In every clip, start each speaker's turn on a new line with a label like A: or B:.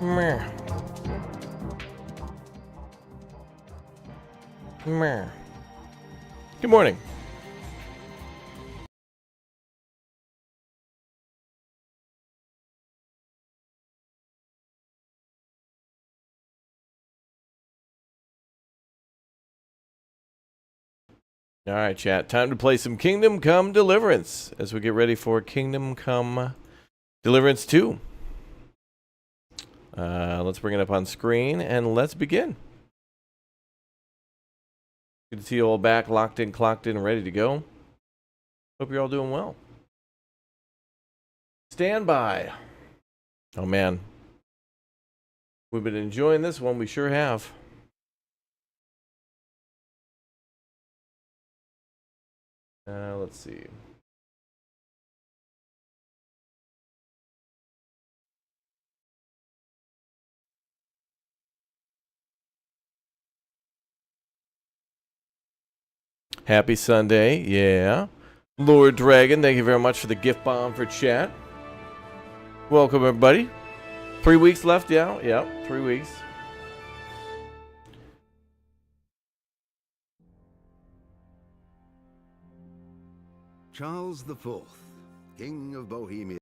A: Meh. Meh. Good morning. All right, chat. Time to play some Kingdom Come Deliverance as we get ready for Kingdom Come Deliverance 2. Let's bring it up on screen and let's begin. Good to see you all back, locked in, clocked in, ready to go. Hope you're all doing well. Stand by. Oh, man. We've been enjoying this one. We sure have. Let's see. Happy Sunday. Yeah. Lord Dragon, thank you very much for the gift bomb for chat. Welcome, everybody. 3 weeks left, yeah? Yeah, 3 weeks.
B: Charles IV, King of Bohemia.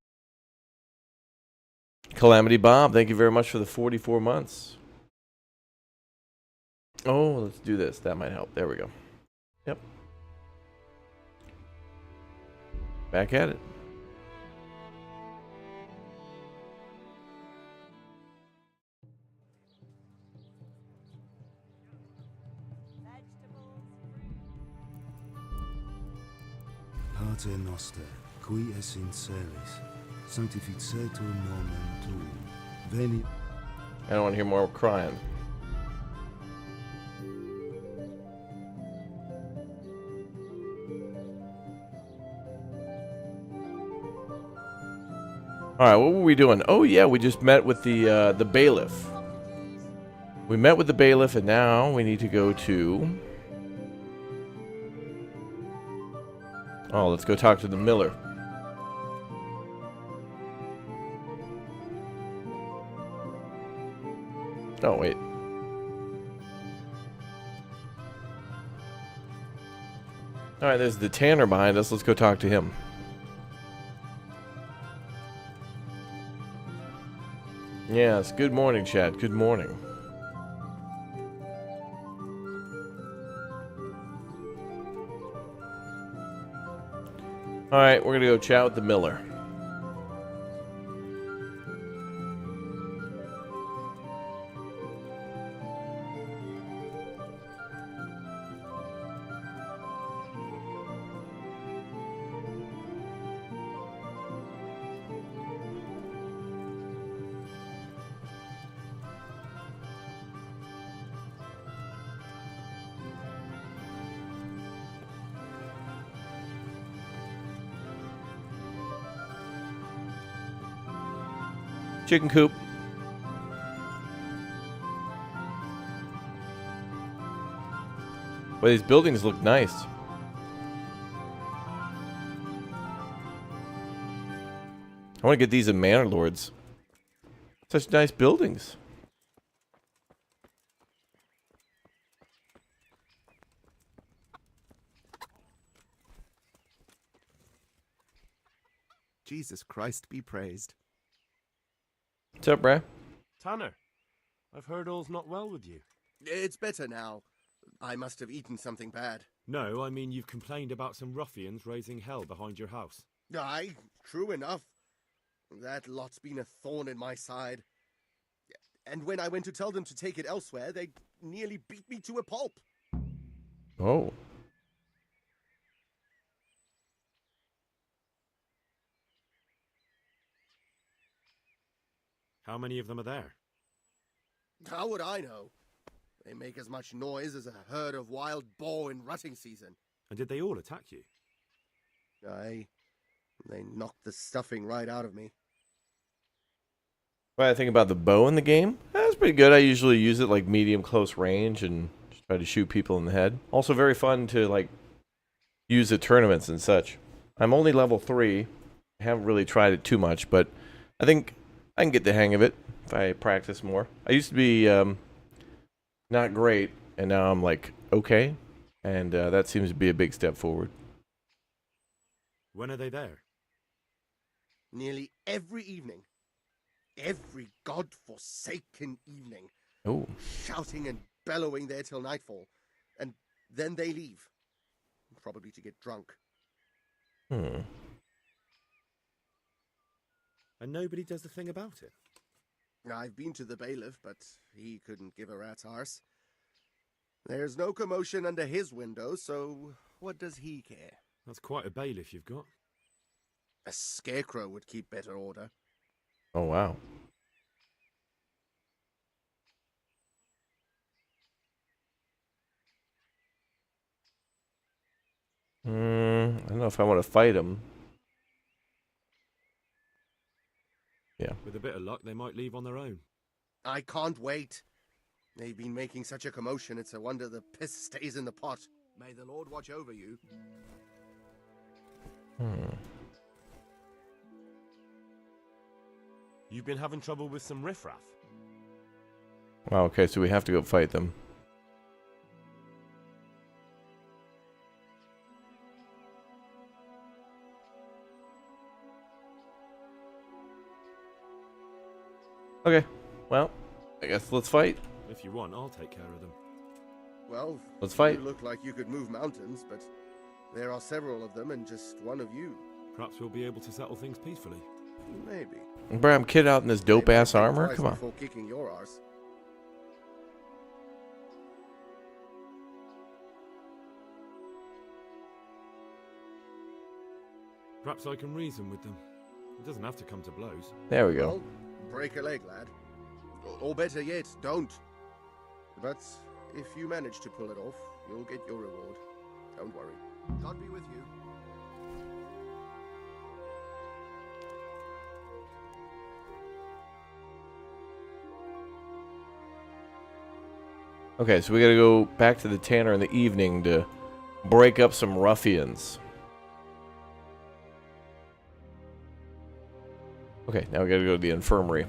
A: Calamity Bob, thank you very much for the 44 months. Oh, let's do this. That might help. There we go. Yep. Back at it.
B: Pater noster, qui es in celis, sanctificetur nomen tuum. Veni.
A: I don't want to hear more crying. All right, what were we doing? Oh yeah, we just met with the bailiff. We met with the bailiff, and now we need to go to. Oh, let's go talk to the miller. Oh wait. All right, there's the tanner behind us. Let's go talk to him. Yes, good morning, chat. Good morning. All right, we're going to go chat with the miller. Chicken coop. Well, these buildings look nice. I want to get these in Manor Lords. Such nice buildings.
C: Jesus Christ be praised.
A: What's up, Brad?
D: Tanner, I've heard all's not well with you.
C: It's better now. I must have eaten something bad.
D: No, I mean you've complained about some ruffians raising hell behind your house.
C: Aye, true enough. That lot's been a thorn in my side. And when I went to tell them to take it elsewhere, they nearly beat me to a pulp.
A: Oh.
D: How many of them are there?
C: How would I know? They make as much noise as a herd of wild boar in rutting season.
D: And did they all attack you?
C: Aye, they knocked the stuffing right out of me.
A: What I think about the bow in the game? That's pretty good. I usually use it like medium close range and just try to shoot people in the head. Also very fun to like use at tournaments and such. I'm only level 3. I haven't really tried it too much, but I think I can get the hang of it. if I practice more. I used to be not great, and now I'm like okay, and that seems to be a big step forward.
D: When are they there?
C: Nearly every evening. Every god-forsaken evening.
A: Oh,
C: Shouting and bellowing there till nightfall. And then they leave. Probably to get drunk.
A: hmm.
D: And nobody does the thing about it?
C: I've been to the bailiff, but he couldn't give a rat's arse. There's no commotion under his window, so what does he care?
D: That's quite a bailiff you've got.
C: A scarecrow would keep better order.
A: Oh wow. I don't know if I want to fight him. Yeah.
D: With a bit of luck, they might leave on their own.
C: I can't wait. They've been making such a commotion, it's a wonder the piss stays in the pot. May the Lord watch over you.
E: You've been having trouble with some riffraff?
A: Wow, okay, so we have to go fight them. Okay, well, I guess let's fight.
D: If you want, I'll take care of them.
C: Well,
A: Let's fight.
C: You look like you could move mountains, but there are several of them and just one of you.
D: Perhaps we'll be able to settle things peacefully.
C: Maybe.
A: Bro, I'm kid out in this dope ass
C: Maybe
A: armor.
C: twice
A: Come on.
C: Before kicking your arse.
D: Perhaps I can reason with them. It doesn't have to come to blows.
A: There we go.
C: Well, break a leg, lad. Or better yet, don't. But if you manage to pull it off, you'll get your reward. Don't worry. God be with you.
A: Okay, so we gotta go back to the tanner in the evening to break up some ruffians. Okay, now we gotta go to the infirmary.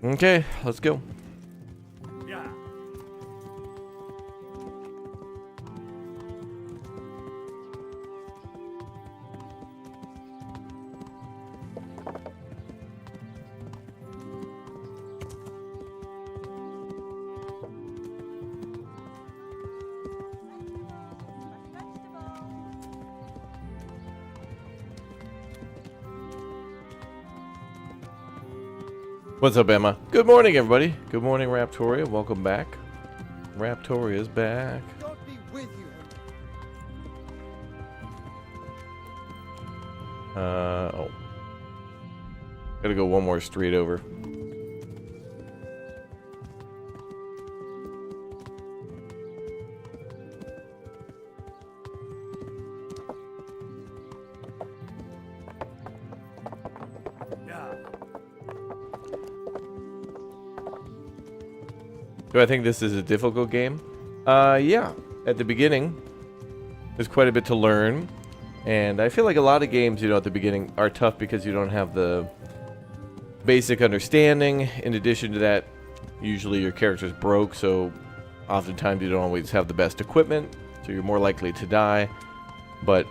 A: Okay, let's go.
E: Yeah.
A: What's up, Emma? Good morning, everybody. Good morning, Raptoria. Welcome back. Raptoria's back.
C: God be with you.
A: Oh. Gotta go one more street over.
E: Yeah.
A: Do I think this is a difficult game? Yeah. At the beginning, there's quite a bit to learn. And I feel like a lot of games, you know, at the beginning are tough because you don't have the basic understanding. In addition to that, usually your character's broke, so oftentimes you don't always have the best equipment, so you're more likely to die. But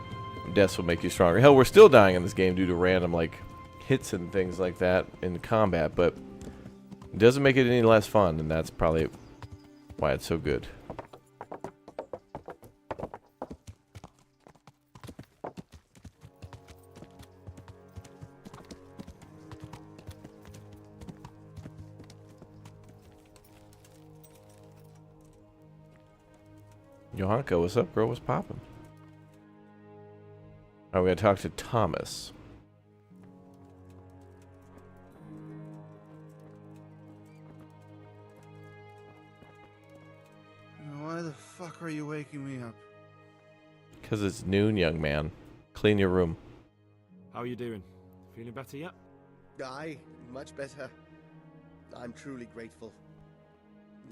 A: deaths will make you stronger. Hell, we're still dying in this game due to random, like, hits and things like that in combat, but it doesn't make it any less fun, and that's probably why it's so good. Johanka, what's up, girl? What's poppin'? Oh, we gotta talk to Thomas.
F: Why the fuck are you waking me up?
A: Because it's noon, young man. Clean your room.
D: How are you doing? Feeling better yet?
C: Aye, much better. I'm truly grateful.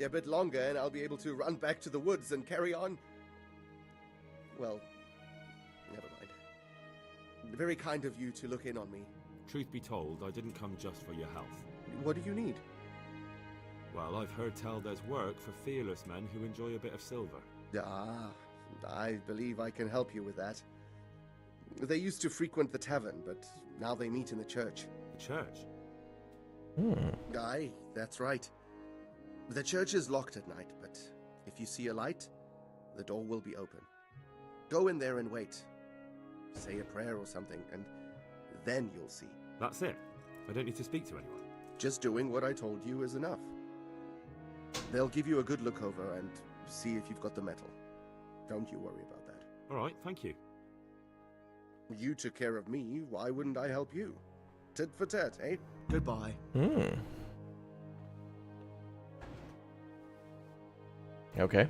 C: A bit longer and I'll be able to run back to the woods and carry on. Well, never mind. Very kind of you to look in on me.
D: Truth be told, I didn't come just for your health.
C: What do you need?
D: Well, I've heard tell there's work for fearless men who enjoy a bit of silver.
C: Ah, I believe I can help you with that. They used to frequent the tavern, but now they meet in the church.
D: The church?
C: Aye, that's right. The church is locked at night, but if you see a light, the door will be open. Go in there and wait. Say a prayer or something, and then you'll see.
D: That's it? I don't need to speak to anyone?
C: Just doing what I told you is enough. They'll give you a good look over and see if you've got the metal. Don't you worry about that.
D: Alright, thank you.
C: You took care of me, why wouldn't I help you? Tit for tat, eh? Goodbye.
A: Okay.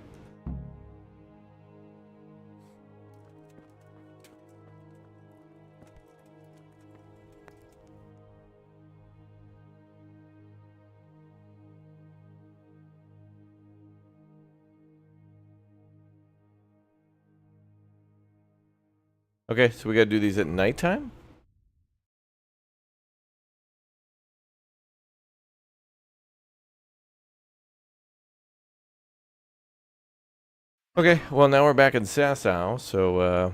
A: Okay, so we gotta do these at nighttime? Okay, well now we're back in Sasau, so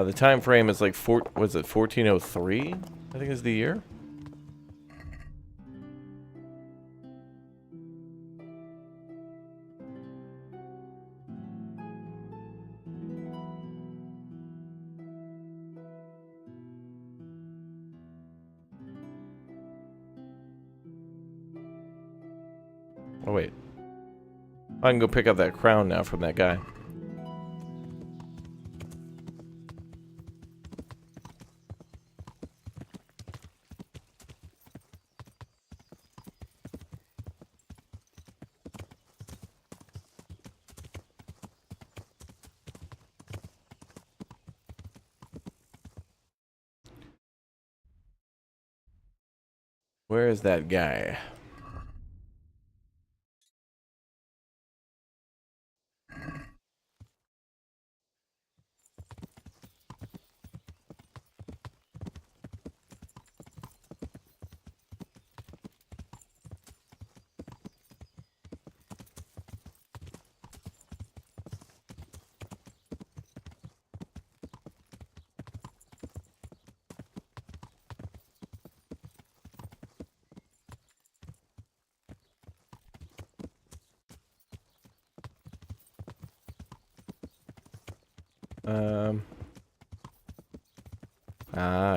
A: the time frame is like 1403? I think is the year. Oh wait. I can go pick up that crown now from that guy. Where is that guy?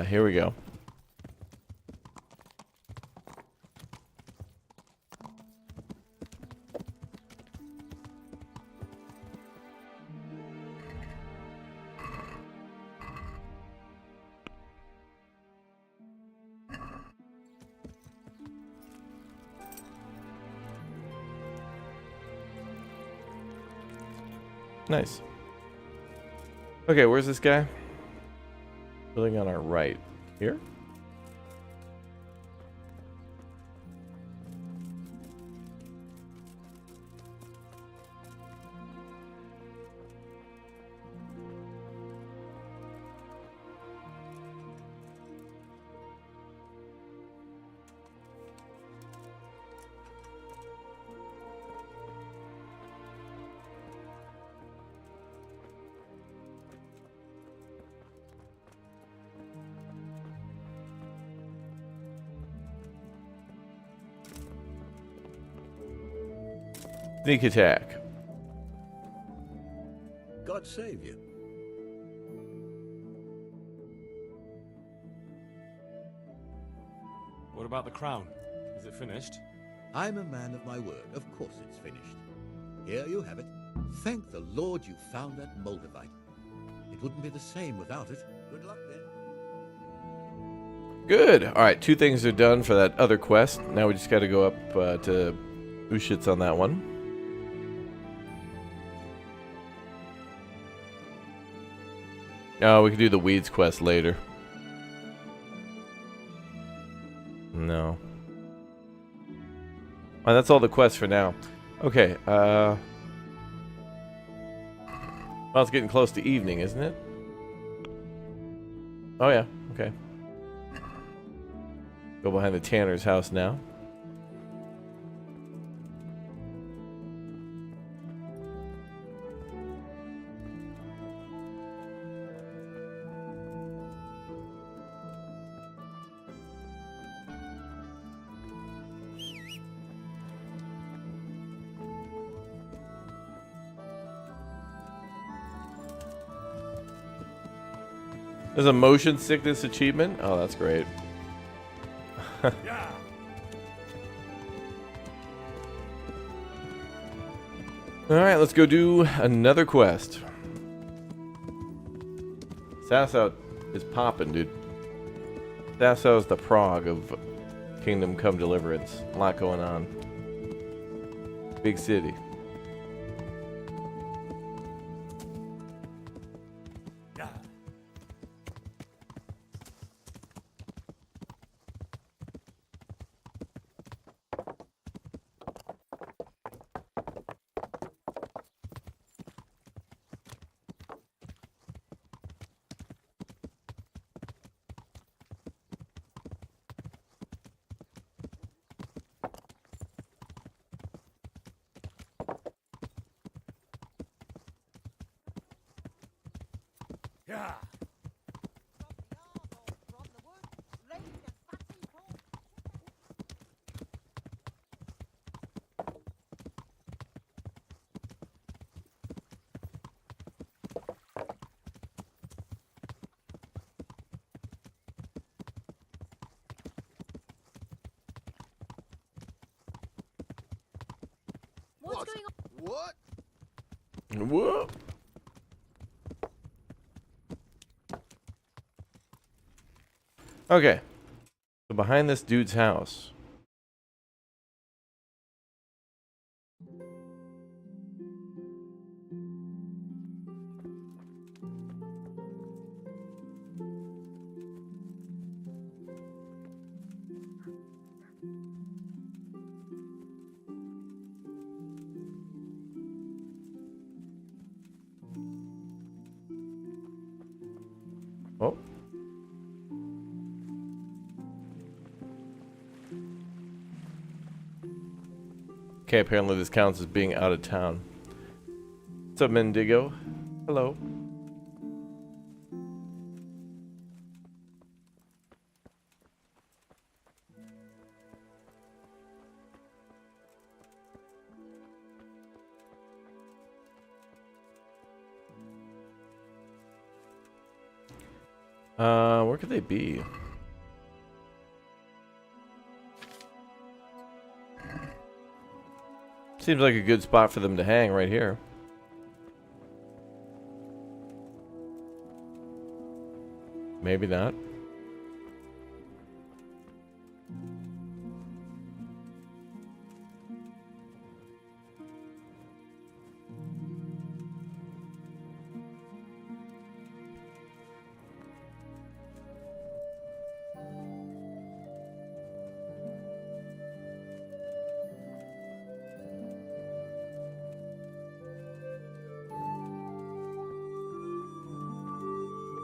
A: Here we go. Nice. Okay, where's this guy? Building on our right. Here? Sneak attack.
G: God save you.
D: What about the crown? Is it finished?
G: I'm a man of my word. Of course it's finished. Here you have it. Thank the Lord you found that Moldavite. It wouldn't be the same without it. Good luck then.
A: Good. All right, 2 things are done for that other quest. Now we just got to go up to Ushit's on that one. Oh, we can do the weeds quest later. No. Oh, that's all the quests for now. Okay, well, it's getting close to evening, isn't it? Oh, yeah, okay. Go behind the tanner's house now. There's a motion sickness achievement. Oh, that's great.
E: Yeah.
A: Alright, let's go do another quest. Sasau is popping, dude. Sasau is the Prague of Kingdom Come Deliverance. A lot going on. Big city.
E: Yeah. Yeah.
C: What's going on? What?
A: Whoa. Okay. So behind this dude's house. Oh. Okay, apparently this counts as being out of town. What's up, Mendigo? Hello. Where could they be? Seems like a good spot for them to hang right here. Maybe not.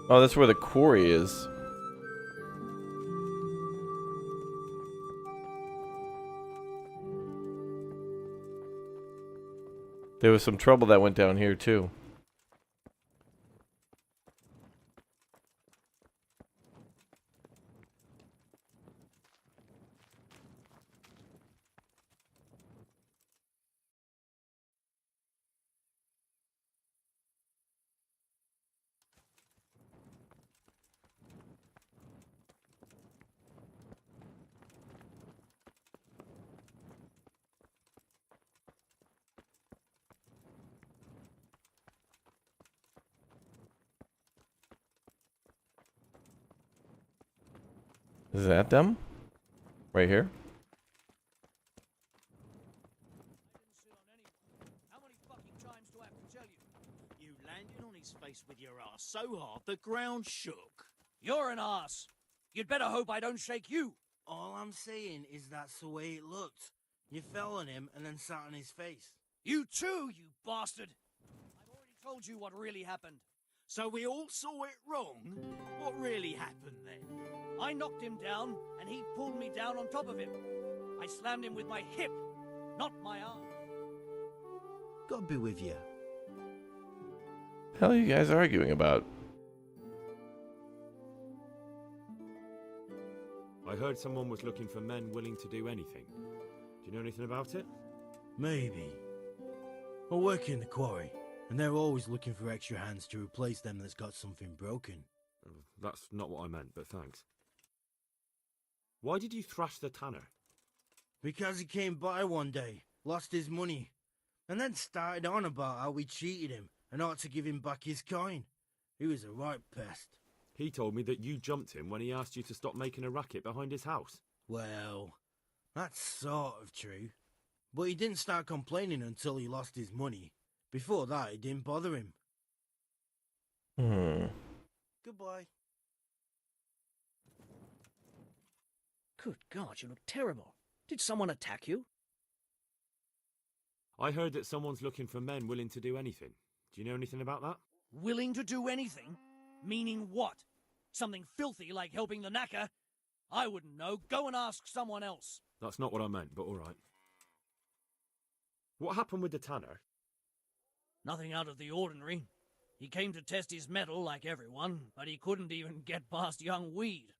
A: Oh, that's where the quarry is. There was some trouble that went down here too. Is that them? Right here?
H: How many fucking times do I have to tell you? You landed on his face with your ass so hard the ground shook. You're an ass. You'd better hope I don't shake you.
I: All I'm saying is that's the way it looked. You fell on him and then sat on his face.
H: You too, you bastard. I've already told you what really happened.
I: So we all saw it wrong? What really happened then?
H: I knocked him down, and he pulled me down on top of him. I slammed him with my hip, not my arm.
I: God be with you.
A: The hell are you guys arguing about?
D: I heard someone was looking for men willing to do anything. Do you know anything about it?
I: Maybe. I work in the quarry, and they're always looking for extra hands to replace them that's got something broken.
D: That's not what I meant, but thanks. Why did you thrash the tanner?
I: Because he came by one day, lost his money, and then started on about how we cheated him and ought to give him back his coin. He was a right pest.
D: He told me that you jumped him when he asked you to stop making a racket behind his house.
I: Well, that's sort of true. But he didn't start complaining until he lost his money. Before that, it didn't bother him. Goodbye.
H: Good God, you look terrible. Did someone attack you?
D: I heard that someone's looking for men willing to do anything. Do you know anything about that?
H: Willing to do anything? Meaning what? Something filthy like helping the knacker? I wouldn't know. Go and ask someone else.
D: That's not what I meant, but all right. What happened with the tanner?
H: Nothing out of the ordinary. He came to test his mettle like everyone, but he couldn't even get past young Weed.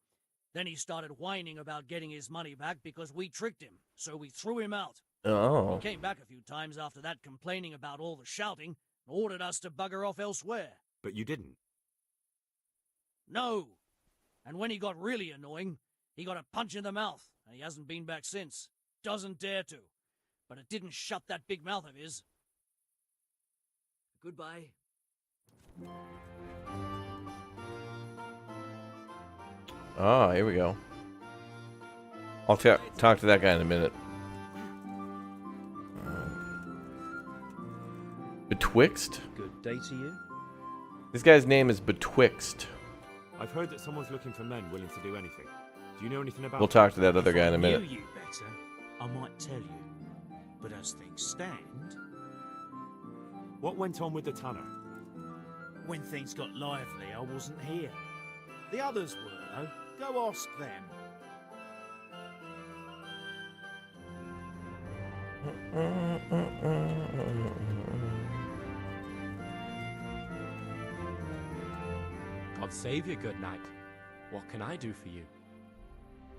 H: Then he started whining about getting his money back because we tricked him, so we threw him out.
A: Oh.
H: He came back a few times after that complaining about all the shouting and ordered us to bugger off elsewhere.
D: But you didn't.
H: No. And when he got really annoying, he got a punch in the mouth, and he hasn't been back since. Doesn't dare to. But it didn't shut that big mouth of his. Goodbye.
A: Ah, here we go. I'll talk to that guy in a minute. Betwixt?
J: Good day to you.
A: This guy's name is Betwixt.
D: I've heard that someone's looking for men willing to do anything. Do you know anything about
A: We'll talk to that other guy in a minute.
J: If I knew you better, I might tell you. But as things stand...
D: What went on with the tanner?
J: When things got lively, I wasn't here. The others were, though. Go ask them.
K: God save you, good knight. What can I do for you?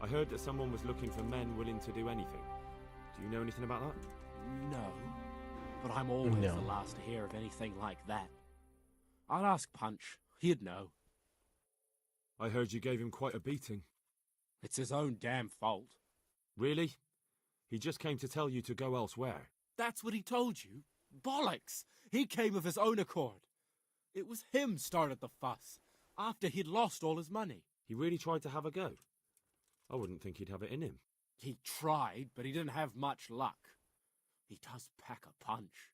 D: I heard that someone was looking for men willing to do anything. Do you know anything about that?
K: No. But I'm always the last to hear of anything like that. I'll ask Punch. He'd know.
D: I heard you gave him quite a beating.
K: It's his own damn fault.
D: Really? He just came to tell you to go elsewhere.
K: That's what he told you? Bollocks! He came of his own accord. It was him started the fuss, after he'd lost all his money.
D: He really tried to have a go. I wouldn't think he'd have it in him.
K: He tried, but he didn't have much luck. He does pack a punch.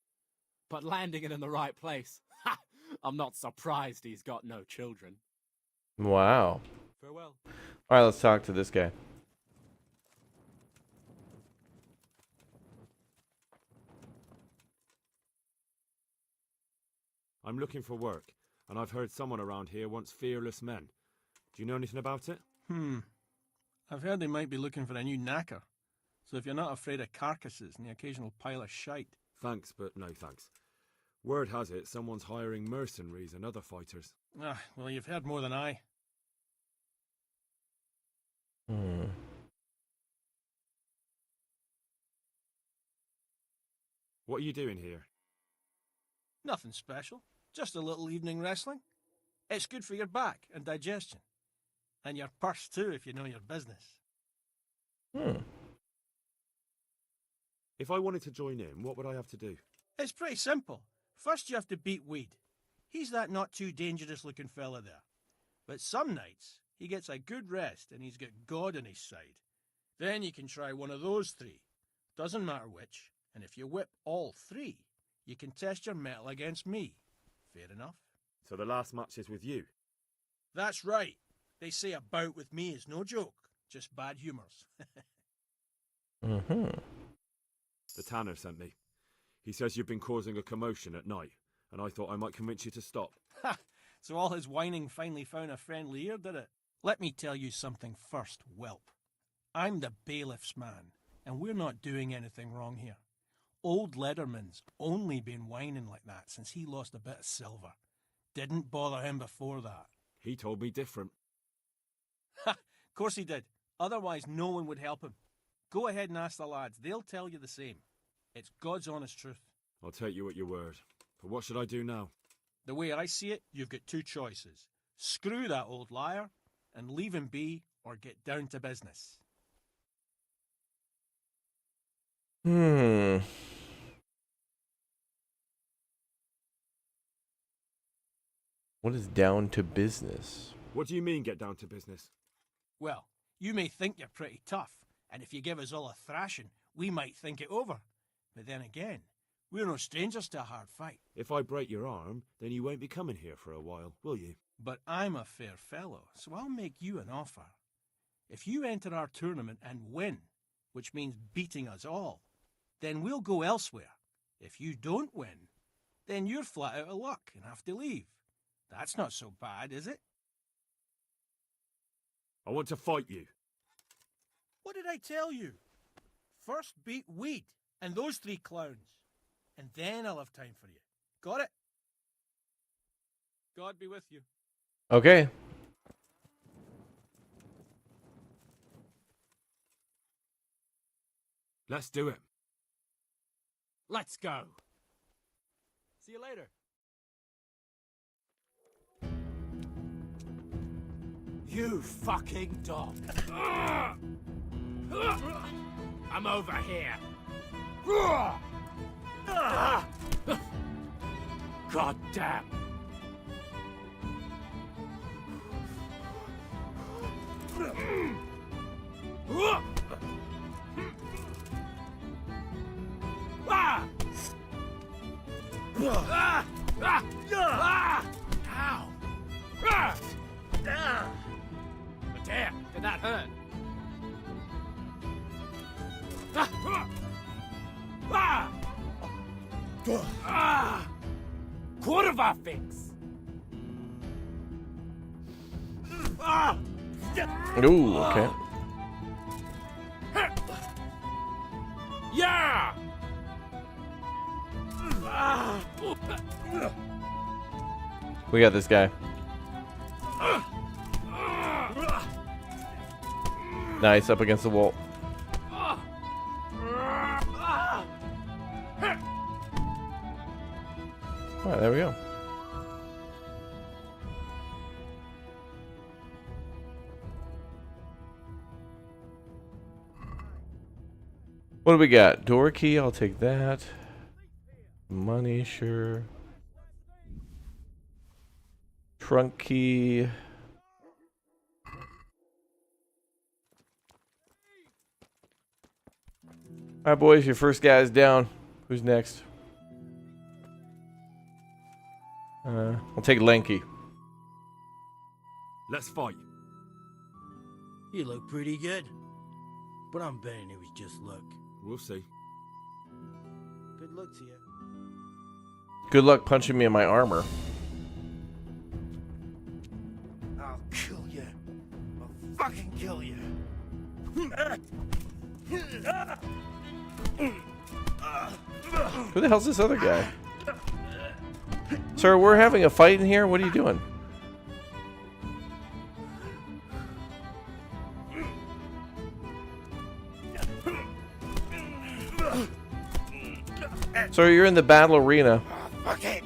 K: But landing it in the right place, ha! I'm not surprised he's got no children.
A: Wow.
K: Farewell.
A: Alright, let's talk to this guy.
D: I'm looking for work, and I've heard someone around here wants fearless men. Do you know anything about it?
L: I've heard they might be looking for a new knacker. So if you're not afraid of carcasses and the occasional pile of shite.
D: Thanks, but no thanks. Word has it someone's hiring mercenaries and other fighters.
L: Ah, well, you've heard more than I.
D: What are you doing here?
L: Nothing special. Just a little evening wrestling. It's good for your back and digestion. And your purse too, if you know your business.
D: If I wanted to join in, what would I have to do?
L: It's pretty simple. First you have to beat Weed. He's that not too dangerous looking fella there. But some nights, he gets a good rest and he's got God on his side. Then you can try one of those three. Doesn't matter which. And if you whip all three, you can test your mettle against me. Fair enough?
D: So the last match is with you?
L: That's right. They say a bout with me is no joke. Just bad humours.
A: Mm-hmm.
D: The tanner sent me. He says you've been causing a commotion at night, and I thought I might convince you to stop.
L: Ha! So all his whining finally found a friendly ear, did it? Let me tell you something first, whelp. I'm the bailiff's man, and we're not doing anything wrong here. Old Lederman's only been whining like that since he lost a bit of silver. Didn't bother him before that.
D: He told me different.
L: Ha! Of course he did. Otherwise no one would help him. Go ahead and ask the lads. They'll tell you the same. It's God's honest truth.
D: I'll take you at your word. But what should I do now?
L: The way I see it, you've got two choices. Screw that old liar and leave him be, or get down to business.
A: What is down to business?
D: What do you mean, get down to business?
L: Well, you may think you're pretty tough, and if you give us all a thrashing, we might think it over. But then again, we're no strangers to a hard fight.
D: If I break your arm, then you won't be coming here for a while, will you?
L: But I'm a fair fellow, so I'll make you an offer. If you enter our tournament and win, which means beating us all, then we'll go elsewhere. If you don't win, then you're flat out of luck and have to leave. That's not so bad, is it?
D: I want to fight you.
L: What did I tell you? First beat Weed and those three clowns, and then I'll have time for you. Got it? God be with you.
A: Okay.
D: Let's do it.
K: Let's go.
L: See you later.
J: You fucking dog. I'm over here. God damn. Ow! Damn, did that hurt? Quarter of our fix.
A: Ooh, okay.
J: Yeah!
A: We got this guy. Nice, up against the wall. Alright, there we go. What do we got? Door key, I'll take that. Money, sure. Trunk key. Alright, boys, your first guy's down. Who's next? I'll take Lanky.
D: Let's fight.
I: You look pretty good. But I'm betting it was just luck.
D: We'll see.
I: Good luck to you.
A: Good luck punching me in my armor.
I: I'll kill you. I'll fucking kill you.
A: Who the hell's this other guy? Sir, we're having a fight in here? What are you doing? Sir, you're in the battle arena.
I: Fuck it.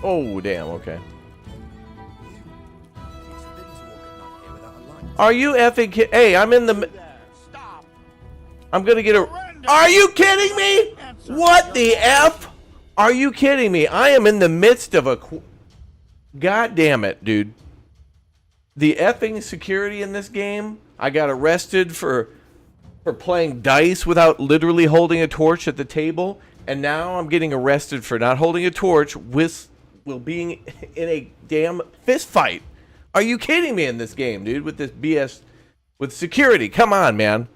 A: Oh, damn, okay. Are you effing kidding? Hey, I'm in the... I'm gonna get a... Are you kidding me? What the F? Are you kidding me? I am in the midst of a... God damn it, dude. The effing security in this game, I got arrested for playing dice without literally holding a torch at the table, and now I'm getting arrested for not holding a torch while being in a damn fist fight. Are you kidding me in this game, dude, with this BS with security? Come on, man.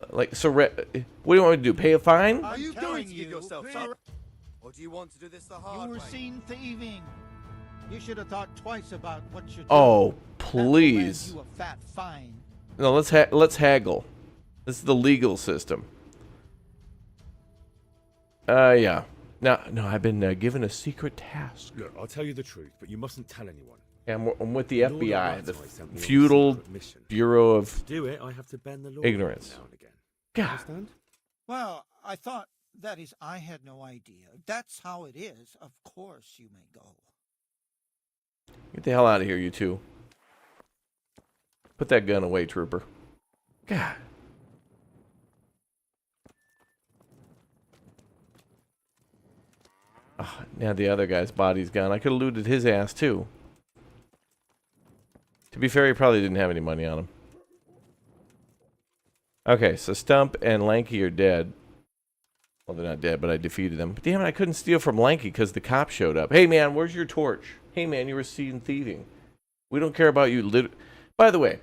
A: Like, so what do you want me to do? Pay a fine?
M: Are you going to give yourself sorry? Or do you want to do this the hard way?
N: You were seen thieving. You should have thought twice about what you're doing.
A: Oh, please.
N: You a fat fine.
A: No, let's haggle. This is the legal system. Yeah. No, I've been given a secret task.
D: Look, I'll tell you the truth, but you mustn't tell anyone.
A: Yeah, I'm with the
D: Lord
A: FBI,
D: of
A: the
D: Radzig sent me on a
A: feudal
D: secret mission.
A: Bureau of
D: To do it, I have to bend the law
A: ignorance.
D: now and again.
A: God.
D: Understand?
N: Well, I thought, that is, I had no idea. That's how it is. Of course you may go.
A: Get the hell out of here, you two. Put that gun away, trooper. God. Oh, now the other guy's body's gone. I could have looted his ass, too. To be fair, he probably didn't have any money on him. Okay, so Stump and Lanky are dead. Well, they're not dead, but I defeated them. But damn it, I couldn't steal from Lanky because the cop showed up. Hey, man, where's your torch? Hey, man, you were seen thieving. We don't care about you. By the way,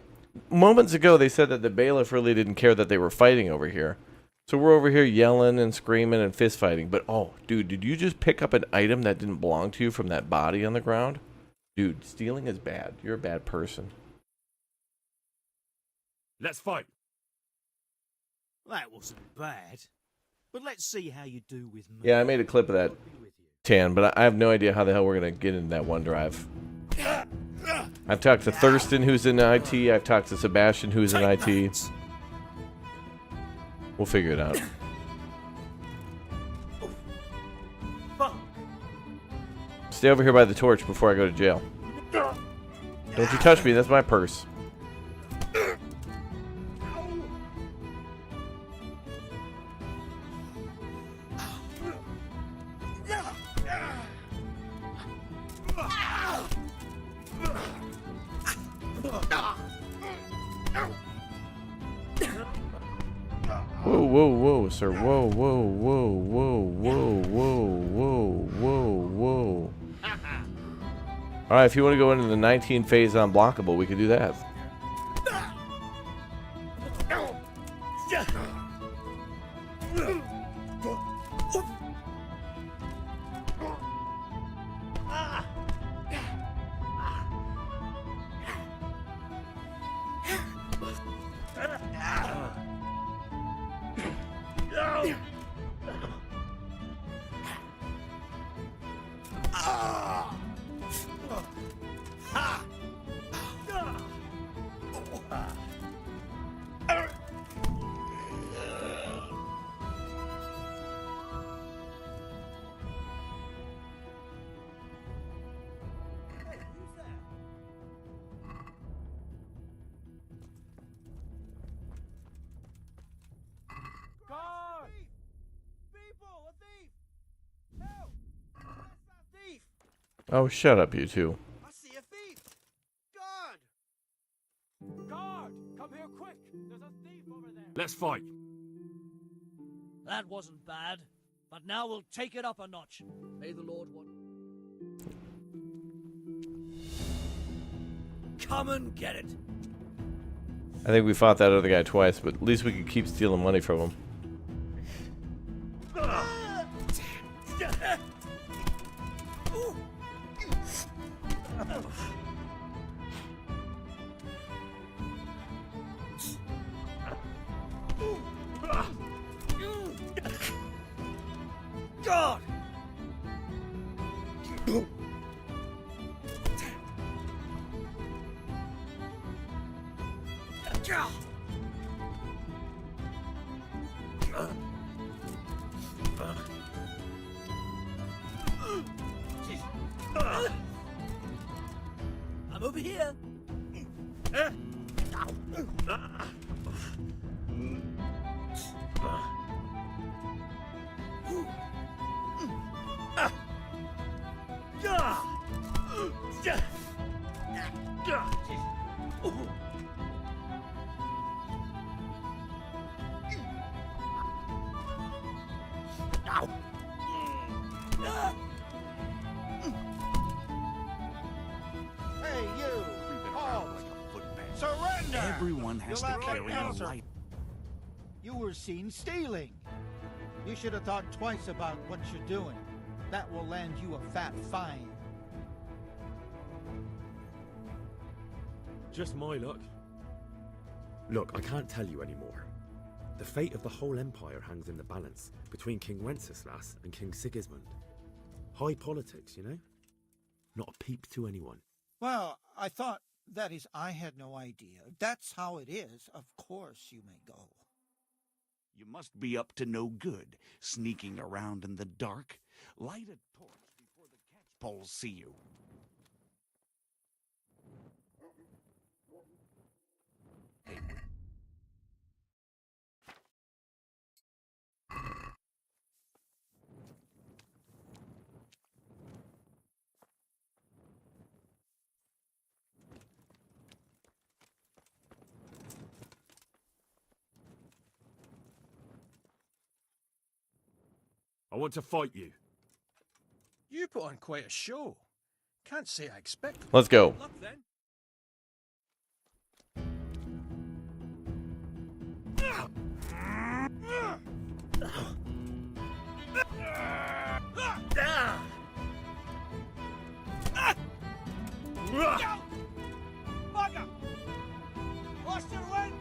A: moments ago they said that the bailiff really didn't care that they were fighting over here. So we're over here yelling and screaming and fist fighting. But, oh, dude, did you just pick up an item that didn't belong to you from that body on the ground? Dude, stealing is bad. You're a bad person.
D: Let's fight.
J: That wasn't bad. But let's see how you do with me.
A: Yeah, I made a clip of that, Tan, but I have no idea how the hell we're going to get into that OneDrive. I've talked to Thurston, who's in IT. I've talked to Sebastian, who's in IT. We'll figure it out. Stay over here by the torch before I go to jail. Don't you touch me, that's my purse. Whoa, whoa, whoa, sir. Whoa, whoa, whoa, whoa, whoa, whoa, whoa, whoa, whoa. Alright, if you want to go into the 19 phase unblockable, we could do that. Oh, shut up, you two.
I: I see a thief! Guard!
K: Guard! Come here quick! There's a thief over there!
D: Let's fight.
H: That wasn't bad, but now we'll take it up a notch. May the Lord want. Come and get it.
A: I think we fought that other guy twice, but at least we could keep stealing money from him.
H: God! I'm over here.
N: Hey, you! Halt! Surrender!
E: Everyone has
N: You'll
E: to
N: have
E: carry a
N: answer.
E: light.
N: You were seen stealing. You should have thought twice about what you're doing. That will land you a fat fine.
D: Just my luck. Look, I can't tell you anymore. The fate of the whole empire hangs in the balance between King Wenceslas and King Sigismund. High politics, you know? Not a peep to anyone.
N: Well, I thought, that is, I had no idea. That's how it is. Of course you may go.
E: You must be up to no good, sneaking around in the dark. Light a torch before the catchpoles see you.
D: I want to fight you.
L: You put on quite a show. Can't say I expected.
A: Let's go.
L: Good luck then.
J: Bugger! Lost your wind!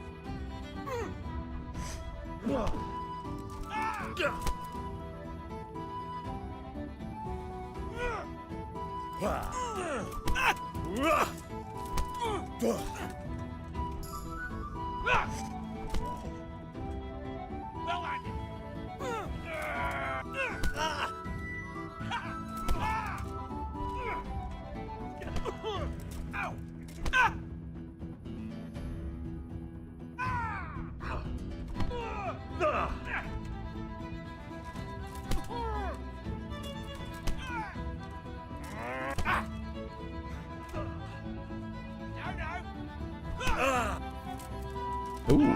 E: Well on
A: Ooh.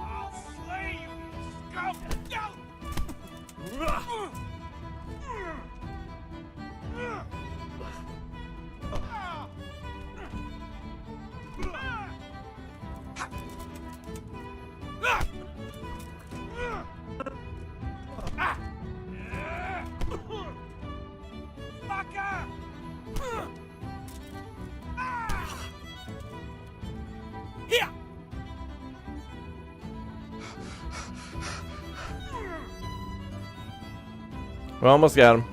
E: I'll slay you, you scum!
J: Here!
A: We almost got him.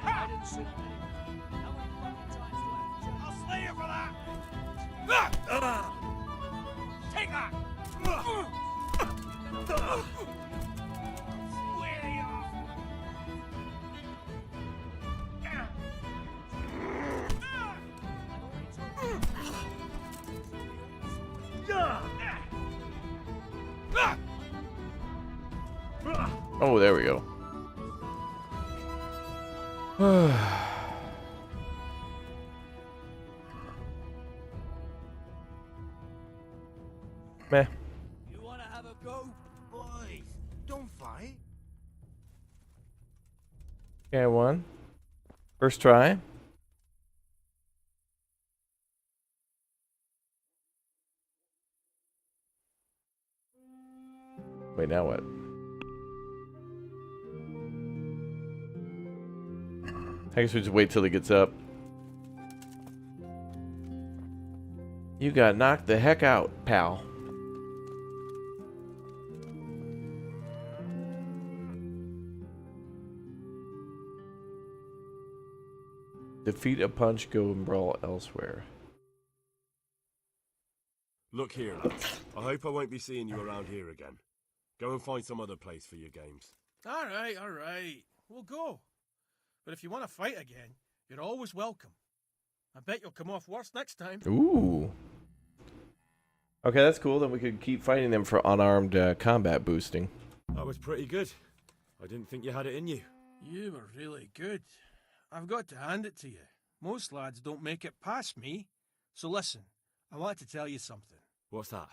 J: I didn't see him anyway. How many fucking times do I have to tell? I'll slay you for that! Take that! Swear you off!
A: Oh, there we go. Meh.
I: You want to have a go? Boys, don't fight.
A: Okay, one. First try. Wait, now what? I guess we just wait till he gets up. You got knocked the heck out, pal. Defeat a punch, go and brawl elsewhere.
O: Look here, lads. I hope I won't be seeing you around here again. Go and find some other place for your games.
L: All right. We'll go. But if you want to fight again, you're always welcome. I bet you'll come off worse next time.
A: Ooh. Okay, that's cool. Then we could keep fighting them for unarmed combat boosting.
O: That was pretty good. I didn't think you had it in you.
L: You were really good. I've got to hand it to you. Most lads don't make it past me. So listen, I want to tell you something.
O: What's that?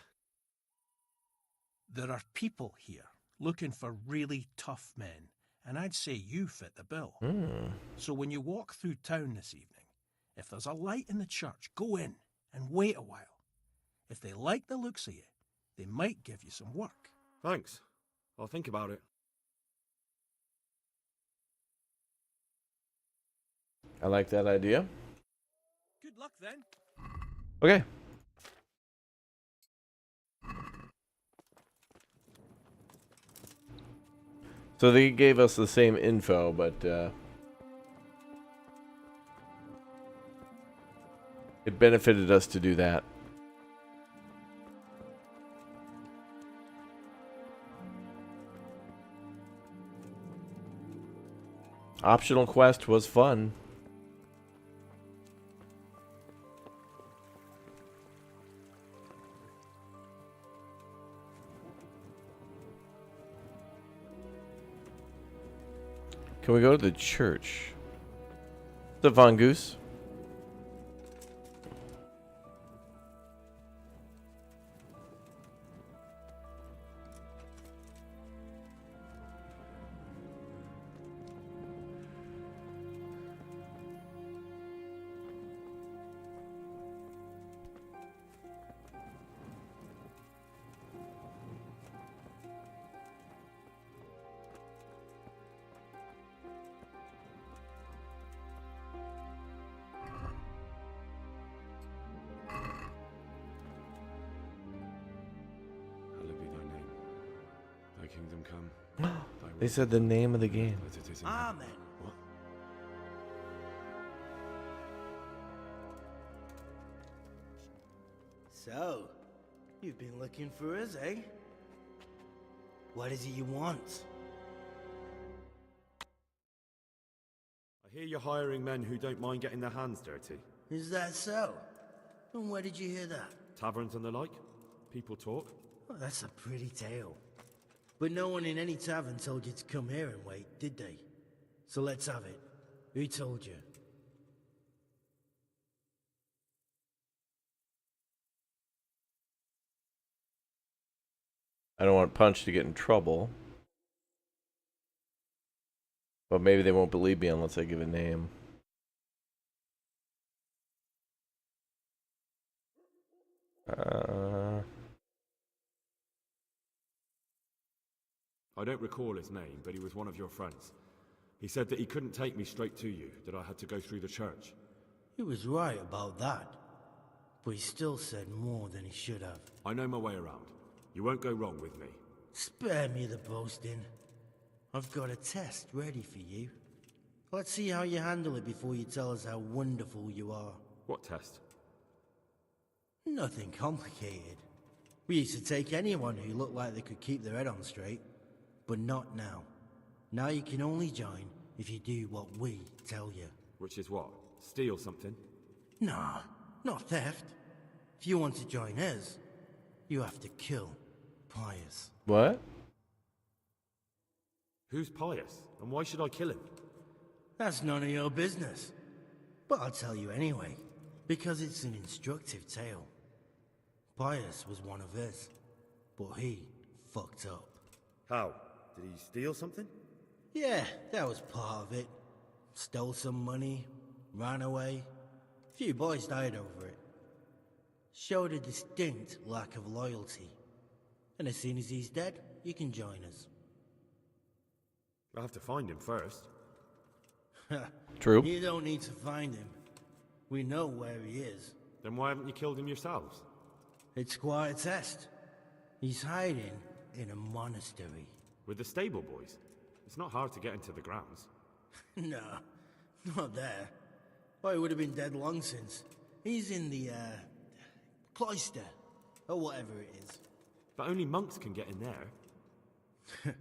L: There are people here looking for really tough men, and I'd say you fit the bill. So when you walk through town this evening, if there's a light in the church, go in and wait a while. If they like the looks of you, they might give you some work.
O: Thanks. I'll think about it.
A: I like that idea.
L: Good luck then.
A: Okay. So they gave us the same info, but it benefited us to do that. Optional quest was fun. Can we go to the church? The Von Goose.
O: Kingdom come.
A: They said the name of the game.
I: Amen.
O: What?
I: So, you've been looking for us, eh? What is it you want?
O: I hear you're hiring men who don't mind getting their hands dirty.
I: Is that so? And where did you hear that?
O: Taverns and the like? People talk?
I: Well, that's a pretty tale. But no one in any tavern told you to come here and wait, did they? So let's have it. Who told you?
A: I don't want Punch to get in trouble. But maybe they won't believe me unless I give a name.
O: I don't recall his name, but he was one of your friends. He said that he couldn't take me straight to you, that I had to go through the church.
I: He was right about that. But he still said more than he should have.
O: I know my way around. You won't go wrong with me.
I: Spare me the boasting. I've got a test ready for you. Let's see how you handle it before you tell us how wonderful you are.
O: What test?
I: Nothing complicated. We used to take anyone who looked like they could keep their head on straight. But not now. Now you can only join if you do what we tell you.
O: Which is what? Steal something?
I: Nah, not theft. If you want to join us, you have to kill Pious.
A: What?
O: Who's Pious? And why should I kill him?
I: That's none of your business. But I'll tell you anyway, because it's an instructive tale. Pious was one of us, but he fucked up.
O: How? Did he steal something?
I: Yeah, that was part of it. Stole some money, ran away. A few boys died over it. Showed a distinct lack of loyalty. And as soon as he's dead, you can join us.
O: I'll have to find him first.
A: True.
I: You don't need to find him. We know where he is.
O: Then why haven't you killed him yourselves?
I: It's quite a test. He's hiding in a monastery.
O: With the stable boys? It's not hard to get into the grounds.
I: No, not there. Oh, he would have been dead long since. He's in the, cloister. or whatever it is.
O: But only monks can get in there.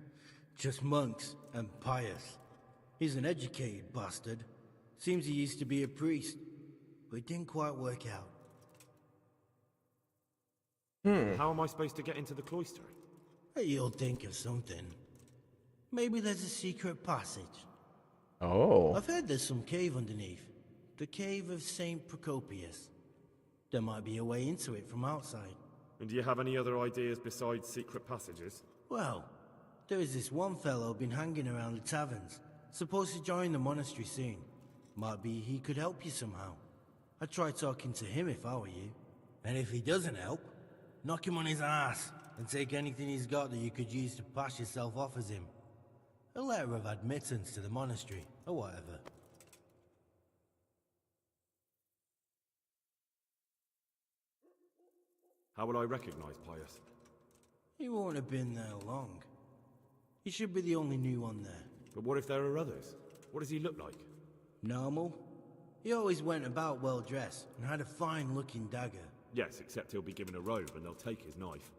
I: Just monks and pious. He's an educated bastard. Seems he used to be a priest, but it didn't quite work out.
O: How am I supposed to get into the cloister?
I: You'll think of something. Maybe there's a secret passage.
A: Oh.
I: I've heard there's some cave underneath. The cave of St. Procopius. There might be a way into it from outside.
O: And do you have any other ideas besides secret passages?
I: Well, there is this one fellow been hanging around the taverns. Supposed to join the monastery soon. Might be he could help you somehow. I'd try talking to him if I were you. And if he doesn't help, knock him on his ass and take anything he's got that you could use to pass yourself off as him. A letter of admittance to the monastery, or whatever.
O: How will I recognize Pious?
I: He won't have been there long. He should be the only new one there.
O: But what if there are others? What does he look like?
I: Normal. He always went about well dressed and had a fine looking dagger.
O: Yes, except he'll be given a robe and they'll take his knife.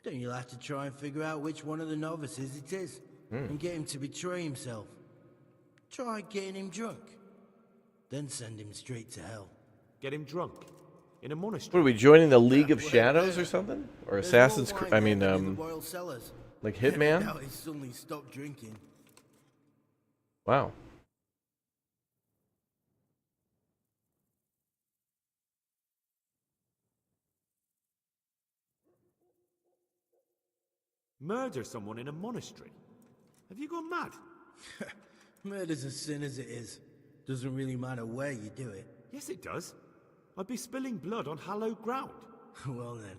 I: Then you'll have to try and figure out which one of the novices it is. And get him to betray himself. Try getting him drunk. Then send him straight to hell.
O: Get him drunk? In a monastery?
A: What are we joining the League of Shadows or something? Or Assassin's Creed? I mean, like Hitman?
I: Now he suddenly stopped drinking.
A: Wow.
O: Murder someone in a monastery? Have you gone mad?
I: Murder's a sin as it is. Doesn't really matter where you do it.
O: Yes, it does. I'd be spilling blood on hallowed ground.
I: Well then,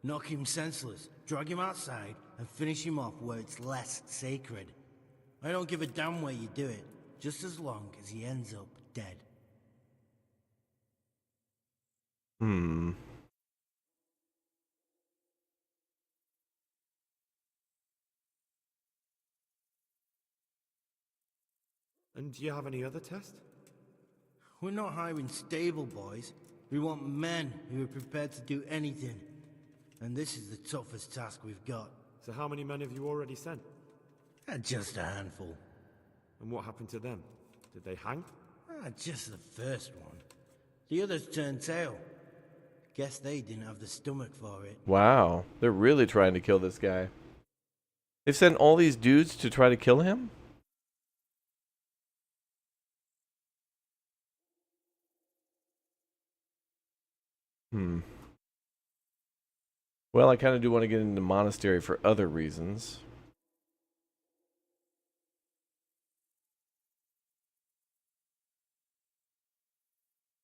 I: knock him senseless, drag him outside, and finish him off where it's less sacred. I don't give a damn where you do it, just as long as he ends up dead.
O: And do you have any other test?
I: We're not hiring stable boys. We want men who are prepared to do anything. And this is the toughest task we've got.
O: So how many men have you already sent?
I: Just a handful.
O: And what happened to them? Did they hang?
I: Just the first one. The others turned tail. Guess they didn't have the stomach for it.
A: Wow. They're really trying to kill this guy. They've sent all these dudes to try to kill him? Well, I kind of do want to get into the monastery for other reasons.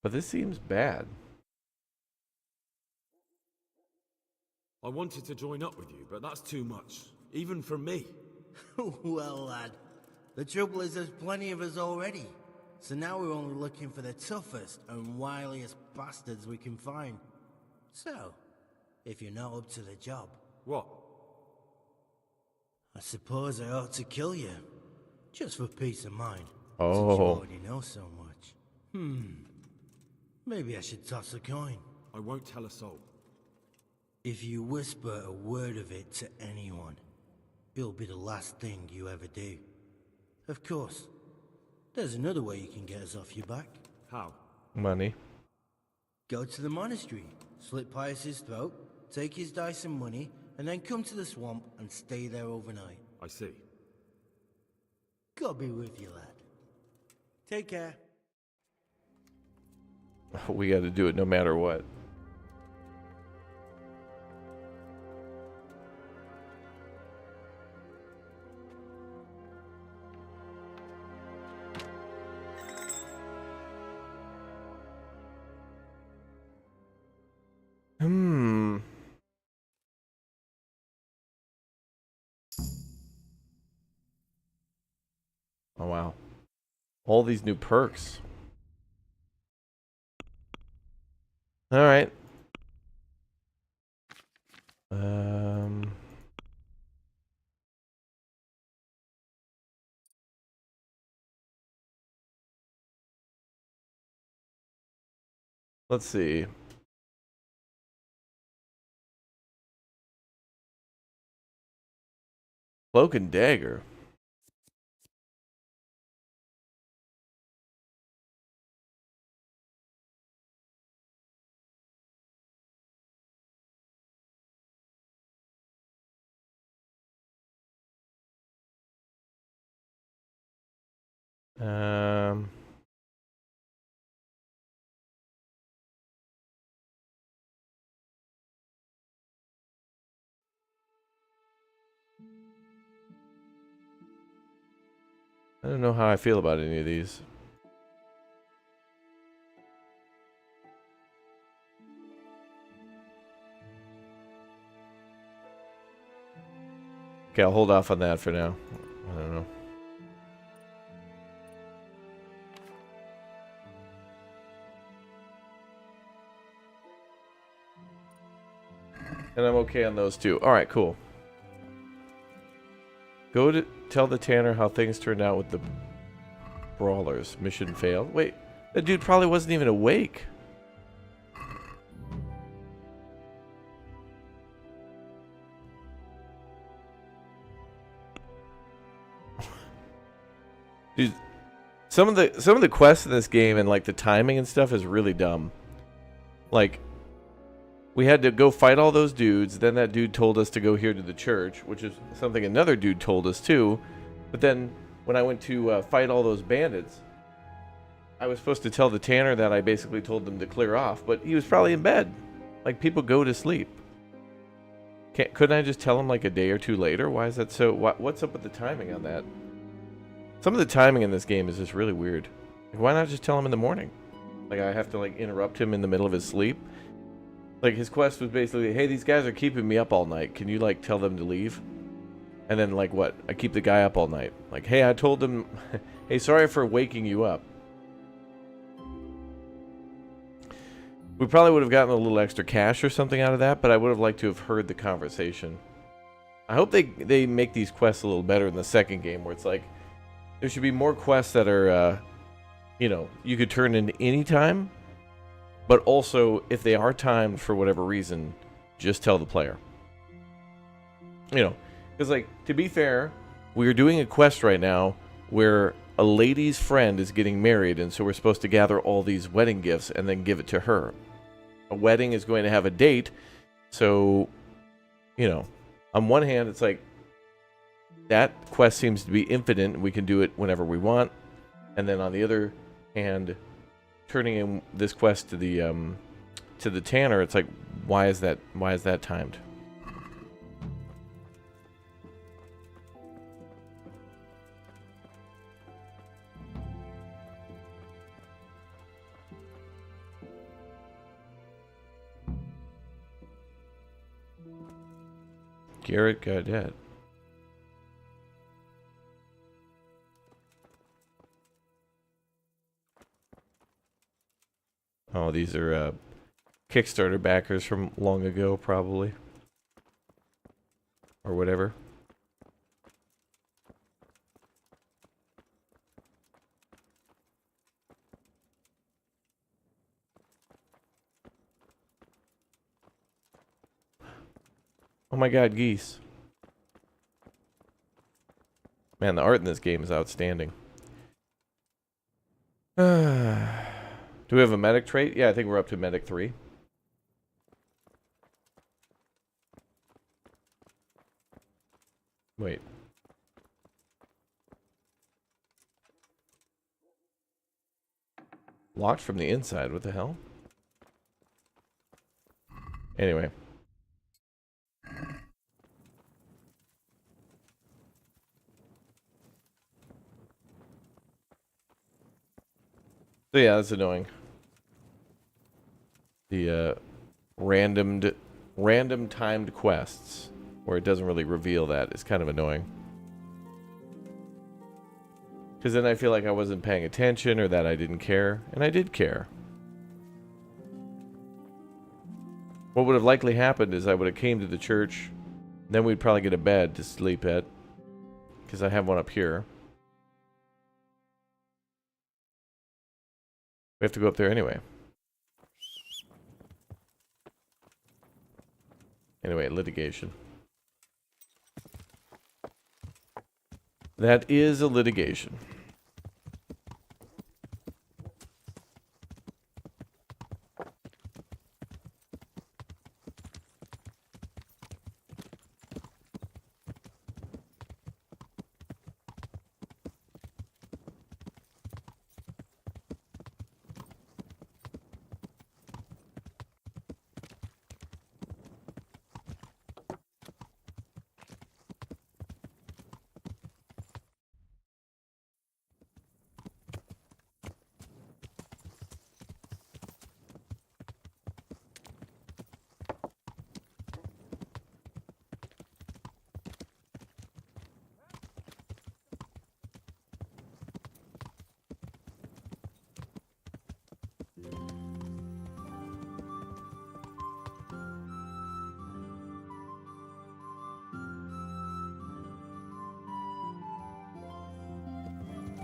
A: But this seems bad.
O: I wanted to join up with you, but that's too much. Even for me.
I: Well, lad, the trouble is there's plenty of us already. So now we're only looking for the toughest and wiliest bastards we can find. So, if you're not up to the job...
O: What?
I: I suppose I ought to kill you. Just for peace of mind.
A: Oh.
I: Since you already know so much. Maybe I should toss a coin.
O: I won't tell a soul.
I: If you whisper a word of it to anyone, it'll be the last thing you ever do. Of course, there's another way you can get us off your back.
O: How?
A: Money.
I: Go to the monastery, slit Pius's throat, take his dice and money, and then come to the swamp and stay there overnight.
O: I see.
I: God be with you, lad. Take care.
A: We got to do it no matter what. Oh, wow. All these new perks. All right. Let's see. Cloak and dagger. Um, I don't know how I feel about any of these. Okay, I'll hold off on that for now. I don't know. And I'm okay on those two. Alright, cool. Go to tell the Tanner how things turned out with the brawlers. Mission failed. Wait, that dude probably wasn't even awake. Dude, some of the quests in this game and like the timing and stuff is really dumb. Like, we had to go fight all those dudes. Then that dude told us to go here to the church, which is something another dude told us too. But then when I went to fight all those bandits, I was supposed to tell the Tanner that I basically told them to clear off, but he was probably in bed. Like, people go to sleep. Couldn't I just tell him like a day or two later? Why is that so? What's up with the timing on that? Some of the timing in this game is just really weird. Like, why not just tell him in the morning? Like, I have to like interrupt him in the middle of his sleep. Like, his quest was basically, hey, these guys are keeping me up all night. Can you, like, tell them to leave? And then, like, what? I keep the guy up all night. Like, hey, I told them, hey, sorry for waking you up. We probably would have gotten a little extra cash or something out of that, but I would have liked to have heard the conversation. I hope they make these quests a little better in the second game, where it's like, there should be more quests that are, you know, you could turn in any time. But also, if they are timed for whatever reason, just tell the player. You know, because, like, to be fair, we're doing a quest right now where a lady's friend is getting married, and so we're supposed to gather all these wedding gifts and then give it to her. A wedding is going to have a date, so, you know, on one hand, it's like, that quest seems to be infinite, and we can do it whenever we want. And then on the other hand, turning in this quest to the Tanner, it's like, why is that timed? Garrett Gaudette. Oh, these are Kickstarter backers from long ago, probably. Or whatever. Oh my god, geese. Man, the art in this game is outstanding. Do we have a medic trait? Yeah, I think we're up to medic 3. Wait. Locked from the inside, what the hell? Anyway. So yeah, that's annoying. The random timed quests where it doesn't really reveal that is kind of annoying. Because then I feel like I wasn't paying attention or that I didn't care, and I did care. What would have likely happened is I would have came to the church, then we'd probably get a bed to sleep at, because I have one up here. We have to go up there anyway. Anyway, litigation. That is a litigation.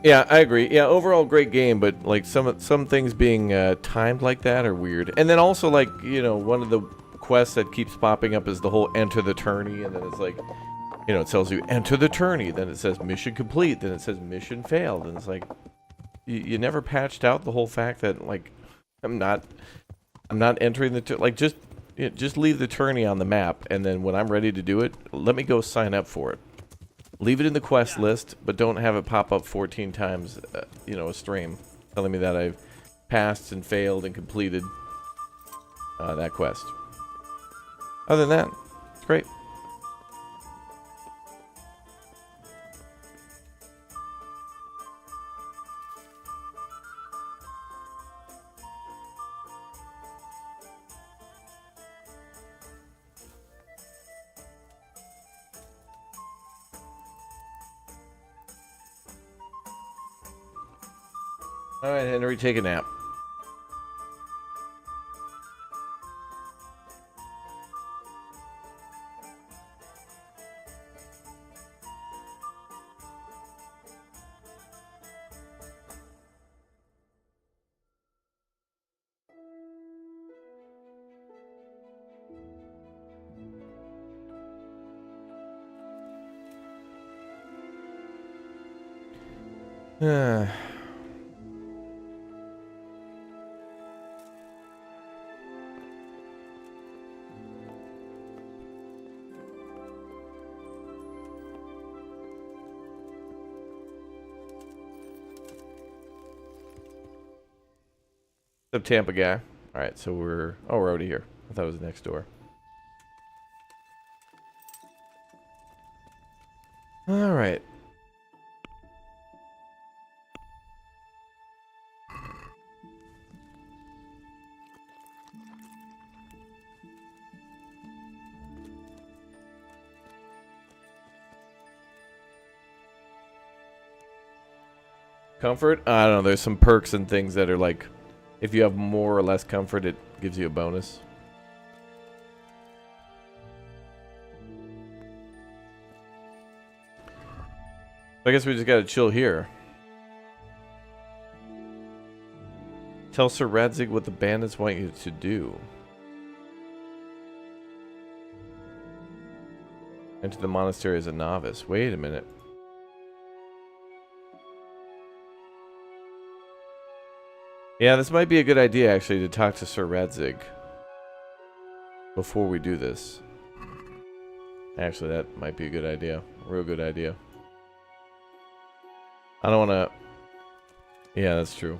A: Yeah, I agree. Yeah, overall great game, but like some things being timed like that are weird. And then also like, you know, one of the quests that keeps popping up is the whole enter the tourney, and then it's like, you know, it tells you enter the tourney, then it says mission complete, then it says mission failed, and it's like you never patched out the whole fact that like I'm not entering the like just leave the tourney on the map, and then when I'm ready to do it, let me go sign up for it. Leave it in the quest list, but don't have it pop up 14 times, you know, a stream, telling me that I've passed and failed and completed that quest. Other than that, it's great. All right, Henry, take a nap. The Tampa guy. All right, so we're already here. I thought it was next door. All right. Comfort? I don't know. There's some perks and things that are like, if you have more or less comfort, it gives you a bonus. I guess we just gotta chill here. Tell Sir Radzig what the bandits want you to do. Enter the monastery as a novice. Wait a minute. Yeah, this might be a good idea, actually, to talk to Sir Radzig before we do this. Actually, that might be a good idea. A real good idea. I don't want to... Yeah, that's true.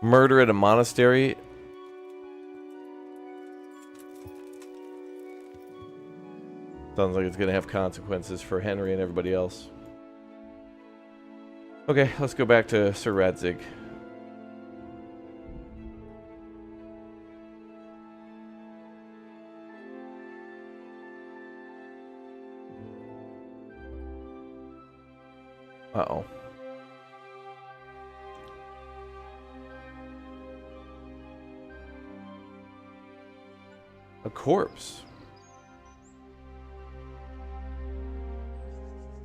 A: Murder at a monastery? Sounds like it's going to have consequences for Henry and everybody else. Okay, let's go back to Sir Radzig. Uh-oh. A corpse.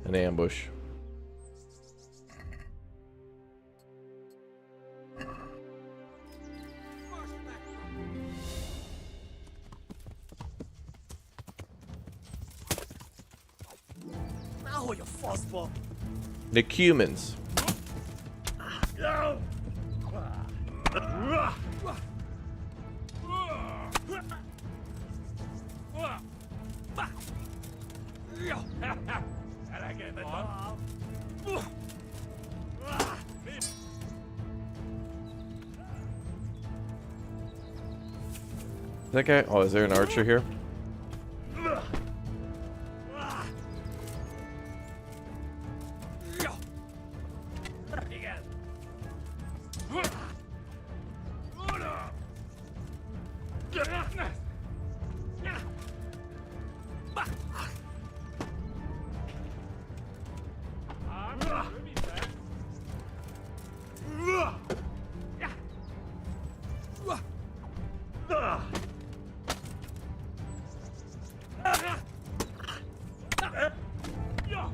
A: An ambush. The Cumans. That guy? Oh, is there an archer here?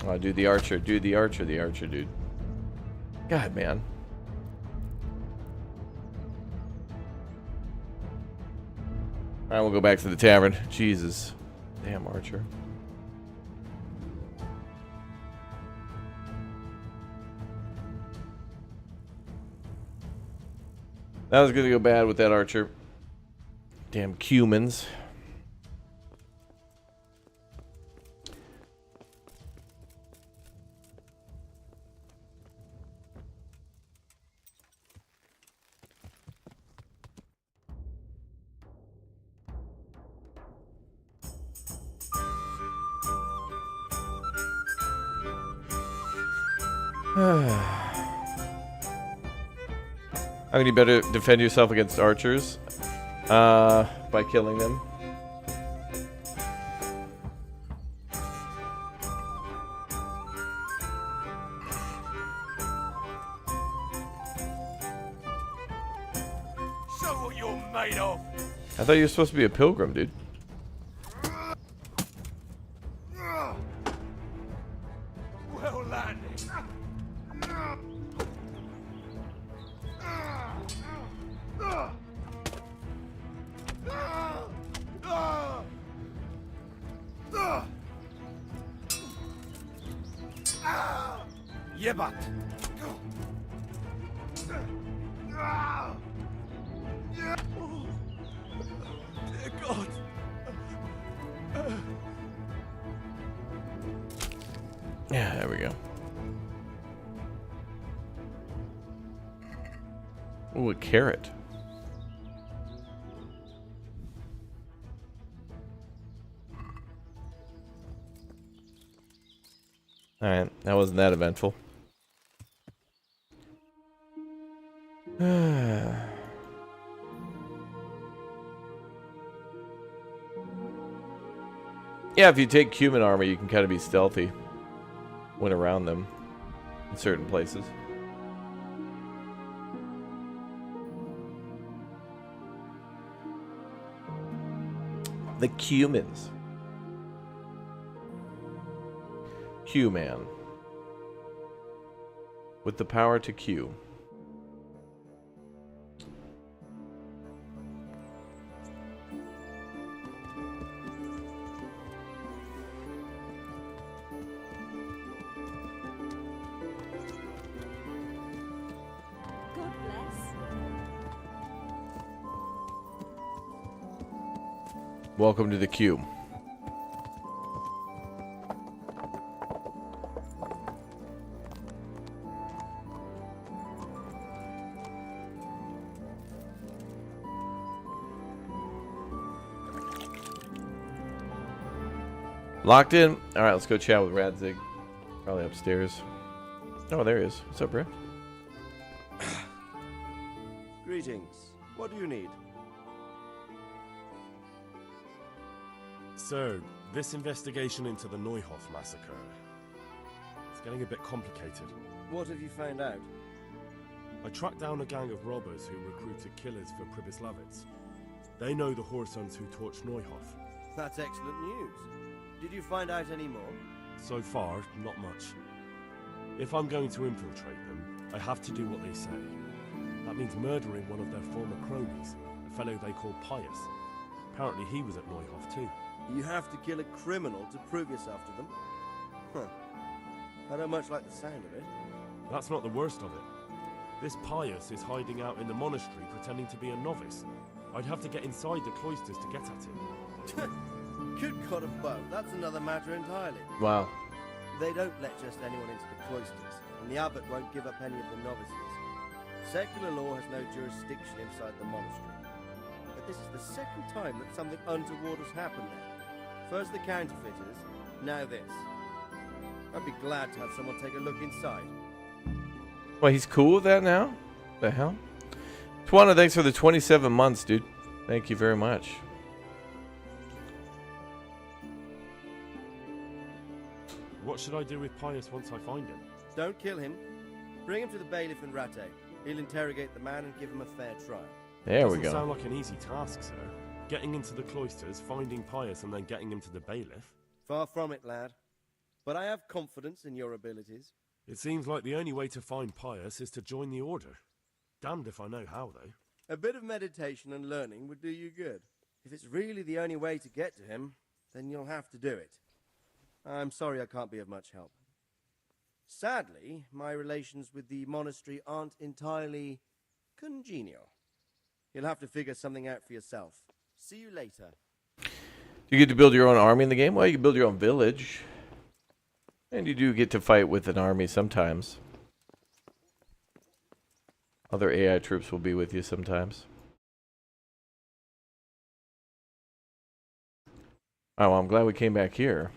A: Oh, dude, the archer, dude, the archer, dude. God, man. Alright, we'll go back to the tavern. Jesus. Damn archer. That was gonna go bad with that archer. Damn Cumans. I mean, you better defend yourself against archers by killing them.
J: Show what you're made of.
A: I thought you were supposed to be a pilgrim, dude.
J: Well landed.
K: Yebat.
J: Dear God.
A: Yeah, there we go. Ooh, a carrot. Alright, that wasn't that eventful. Yeah, if you take human armor, you can kind of be stealthy when around them in certain places. The Cumans. Q-Man. With the power to Q.
P: God bless.
A: Welcome to the Q. Locked in? Alright, let's go chat with Radzig. Probably upstairs. Oh, there he is. What's up, bro?
M: Greetings. What do you need?
O: So, this investigation into the Neuhof massacre. It's getting a bit complicated.
M: What have you found out?
O: I tracked down a gang of robbers who recruited killers for Pribyslavitz. They know the Horsons who torched Neuhof.
M: That's excellent news. Did you find out any more?
O: So far, not much. If I'm going to infiltrate them, I have to do what they say. That means murdering one of their former cronies, a fellow they call Pious. Apparently he was at Neuhof too.
M: You have to kill a criminal to prove yourself to them? Huh. I don't much like the sound of it.
O: That's not the worst of it. This Pious is hiding out in the monastery pretending to be a novice. I'd have to get inside the cloisters to get at him.
M: Good God above, that's another matter entirely.
A: Wow.
M: They don't let just anyone into the cloisters, and the abbot won't give up any of the novices. Secular law has no jurisdiction inside the monastery. But this is the second time that something untoward has happened there. First the counterfeiters, now this. I'd be glad to have someone take a look inside.
A: Well, he's cool with that now? The hell? Twana, thanks for the 27 months, dude. Thank you very much.
O: What should I do with Pious once I find him?
M: Don't kill him. Bring him to the bailiff in Radzig. He'll interrogate the man and give him a fair trial.
A: There we go.
O: Doesn't sound like an easy task, sir. Getting into the cloisters, finding Pious, and then getting him to the bailiff.
M: Far from it, lad. But I have confidence in your abilities.
O: It seems like the only way to find Pious is to join the order. Damned if I know how, though.
M: A bit of meditation and learning would do you good. If it's really the only way to get to him, then you'll have to do it. I'm sorry I can't be of much help. Sadly, my relations with the monastery aren't entirely congenial. You'll have to figure something out for yourself. See you later.
A: You get to build your own army in the game? Well, you can build your own village. And you do get to fight with an army sometimes. Other AI troops will be with you sometimes. Oh, well, I'm glad we came back here.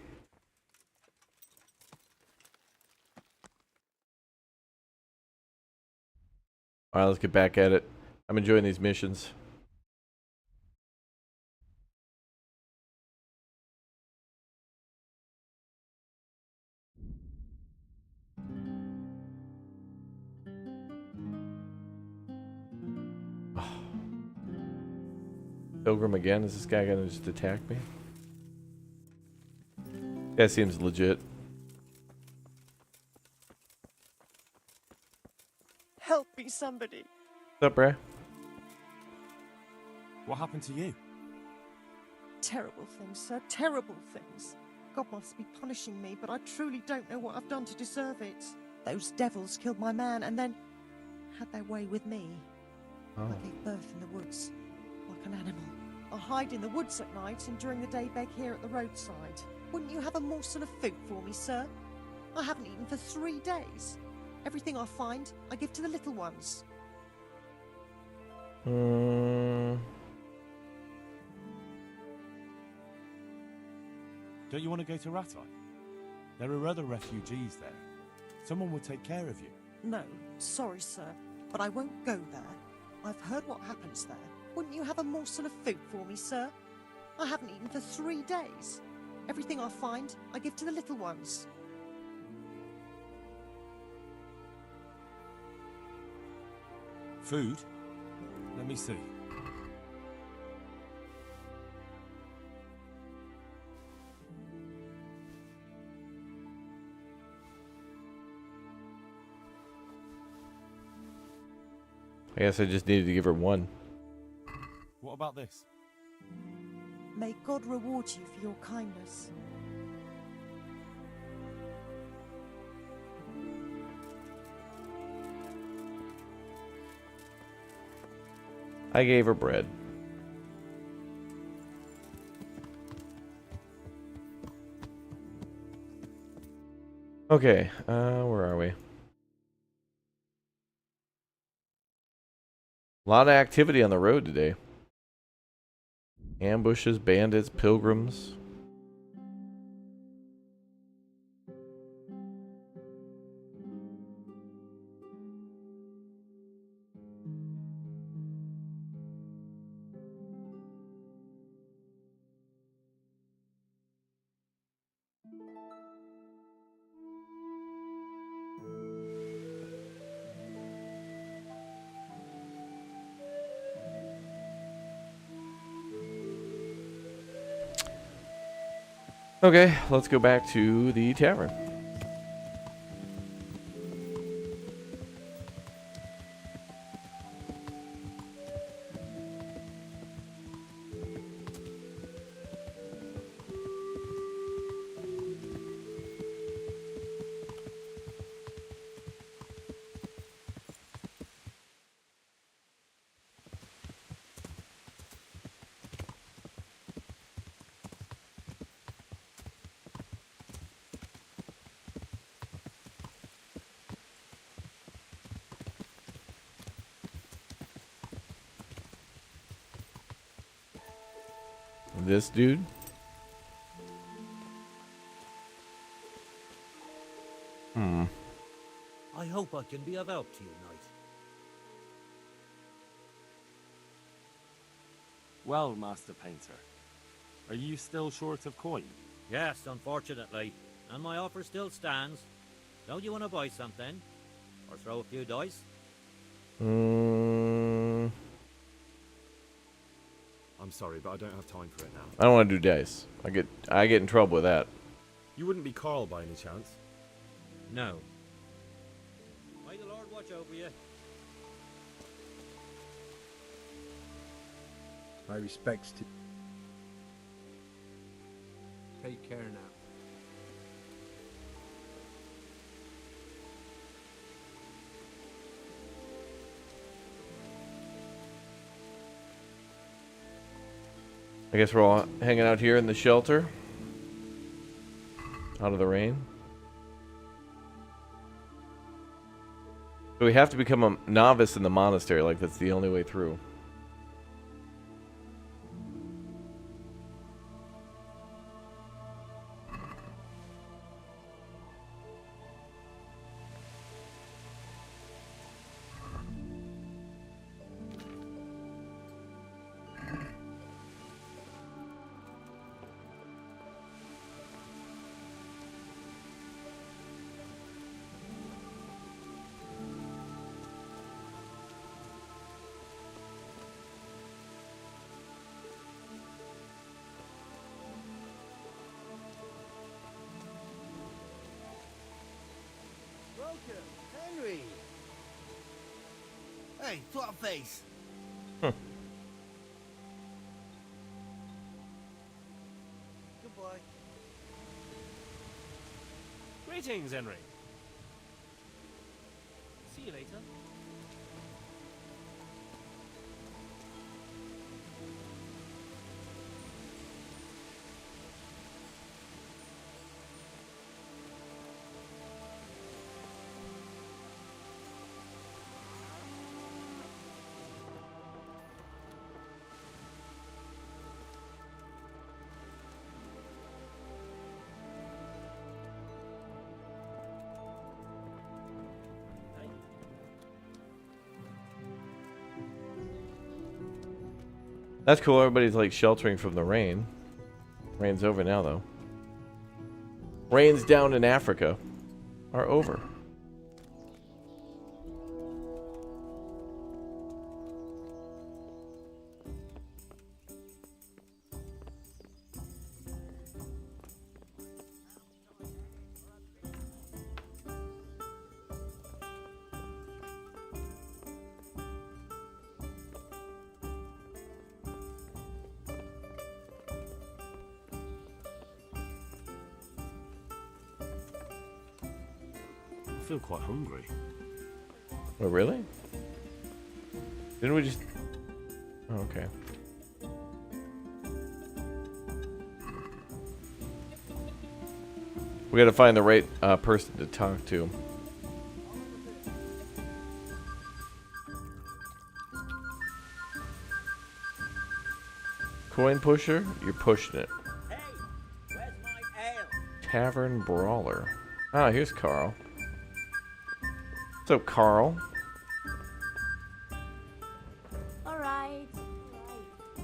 A: Alright, let's get back at it. I'm enjoying these missions. Pilgrim again? Is this guy gonna just attack me? That seems legit.
Q: Help me, somebody.
A: What's up, Bray?
O: What happened to you?
Q: Terrible things, sir. Terrible things. God must be punishing me, but I truly don't know what I've done to deserve it. Those devils killed my man and then had their way with me.
A: Oh.
Q: I gave birth in the woods, like an animal. I hide in the woods at night and during the day beg here at the roadside. Wouldn't you have a morsel of food for me, sir? I haven't eaten for 3 days. Everything I find, I give to the little ones.
O: Don't you want to go to Ratai? There are other refugees there. Someone will take care of you.
Q: No, sorry, sir, but I won't go there. I've heard what happens there. Wouldn't you have a morsel of food for me, sir? I haven't eaten for 3 days. Everything I find, I give to the little ones.
O: Food? Let me see.
A: I guess I just needed to give her one.
O: What about this?
Q: May God reward you for your kindness.
A: I gave her bread. Okay, where are we? A lot of activity on the road today. Ambushes, bandits, pilgrims. Okay, let's go back to the tavern. this dude?
G: I hope I can be of help to you, Knight.
O: Well, Master Painter, are you still short of coin?
G: Yes, unfortunately. And my offer still stands. Don't you want to buy something? Or throw a few dice?
A: Mm,
D: I'm sorry, but I don't have time for it now.
A: I don't want to do dice. I get in trouble with that.
D: You wouldn't be Carl by any chance?
G: No. May the Lord watch over you.
R: My respects to...
K: Take care now.
A: I guess we're all hanging out here in the shelter. Out of the rain. So we have to become a novice in the monastery, like that's the only way through.
I: Henry! Hey, twat face! Goodbye.
L: Greetings, Henry. See you later.
A: That's cool. Everybody's like sheltering from the rain. Rain's over now, though. Rains down in Africa are over.
O: I feel quite hungry.
A: Oh, really? Didn't we just... Oh, okay. We gotta find the right person to talk to. Coin pusher? You're pushing it.
S: Hey, where's my ale?
A: Tavern brawler. Ah, here's Carl. What's up, Carl?
P: Alright.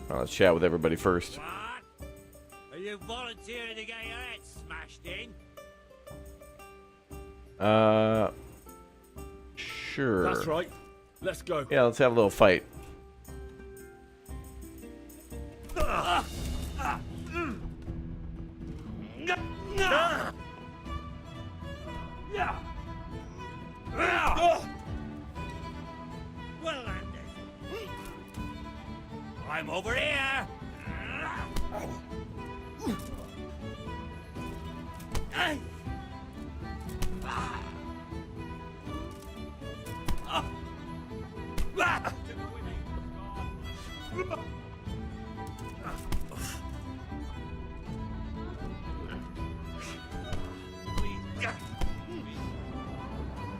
A: Well, let's chat with everybody first.
S: What? Are you volunteering to get your head smashed in?
A: Sure.
O: That's right. Let's go.
A: Yeah, let's have a little fight.
S: Well landed. I'm over here. Hey.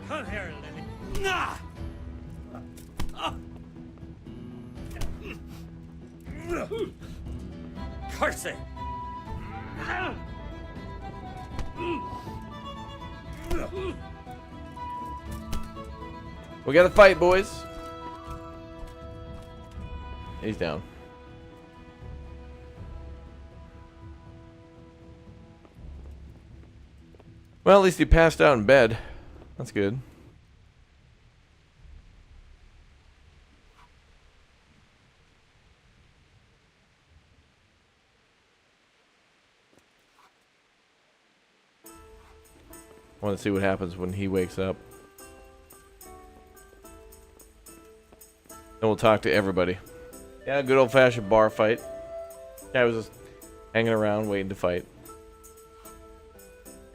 S: Come here, Lily.
G: Curse it!
A: We gotta fight, boys. He's down. Well, at least he passed out in bed. That's good. I want to see what happens when he wakes up. Then we'll talk to everybody. Yeah, good old-fashioned bar fight. Guy was just hanging around waiting to fight.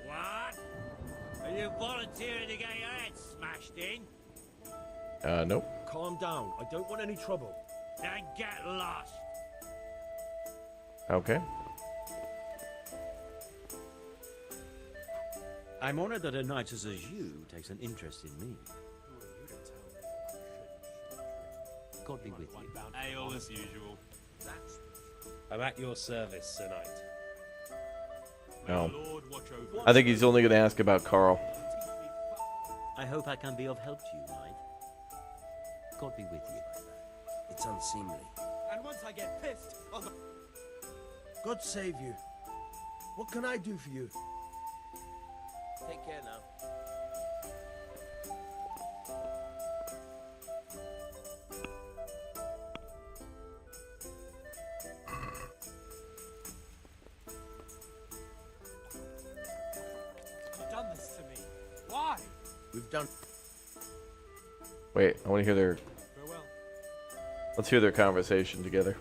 S: What? Are you volunteering to get your head smashed in?
A: Nope.
O: Calm down. I don't want any trouble.
S: Then get lost.
A: Okay.
G: I'm honored that a knight such as you takes an interest in me. God be with you.
J: Ale as usual.
O: I'm at your service, Sir Knight.
A: No. I think he's only going to ask about Carl.
G: I hope I can be of help to you, knight. God be with you.
M: It's unseemly.
J: And once I get pissed, I'll...
M: God save you. What can I do for you?
J: Take care now. You've done this to me. Why?
M: We've done...
A: Wait, I want to hear their...
J: Farewell.
A: Let's hear their conversation together.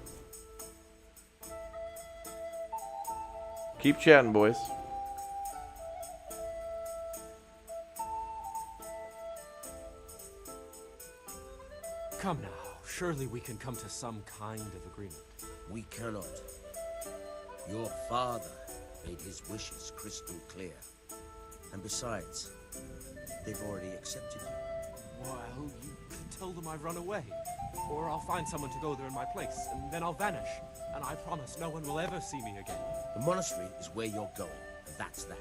A: Keep chatting, boys.
K: Come now, surely we can come to some kind of agreement.
M: We cannot. Your father made his wishes crystal clear. And besides, they've already accepted you.
K: Well, you can tell them I run away. Or I'll find someone to go there in my place, and then I'll vanish. And I promise no one will ever see me again.
M: The monastery is where you're going, and that's that.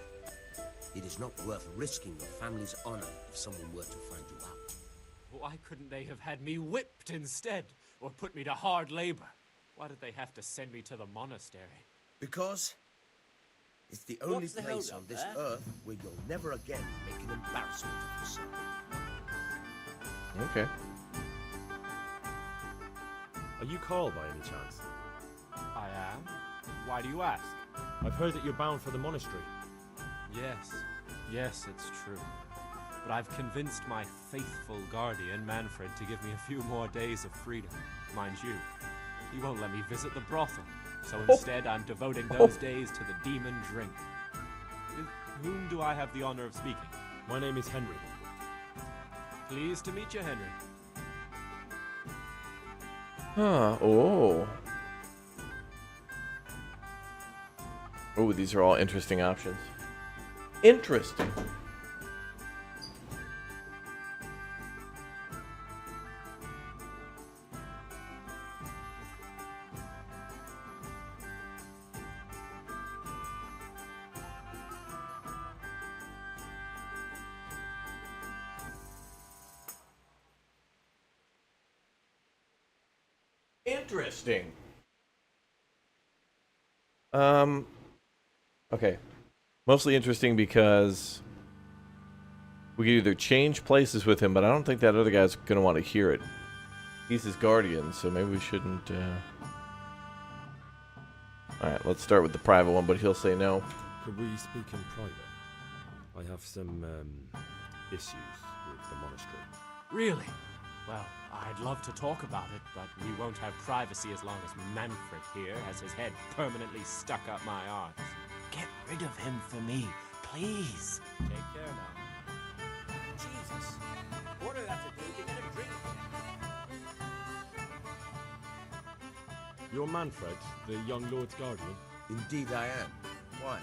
M: It is not worth risking your family's honor if someone were to find you out.
K: Why couldn't they have had me whipped instead? Or put me to hard labor? Why did they have to send me to the monastery?
M: Because it's the only
G: What's the
M: place
G: hold-up
M: on this
G: there?
M: earth where you'll never again make an embarrassment of yourself.
A: Okay.
O: Are you Carl by any chance?
K: I am? Why do you ask?
O: I've heard that you're bound for the monastery.
K: Yes, it's true. But I've convinced my faithful guardian, Manfred, to give me a few more days of freedom. Mind you, he won't let me visit the brothel. So instead, I'm devoting those days to the demon drink. With whom do I have the honor of speaking?
O: My name is Henry.
K: Pleased to meet you, Henry.
A: Huh. Oh. Oh, these are all interesting options. Interesting. Interesting. Okay. Mostly interesting because we could either change places with him, but I don't think that other guy's gonna want to hear it. He's his guardian, so maybe we shouldn't, Alright, let's start with the private one, but he'll say no.
O: Could we speak in private? I have some, issues with the monastery.
K: Really? Well, I'd love to talk about it, but we won't have privacy as long as Manfred here has his head permanently stuck up my arse.
J: Get rid of him for me, please.
K: Take care now.
J: Jesus. What do I have to do to get a drink?
O: You're Manfred, the young lord's guardian?
M: Indeed I am. Why?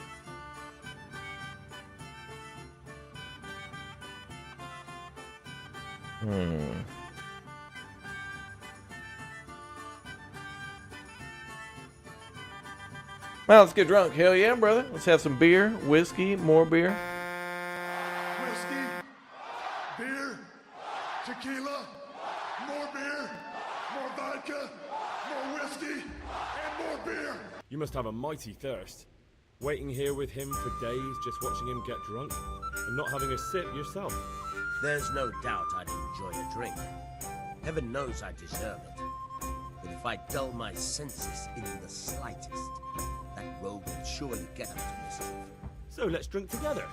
A: Well, let's get drunk. Hell yeah, brother. Let's have some beer, whiskey, more beer.
R: Whiskey, beer, tequila, more beer, more vodka, more whiskey, and more beer.
O: You must have a mighty thirst. Waiting here with him for days, just watching him get drunk, and not having a sip yourself.
T: There's no doubt I'd enjoy a drink. Heaven knows I deserve it. But if I dull my senses in the slightest, that rogue will surely get up to mischief.
O: So let's drink together.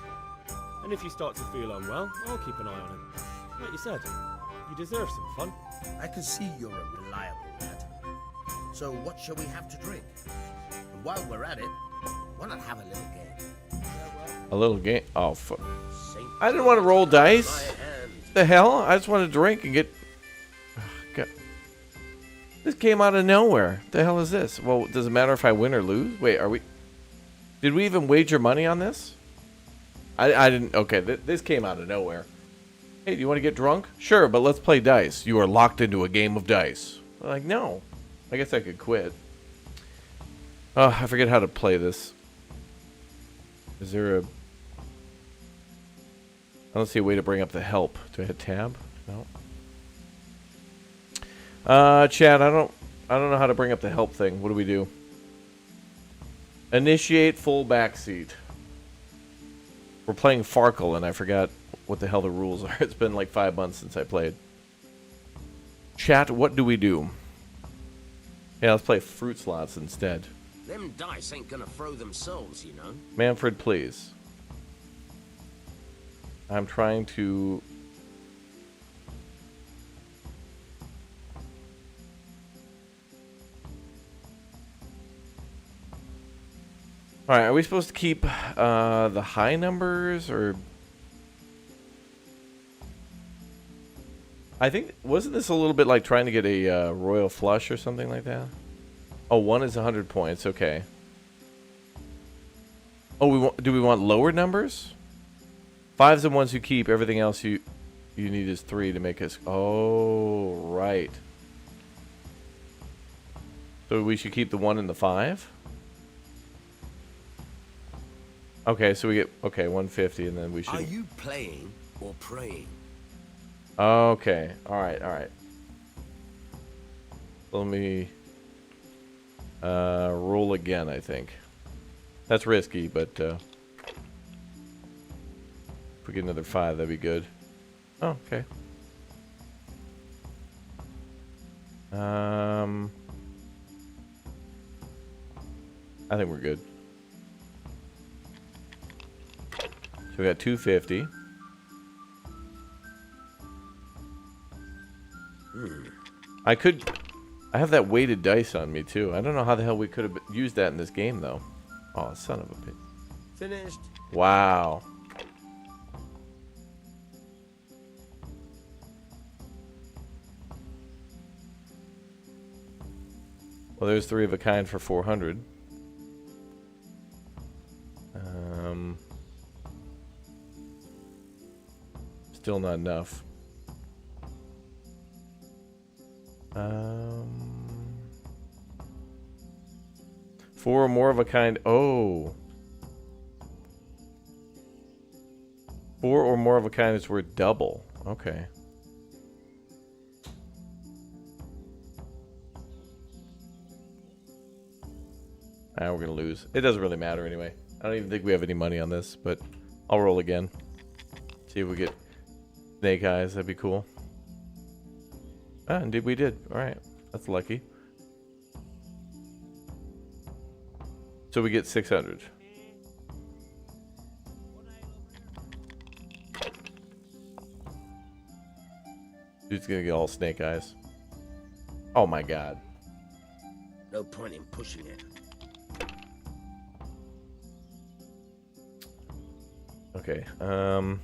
O: And if you start to feel unwell, I'll keep an eye on him. Like you said, you deserve some fun.
T: I can see you're a reliable lad. So what shall we have to drink? And while we're at it, why not have a little game?
A: A little game? Oh, fuck. I didn't want to roll dice. The hell? I just wanted to drink and get... God. This came out of nowhere. The hell is this? Well, does it matter if I win or lose? Wait, are we... Did we even wager money on this? I didn't... Okay, this came out of nowhere. Hey, do you want to get drunk? Sure, but let's play dice. You are locked into a game of dice. I'm like, no. I guess I could quit. Oh, I forget how to play this. Is there a... I don't see a way to bring up the help. Do I hit tab? No. Chat, I don't know how to bring up the help thing. What do we do? Initiate full backseat. We're playing Farkle, and I forgot what the hell the rules are. It's been like 5 months since I played. Chat, what do we do? Yeah, let's play fruit slots instead.
T: Them dice ain't gonna throw themselves, you know.
A: Manfred, please. I'm trying to... Alright, are we supposed to keep the high numbers, or... I think, wasn't this a little bit like trying to get a royal flush or something like that? Oh, 1 is 100 points, okay. Oh, do we want lower numbers? 5's the ones who keep, everything else you need is 3 to make us... Oh, right. So we should keep the 1 and the 5? Okay, so we get... Okay, 150, and then we should...
T: Are you playing or praying?
A: Okay, alright, alright. Let me... roll again, I think. That's risky, but... if we get another 5, that'd be good. Oh, okay. I think we're good. So we got 250. I have that weighted dice on me too. I don't know how the hell we could have used that in this game though. Oh, son of a bitch.
T: Finished.
A: Wow. Well, there's 3 of a kind for 400. Still not enough. 4 or more of a kind. Oh. 4 or more of a kind is worth double. Okay. We're gonna lose. It doesn't really matter anyway. I don't even think we have any money on this, but I'll roll again. See if we get snake eyes. That'd be cool. Ah, indeed we did. Alright. That's lucky. So we get 600. Dude's gonna get all snake eyes. Oh my god.
T: No point in pushing it.
A: Okay, well,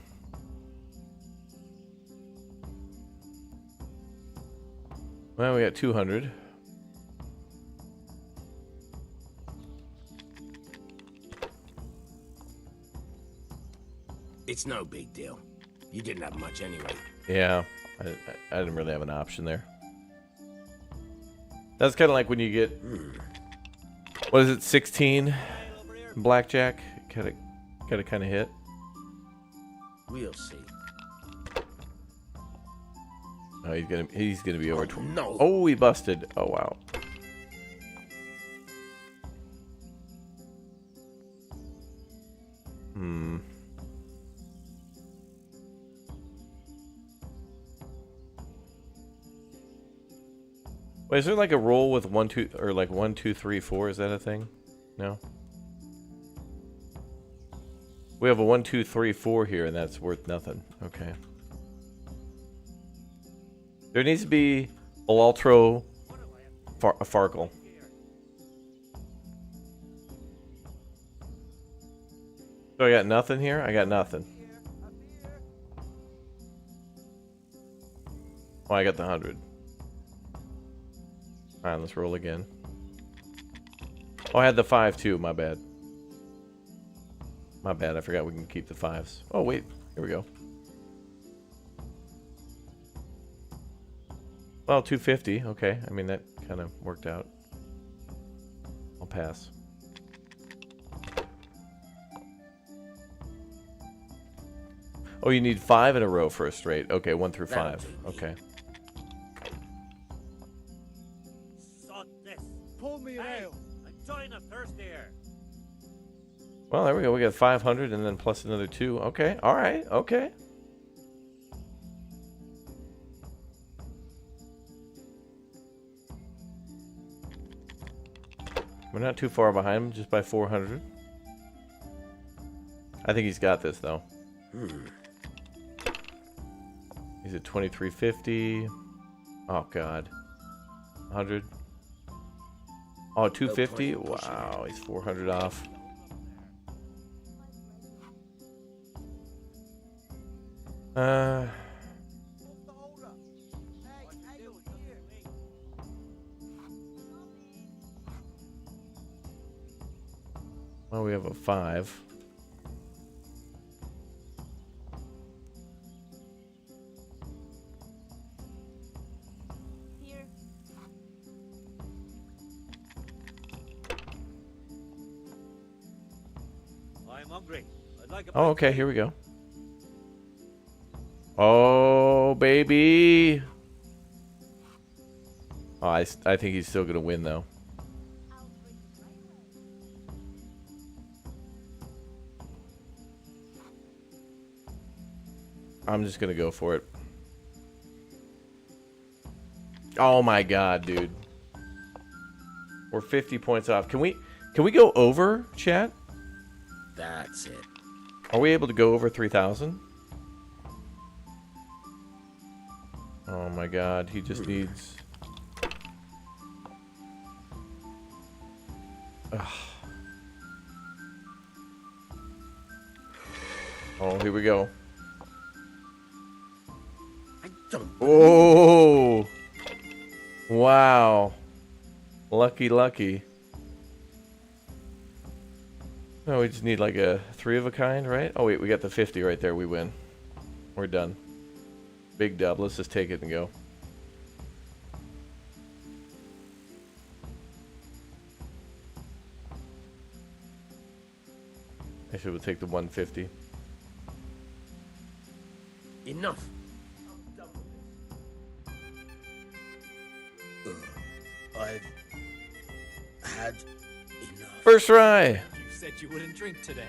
A: we got 200.
T: It's no big deal. You didn't have much anyway.
A: Yeah, I didn't really have an option there. That's kind of like when you get What is it? 16 blackjack. Gotta kind of hit.
T: We'll see.
A: Oh, he's gonna be over 20.
T: No.
A: Oh, he busted. Oh wow. Wait, is there like a roll with 1, 2, or like 1, 2, 3, 4? Is that a thing? No. We have a 1, 2, 3, 4 here, and that's worth nothing. Okay. There needs to be a Laltro Farkle. So I got nothing here? I got nothing. Oh, I got the 100. Alright, let's roll again. Oh, I had the 5 too, my bad. My bad, I forgot we can keep the 5s. Oh, wait, here we go. Well, 250, okay. I mean, that kind of worked out. I'll pass. Oh, you need 5 in a row for a straight. Okay, 1 through 5. Okay.
J: Pull me an ale.
S: I'm enjoying a thirst here.
A: Well, there we go. We got 500 and then plus another 2. Okay, all right, okay. We're not too far behind him, just by 400. I think he's got this, though. He's at 2350. Oh, God. 100. Oh, 250? Wow, he's 400 off. Well, we have a 5.
S: I'm hungry. I'd like a
A: Oh, okay, here we go. Oh, baby. Oh, I think he's still going to win, though. I'm just going to go for it. Oh, my God, dude. We're 50 points off. Can we go over, chat?
T: That's it.
A: Are we able to go over 3,000? Oh my God, he just needs... Ugh. Oh, here we go. Oh! Wow. Lucky. No, we just need like a 3 of a kind, right? Oh wait, we got the 50 right there. We win. We're done. Big dub. Let's just take it and go. Actually, we'll take the 150.
T: Enough. I've had enough.
A: First try.
K: You said you wouldn't drink today.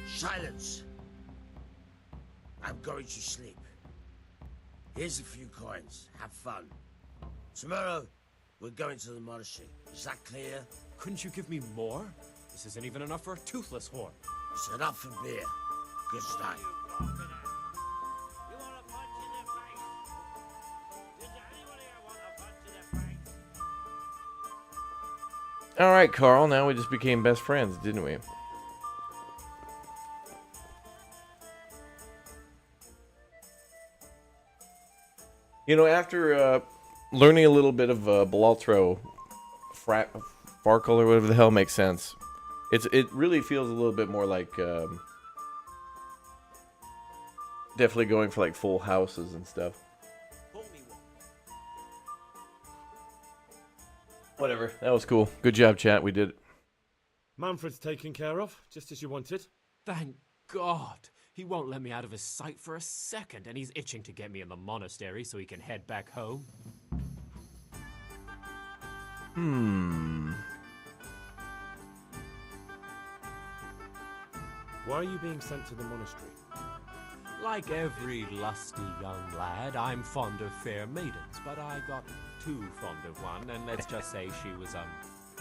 T: Silence. I'm going to sleep. Here's a few coins. Have fun. Tomorrow, we're going to the monastery. Is that clear?
K: Couldn't you give me more? This isn't even enough for a toothless whore.
T: It's enough for beer. Good start.
A: All right, Carl. Now we just became best friends, didn't we? You know, after learning a little bit of Belaltro, Farkle or whatever the hell makes sense, it really feels a little bit more like definitely going for like full houses and stuff. Whatever, that was cool. Good job, chat. We did it.
O: Manfred's taken care of, just as you wanted.
K: Thank God. He won't let me out of his sight for a second, and he's itching to get me in the monastery so he can head back home.
O: Why are you being sent to the monastery?
K: Like every lusty young lad, I'm fond of fair maidens, but I got too fond of one, and let's just say she was,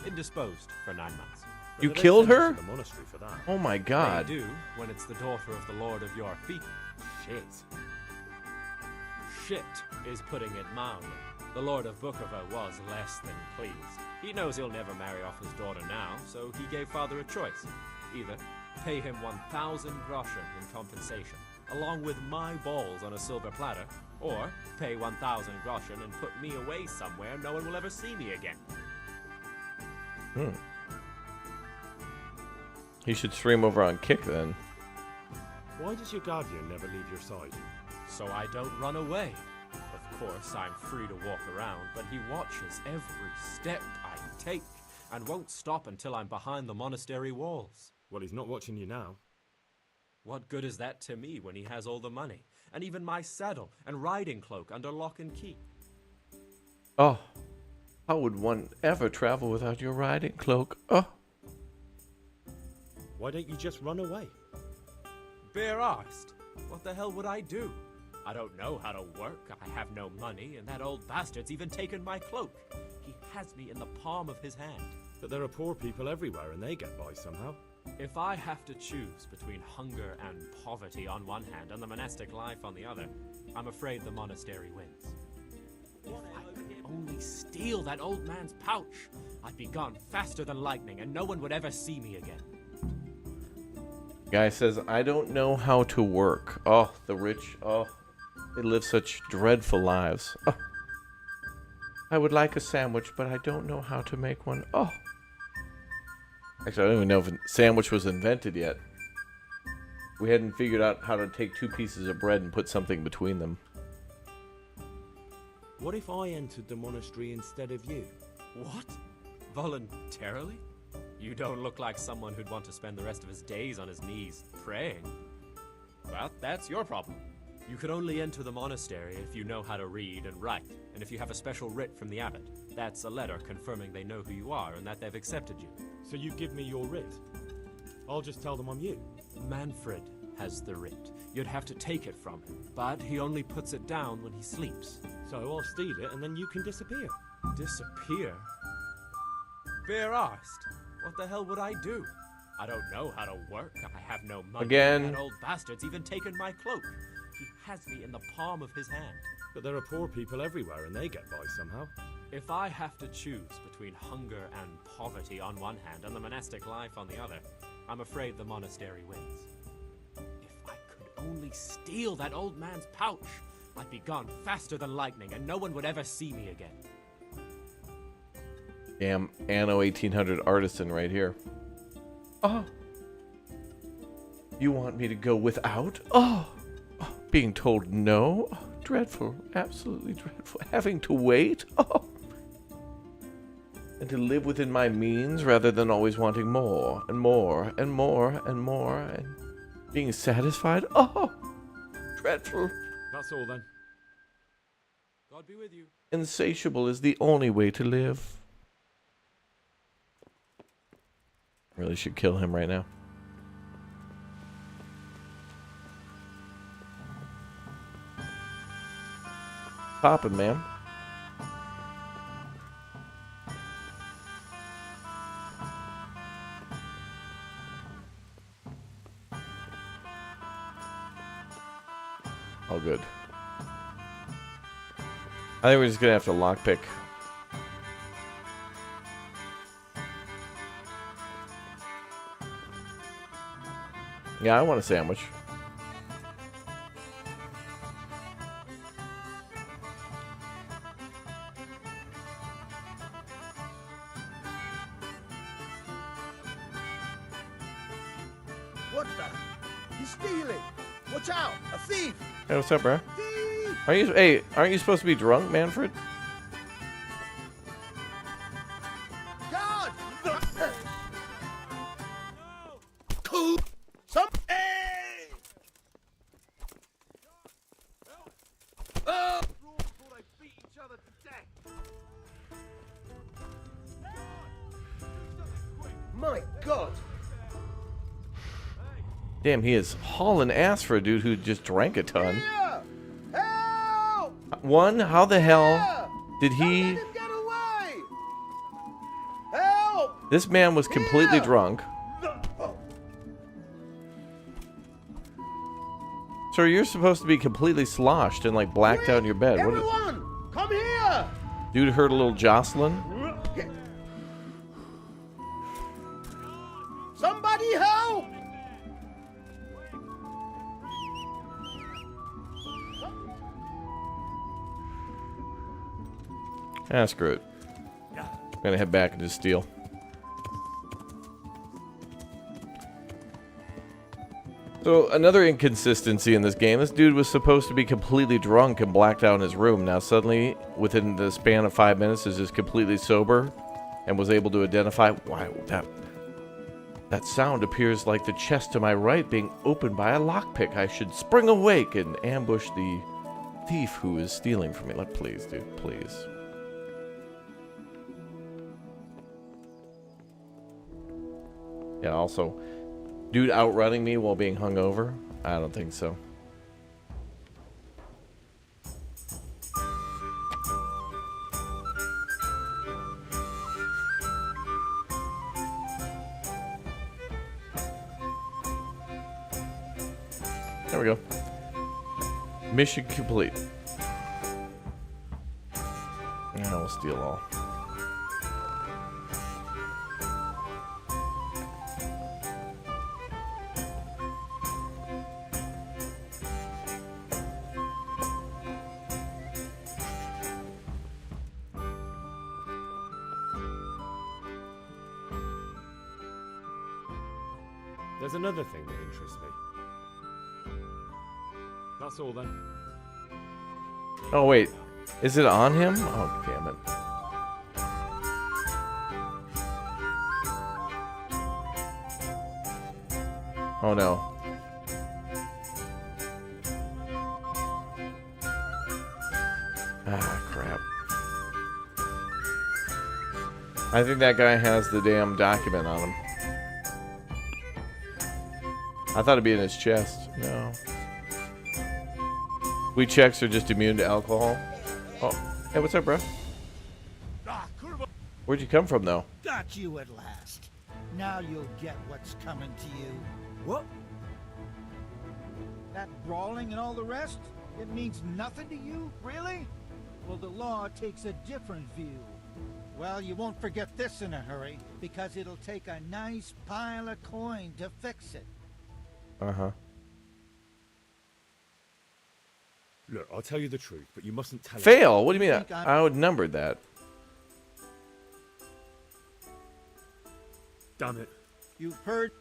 K: indisposed for 9 months.
A: You killed her?
O: The monastery for that.
A: Oh my God.
K: They do, when it's the daughter of the Lord of your feet.
O: Shit.
K: Shit is putting it mildly. The Lord of Bukover was less than pleased. He knows he'll never marry off his daughter now, so he gave father a choice. Either pay him 1,000 groschen in compensation, along with my balls on a silver platter, or pay 1,000 groschen and put me away somewhere no one will ever see me again.
A: He should stream over on Kick then.
O: Why does your guardian never leave your side?
K: So I don't run away. Of course, I'm free to walk around, but he watches every step I take and won't stop until I'm behind the monastery walls.
O: Well, he's not watching you now.
K: What good is that to me when he has all the money, and even my saddle and riding cloak under lock and key?
A: Oh, how would one ever travel without your riding cloak? Oh.
O: Why don't you just run away?
K: Bare arsed. What the hell would I do? I don't know how to work, I have no money, and that old bastard's even taken my cloak. He has me in the palm of his hand.
O: But there are poor people everywhere and they get by somehow.
K: If I have to choose between hunger and poverty on one hand and the monastic life on the other, I'm afraid the monastery wins. If I could only steal that old man's pouch, I'd be gone faster than lightning and no one would ever see me again.
A: Guy says, I don't know how to work. Oh, the rich. Oh, they live such dreadful lives. Oh. I would like a sandwich, but I don't know how to make one. Oh. Actually, I don't even know if a sandwich was invented yet. We hadn't figured out how to take 2 pieces of bread and put something between them.
O: What if I entered the monastery instead of you?
K: What? Voluntarily? You don't look like someone who'd want to spend the rest of his days on his knees praying. Well, that's your problem. You could only enter the monastery if you know how to read and write, and if you have a special writ from the abbot. That's a letter confirming they know who you are and that they've accepted you.
O: So you give me your writ? I'll just tell them I'm you.
K: Manfred has the writ. You'd have to take it from him, but he only puts it down when he sleeps.
O: So I'll steal it and then you can disappear.
K: Disappear? Bare arsed. What the hell would I do? I don't know how to work. I have no money.
A: Again.
K: That old bastard's even taken my cloak. He has me in the palm of his hand.
O: But there are poor people everywhere and they get by somehow.
K: If I have to choose between hunger and poverty on one hand and the monastic life on the other, I'm afraid the monastery wins. If I could only steal that old man's pouch, I'd be gone faster than lightning and no one would ever see me again.
A: Damn Anno 1800 artisan right here. Oh. You want me to go without? Oh. Oh. Being told no? Oh, dreadful. Absolutely dreadful. Having to wait? Oh. And to live within my means rather than always wanting more and more and more and more and being satisfied? Oh. Dreadful.
O: That's all then.
K: God be with you.
A: Insatiable is the only way to live. Really should kill him right now. Poppin', man. All good. I think we're just gonna have to lockpick. Yeah, I want a sandwich.
M: What the? He's stealing! Watch out! A thief!
A: Hey, what's up, bro? Aren't you supposed to be drunk, Manfred?
M: God! My God!
A: Damn, he is hauling ass for a dude who just drank a ton.
M: Here! Help!
A: One, how the hell did he...
M: Let him get away! Help!
A: This man was completely drunk. Sir, you're supposed to be completely sloshed and like blacked out in your bed. What
M: Everyone, come here!
A: dude heard a little jostling?
M: Somebody help!
A: Ah, screw it. I'm gonna head back and just steal. So, another inconsistency in this game. This dude was supposed to be completely drunk and blacked out in his room. Now, suddenly, within the span of 5 minutes, is just completely sober and was able to identify, why, that sound appears like the chest to my right being opened by a lockpick. I should spring awake and ambush the thief who is stealing from me. Please, dude, please. Yeah, also, dude outrunning me while being hungover? I don't think so. There we go. Mission complete. Now we'll steal all.
D: There's another thing that interests me. That's all then.
A: Oh, wait. Is it on him? Oh, damn it. Oh, no. Ah, crap. I think that guy has the damn document on him. I thought it'd be in his chest. No. We checks are just immune to alcohol. Oh, hey, what's up, bro? Where'd you come from, though?
N: Got you at last. Now you'll get what's coming to you.
I: What?
N: That brawling and all the rest? It means nothing to you, really? Well, the law takes a different view. Well, you won't forget this in a hurry, because it'll take a nice pile of coin to fix it.
A: Uh-huh.
D: Look, I'll tell you the truth, but you mustn't tell
A: Fail? What do you mean? I outnumbered that.
D: Damn it.
N: You've heard...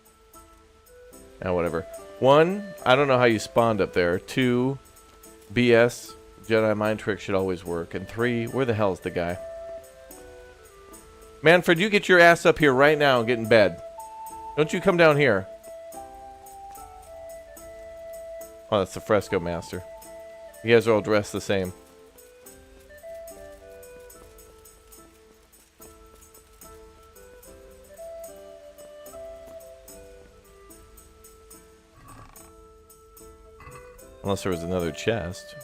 A: Ah, whatever. 1, I don't know how you spawned up there. 2, BS, Jedi mind trick should always work. And 3, where the hell's the guy? Manfred, you get your ass up here right now and get in bed. Don't you come down here. Oh, that's the fresco master. You guys are all dressed the same. Unless there was another chest.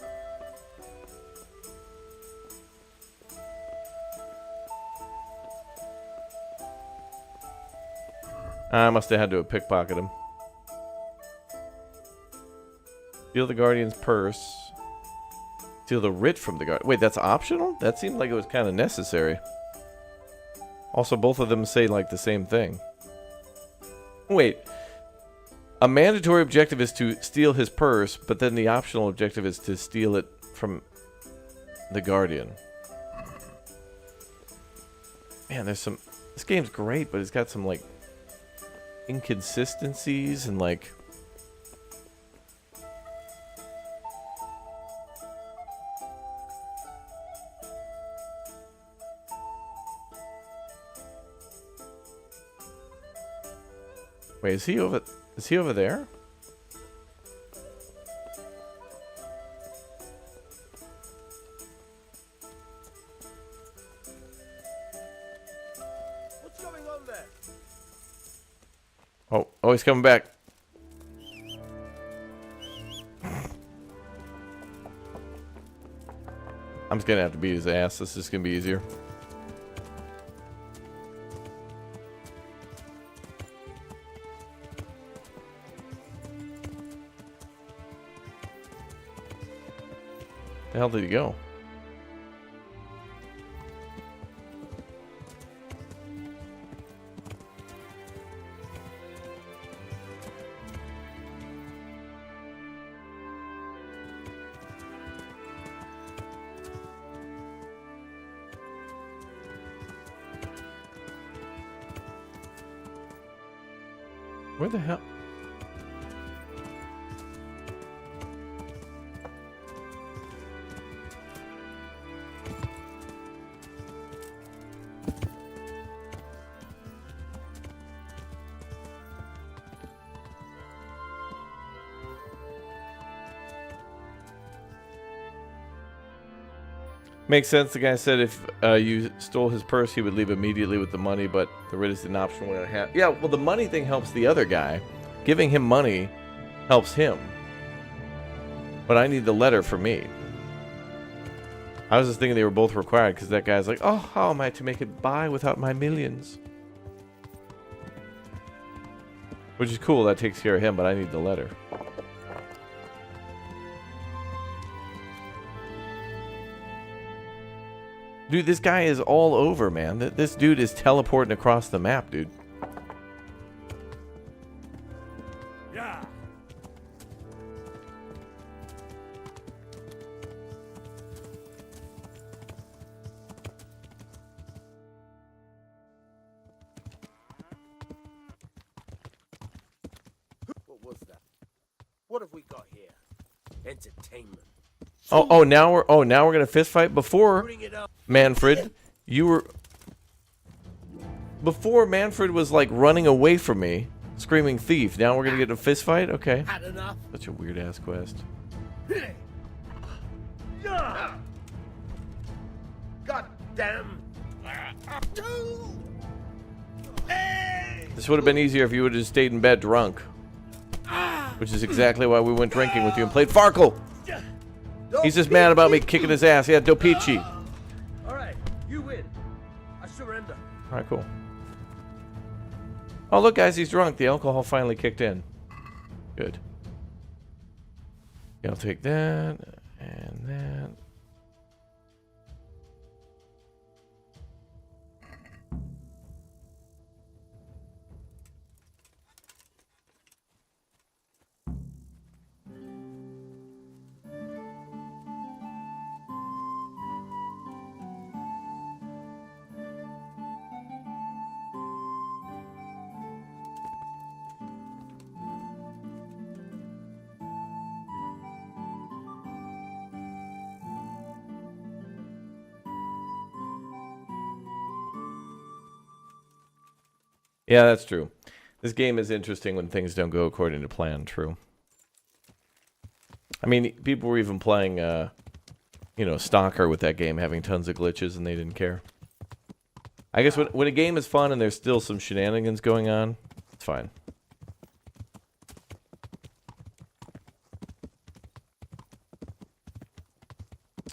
A: I must have had to pickpocket him. Steal the Guardian's purse. Steal the writ from the Guardian. Wait, that's optional? That seemed like it was kind of necessary. Also, both of them say, like, the same thing. Wait. A mandatory objective is to steal his purse, but then the optional objective is to steal it from the Guardian. Man, there's some... This game's great, but it's got some, like, inconsistencies and, like... Wait, is he over there? Oh, he's coming back. I'm just gonna have to beat his ass. This is gonna be easier. The hell did he go? Where the hell? Makes sense. The guy said if you stole his purse, he would leave immediately with the money, but the writ is an option when it happens. Yeah, well, the money thing helps the other guy. Giving him money helps him. But I need the letter for me. I was just thinking they were both required because that guy's like, oh, how am I to make it by without my millions? Which is cool. That takes care of him, but I need the letter. Dude, this guy is all over, man. This dude is teleporting across the map, dude.
O: Yeah.
T: What was that? What have we got here? Entertainment.
A: Now we're gonna fist fight. Before Manfred, before Manfred was like running away from me, screaming thief. Now we're gonna get a fist fight. Okay.
T: Had enough.
A: Such a weird ass quest.
T: God damn.
A: This would have been easier if you would have stayed in bed drunk, which is exactly why we went drinking with you and played Farkle. He's just mad about me kicking his ass. Yeah, Dopichi.
T: All right, you win. I surrender.
A: All right, cool. Oh, look, guys, he's drunk. The alcohol finally kicked in. Good. Yeah, I'll take that and that. Yeah, that's true. This game is interesting when things don't go according to plan. True. I mean, people were even playing, Stalker with that game, having tons of glitches, and they didn't care. I guess when a game is fun and there's still some shenanigans going on, it's fine.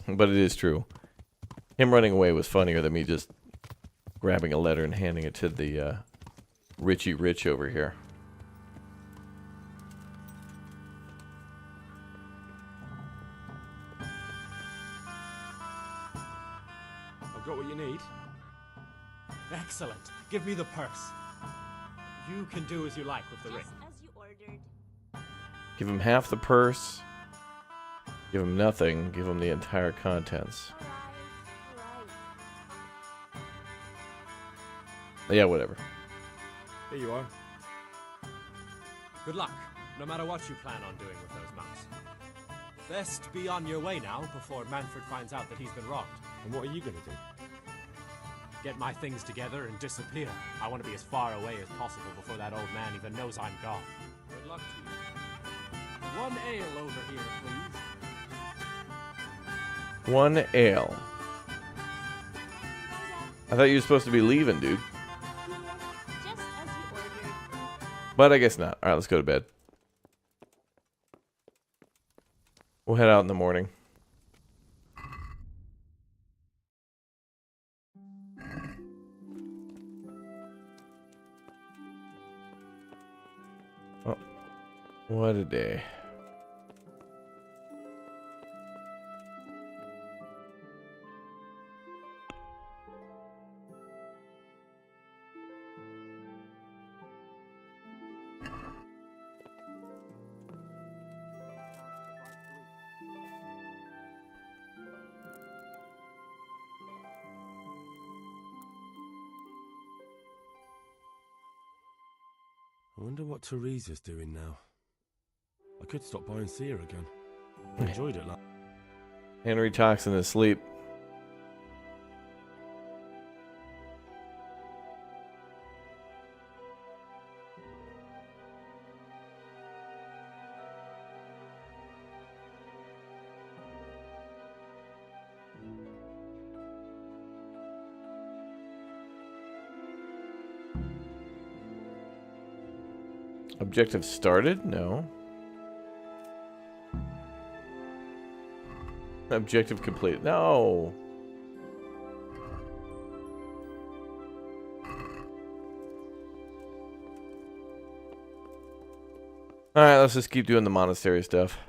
A: But it is true. Him running away was funnier than me just grabbing a letter and handing it to the Richie Rich over here.
K: I've got what you need. Excellent. Give me the purse. You can do as you like with the ring.
P: As you ordered.
A: Give him half the purse. Give him nothing. Give him the entire contents. Yeah, whatever.
K: Here you are. Good luck, no matter what you plan on doing with those mounts. Best be on your way now before Manfred finds out that he's been robbed.
O: And what are you going to do?
K: Get my things together and disappear. I want to be as far away as possible before that old man even knows I'm gone. Good luck to you. One ale over here, please.
A: One ale. I thought you were supposed to be leaving, dude. But I guess not. Alright, let's go to bed. We'll head out in the morning. Oh, what a day.
O: I wonder what Teresa's doing now. I could stop by and see her again. I enjoyed it last.
A: Henry talks in his sleep. Objective started? No. Objective complete. No. Alright, let's just keep doing the monastery stuff.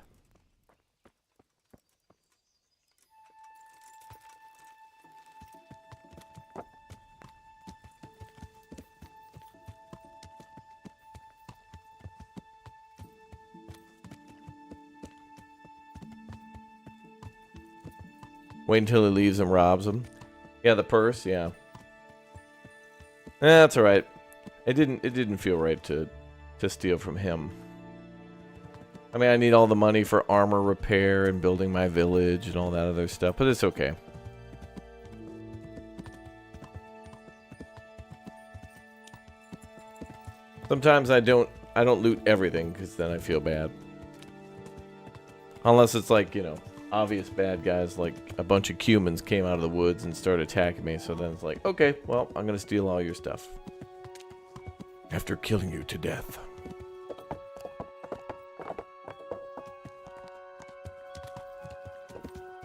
A: Wait until he leaves and robs him. Yeah, the purse, yeah. That's alright. It didn't feel right to steal from him. I mean, I need all the money for armor repair and building my village and all that other stuff, but it's okay. Sometimes I don't loot everything because then I feel bad. Unless it's like, you know, obvious bad guys, like a bunch of Cumans came out of the woods and started attacking me, so then it's like, okay, well, I'm gonna steal all your stuff. After killing you to death.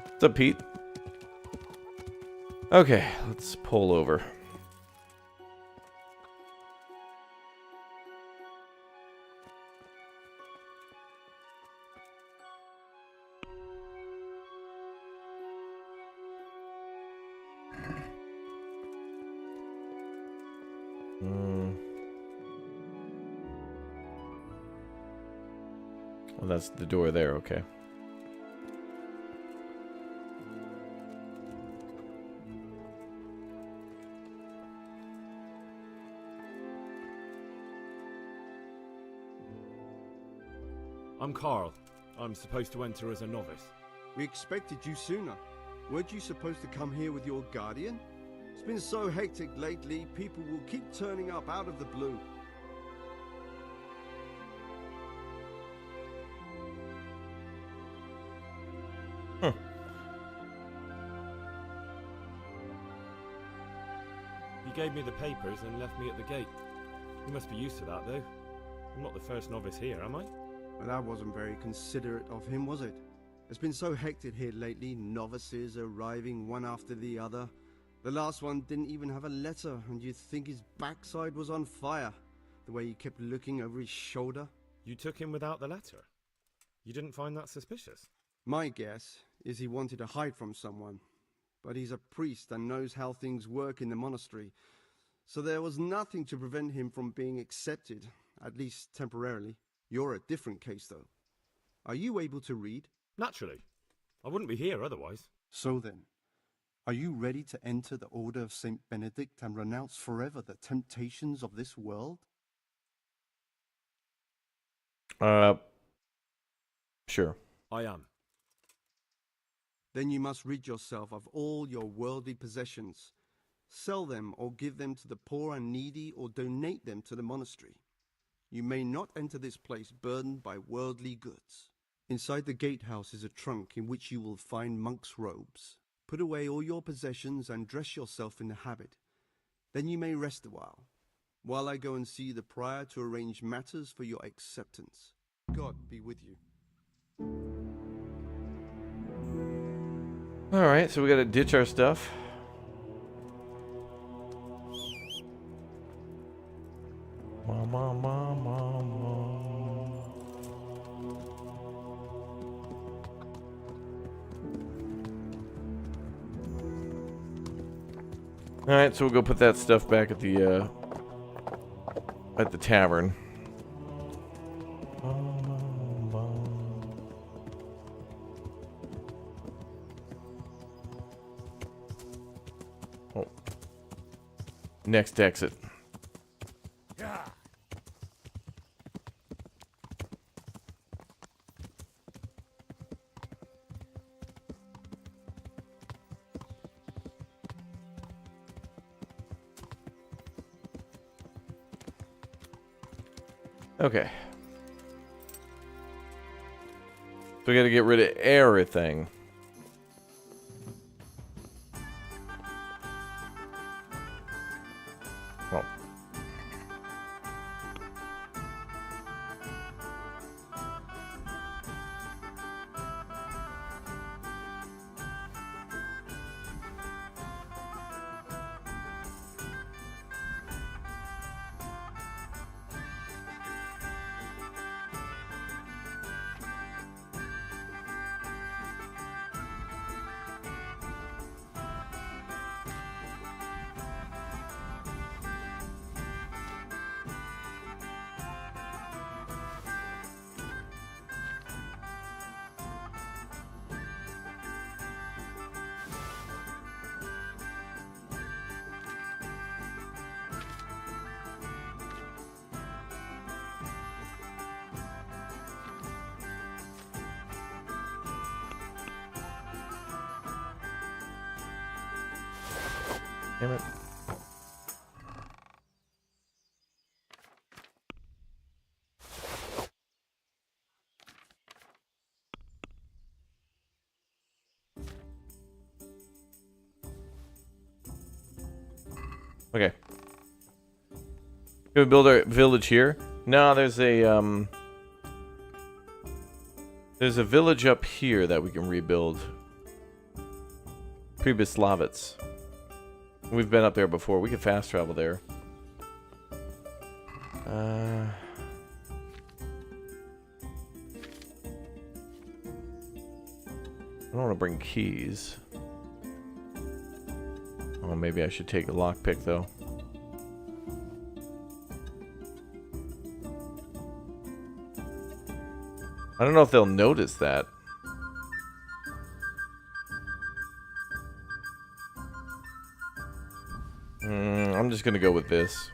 A: What's up, Pete? Okay, let's pull over. Well, that's the door there, okay.
D: I'm Carl. I'm supposed to enter as a novice.
M: We expected you sooner. Weren't you supposed to come here with your guardian? It's been so hectic lately, people will keep turning up out of the blue.
A: Huh.
D: He gave me the papers and left me at the gate. You must be used to that, though. I'm not the first novice here, am I?
M: Well, that wasn't very considerate of him, was it? It's been so hectic here lately, novices arriving one after the other. The last one didn't even have a letter, and you'd think his backside was on fire, the way he kept looking over his shoulder.
D: You took him without the letter? You didn't find that suspicious?
M: My guess is he wanted to hide from someone, but he's a priest and knows how things work in the monastery, so there was nothing to prevent him from being accepted, at least temporarily. You're a different case, though. Are you able to read?
D: Naturally. I wouldn't be here otherwise.
M: So then, are you ready to enter the Order of St. Benedict and renounce forever the temptations of this world?
A: Sure.
D: I am.
M: Then you must rid yourself of all your worldly possessions. Sell them or give them to the poor and needy or donate them to the monastery. You may not enter this place burdened by worldly goods. Inside the gatehouse is a trunk in which you will find monk's robes. Put away all your possessions and dress yourself in the habit. Then you may rest a while.
F: while I go and see the prior to arrange matters for your acceptance. God be with you.
A: Alright, so we gotta ditch our stuff. Alright, so we'll go put that stuff back at the tavern. Oh. Next exit. Okay. So we gotta get rid of everything. Oh. Damn it. Okay. Can we build our village here? No, there's a village up here that we can rebuild. Pribyslavitz. We've been up there before. We could fast travel there. I don't want to bring keys. Oh, maybe I should take a lockpick though. I don't know if they'll notice that. I'm just gonna go with this.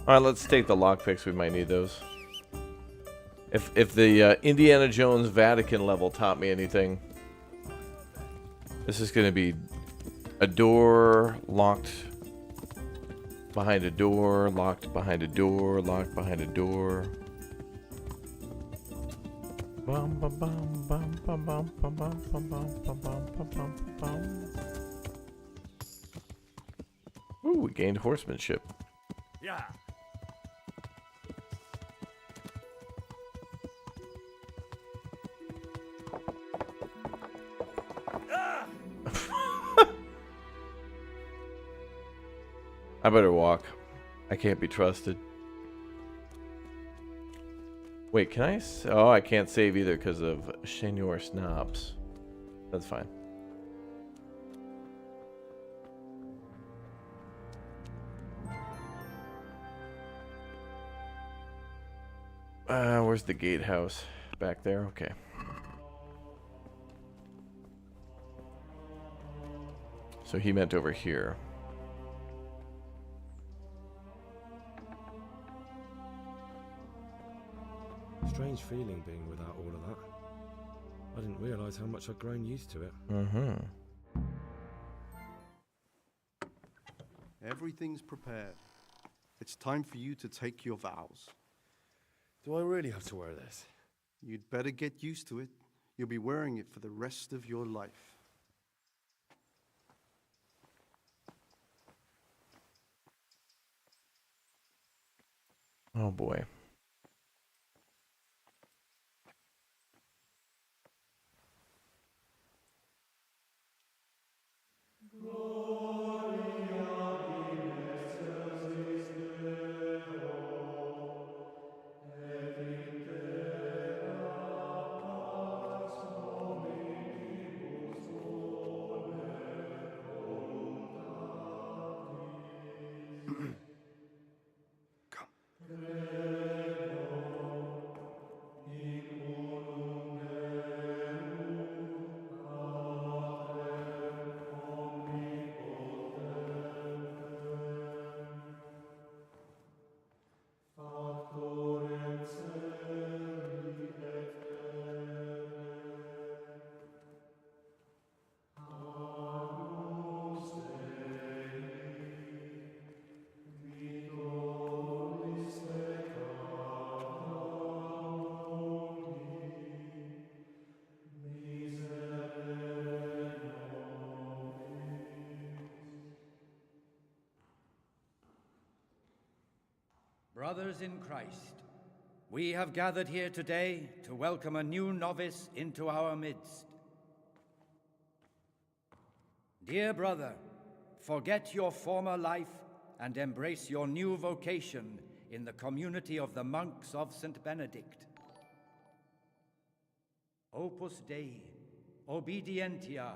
A: Alright, let's take the lockpicks. We might need those. If the Indiana Jones Vatican level taught me anything, this is gonna be a door locked behind a door, locked behind a door, locked behind a door. Bum bum bum bum bum bum bum bum bum bum bum bum bum. Ooh, we gained horsemanship.
O: Yeah.
A: I better walk. I can't be trusted. Wait, can I? Oh, I can't save either because of Senior Snobs. That's fine. Where's the gatehouse? Back there? Okay. So he meant over here.
D: Strange feeling being without all of that. I didn't realise how much I'd grown used to it.
A: Mm-hmm.
F: Everything's prepared. It's time for you to take your vows.
O: Do I really have to wear this?
F: You'd better get used to it. You'll be wearing it for the rest of your life.
A: Oh boy.
U: Brothers in Christ, we have gathered here today to welcome a new novice into our midst. Dear brother, forget your former life and embrace your new vocation in the community of the monks of St. Benedict. Opus Dei, obedientia,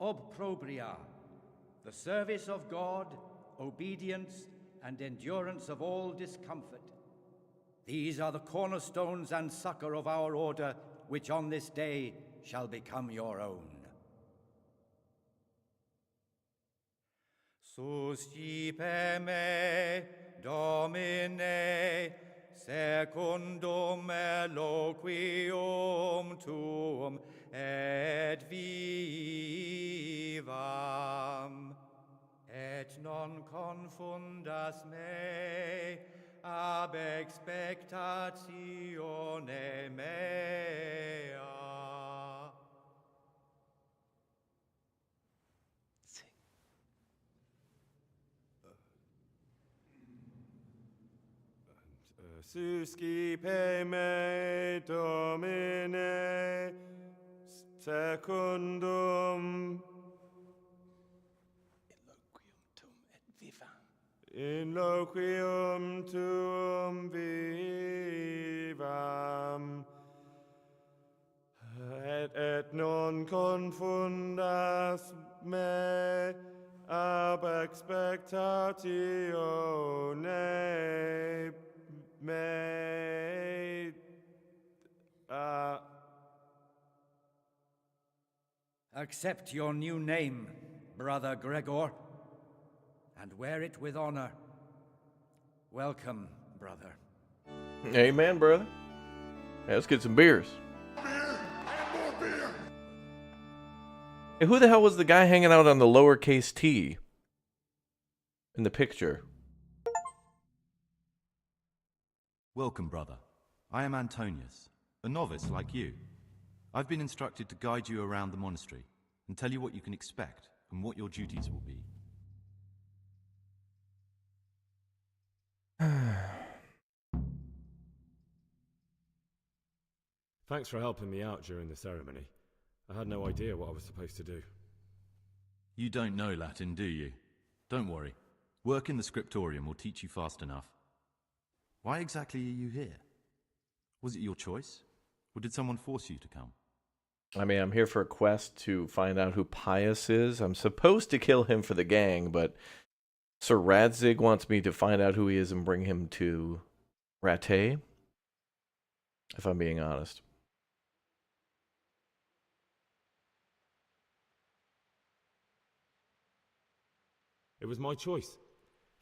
U: obprobria, the service of God, obedience, and endurance of all discomfort. These are the cornerstones and succor of our order, which on this day shall become your own. Suscipe me, Domine, secundum eloquium tuum, et vivam. Et non confundas me ab expectatione mea.
O: Suscipe me, Domine, secundum in loquium tuum vivam, et non confundas me ab expectatione mea.
U: Accept your new name, Brother Gregor, and wear it with honor. Welcome, brother.
A: Amen, brother. Yeah, let's get some beers. Hey, who the hell was the guy hanging out on the lowercase t in the picture?
V: Welcome, brother. I am Antonius, a novice like you. I've been instructed to guide you around the monastery and tell you what you can expect and what your duties will be.
O: Thanks for helping me out during the ceremony. I had no idea what I was supposed to do.
V: You don't know Latin, do you? Don't worry. Work in the scriptorium will teach you fast enough. Why exactly are you here? Was it your choice? Or did someone force you to come?
A: I mean, I'm here for a quest to find out who Pious is. I'm supposed to kill him for the gang, but Sir Radzig wants me to find out who he is and bring him to Rattay, if I'm being honest.
O: It was my choice.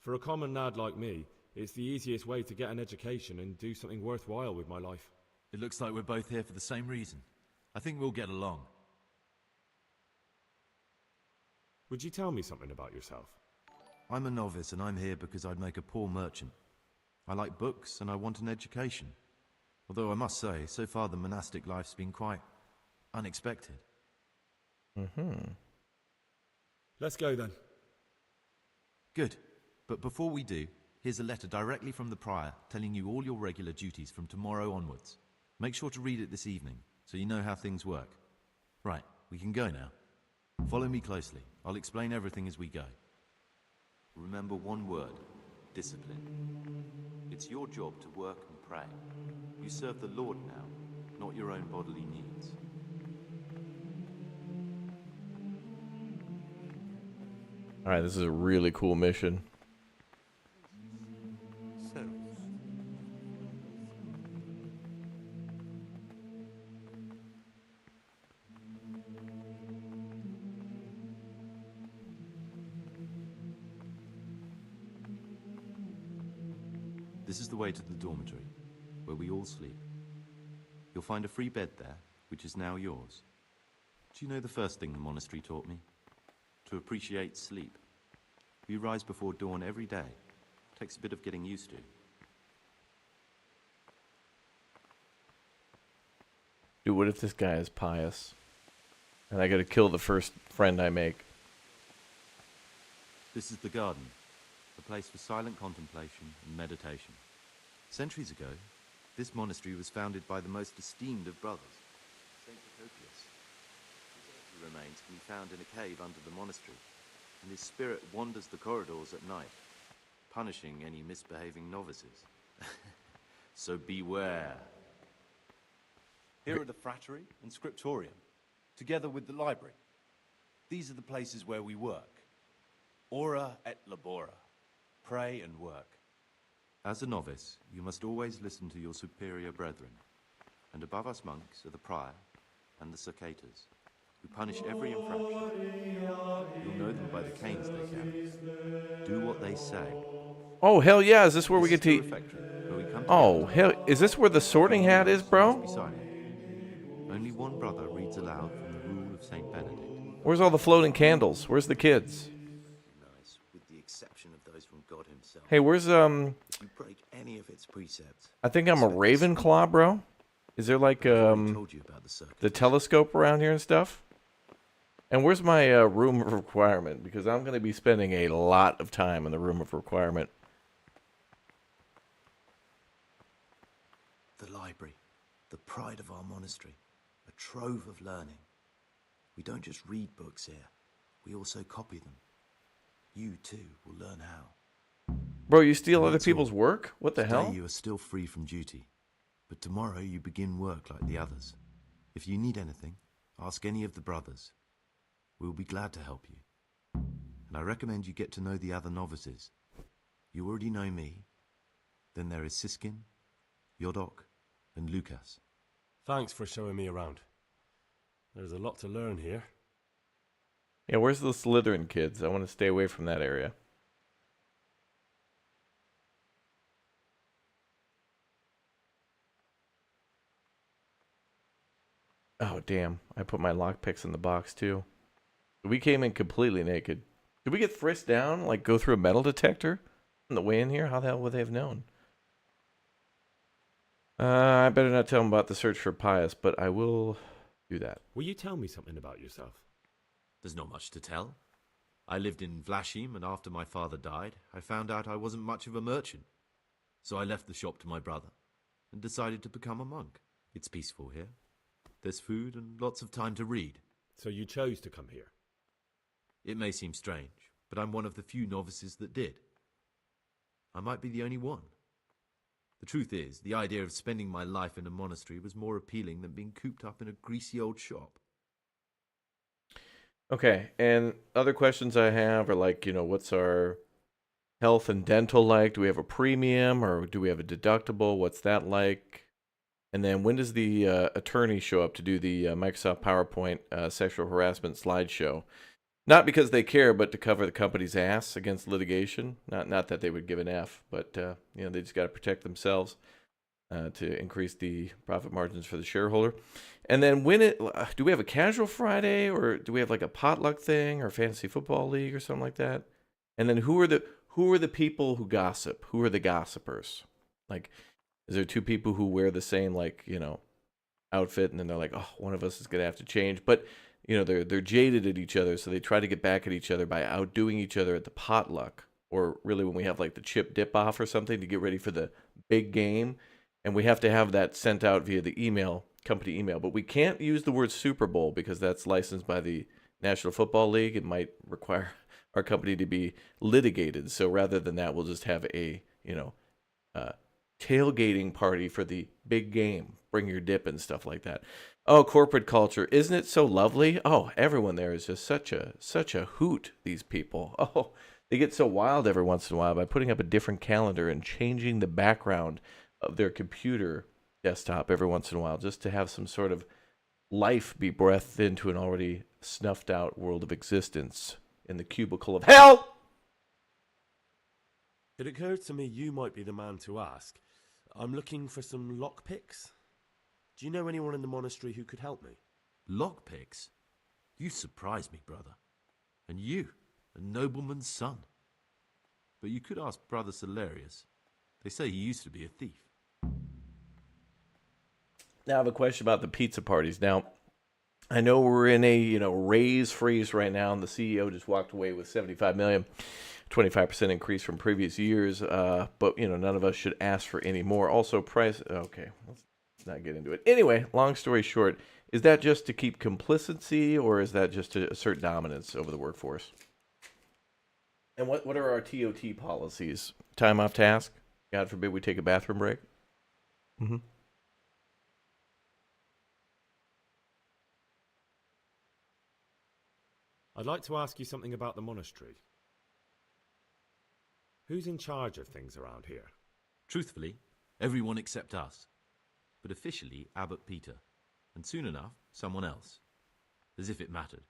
O: For a common lad like me, it's the easiest way to get an education and do something worthwhile with my life.
V: It looks like we're both here for the same reason. I think we'll get along.
O: Would you tell me something about yourself?
V: I'm a novice and I'm here because I'd make a poor merchant. I like books and I want an education. Although I must say, so far the monastic life's been quite unexpected.
O: Let's go then.
V: Good. But before we do, here's a letter directly from the prior telling you all your regular duties from tomorrow onwards. Make sure to read it this evening, so you know how things work. Right, we can go now. Follow me closely. I'll explain everything as we go. Remember one word: discipline. It's your job to work and pray. You serve the Lord now, not your own bodily needs.
A: Alright, this is a really cool mission.
V: This is the way to the dormitory, where we all sleep. You'll find a free bed there, which is now yours. Do you know the first thing the monastery taught me? To appreciate sleep. We rise before dawn every day. Takes a bit of getting used to.
A: Dude, what if this guy is pious? And I gotta kill the first friend I make.
V: This is the garden, a place for silent contemplation and meditation. Centuries ago, this monastery was founded by the most esteemed of brothers, Saint Pious. His remains can be found in a cave under the monastery, and his spirit wanders the corridors at night, punishing any misbehaving novices. So beware.
B: Here are the frattery and scriptorium, together with the library. These are the places where we work. Ora et labora. Pray and work.
V: As a novice, you must always listen to your superior brethren, and above us monks are the prior and the circators, who punish every infraction. You'll know them by the canes they carry. Do what they say.
A: Oh, hell yeah, is this where we get to... Oh, hell, is this where the sorting hat is, bro?
V: Be silent. Only one brother reads aloud from the rule of Saint Benedict.
A: Where's all the floating candles? Where's the kids?
T: Nice, with the exception of those from God himself.
A: Hey, where's,
T: If you break any of its precepts,
A: I think I'm a Ravenclaw, bro. Is there like, the telescope around here and stuff? And where's my room of requirement? Because I'm going to be spending a lot of time in the room of requirement.
T: the library, the pride of our monastery, a trove of learning. We don't just read books here, we also copy them. You too will learn how.
A: Bro, you steal other people's work? What the
V: Today
A: hell?
V: you are still free from duty, but tomorrow you begin work like the others. If you need anything, ask any of the brothers. We'll be glad to help you. And I recommend you get to know the other novices. You already know me. Then there is Siskin, Yodok, and Lucas.
O: Thanks for showing me around. There's a lot to learn here.
A: Yeah, where's the Slytherin kids? I want to stay away from that area. Oh, damn. I put my lockpicks in the box, too. We came in completely naked. Did we get frisked down? Like, go through a metal detector on the way in here? How the hell would they have known? I better not tell them about the search for Pious, but I will do that.
O: Will you tell me something about yourself?
V: There's not much to tell. I lived in Vlashim, and after my father died, I found out I wasn't much of a merchant. So I left the shop to my brother and decided to become a monk. It's peaceful here. There's food and lots of time to read.
O: So you chose to come here?
V: It may seem strange, but I'm one of the few novices that did. I might be the only one. The truth is, the idea of spending my life in a monastery was more appealing than being cooped up in a greasy old shop.
A: Okay, and other questions I have are like, what's our health and dental like? Do we have a premium or do we have a deductible? What's that like? And then when does the attorney show up to do the Microsoft PowerPoint sexual harassment slideshow? Not because they care, but to cover the company's ass against litigation. Not that they would give an F, but they just got to protect themselves to increase the profit margins for the shareholder. And then do we have a casual Friday, or do we have like a potluck thing or fantasy football league or something like that? And then who are the people who gossip? Who are the gossipers? Like, Is there two people who wear the same, like, you know, outfit, and then they're like, oh, one of us is gonna have to change, but you know, they're jaded at each other, so they try to get back at each other by outdoing each other at the potluck, or really when we have like the chip dip off or something to get ready for the big game, and we have to have that sent out via the email, company email, but we can't use the word Super Bowl because that's licensed by the National Football League. It might require our company to be litigated, so rather than that, we'll just have a, you know, tailgating party for the big game. Bring your dip and stuff like that. Oh, corporate culture. Isn't it so lovely? Oh, everyone there is just such a hoot, these people. Oh, they get so wild every once in a while by putting up a different calendar and changing the background of their computer desktop every once in a while just to have some sort of life be breathed into an already snuffed out world of existence in the cubicle of hell.
O: It occurred to me you might be the man to ask. I'm looking for some lockpicks. Do you know anyone in the monastery who could help me?
V: Lockpicks? You surprise me, brother. And you, a nobleman's son. But you could ask Brother Salarius. They say he used to be a thief.
A: Now I have a question about the pizza parties. Now, I know we're in a, you know, raise freeze right now, and the CEO just walked away with $75 million. 25% increase from previous years, but, you know, none of us should ask for any more. Also, price... Okay, let's not get into it. Anyway, long story short, is that just to keep complicity, or is that just to assert dominance over the workforce? And what are our TOT policies? Time off task? God forbid we take a bathroom break? Mm-hmm.
D: I'd like to ask you something about the monastery. Who's in charge of things around here?
V: Truthfully, everyone except us. But officially, Abbot Peter. And soon enough, someone else. As if it mattered.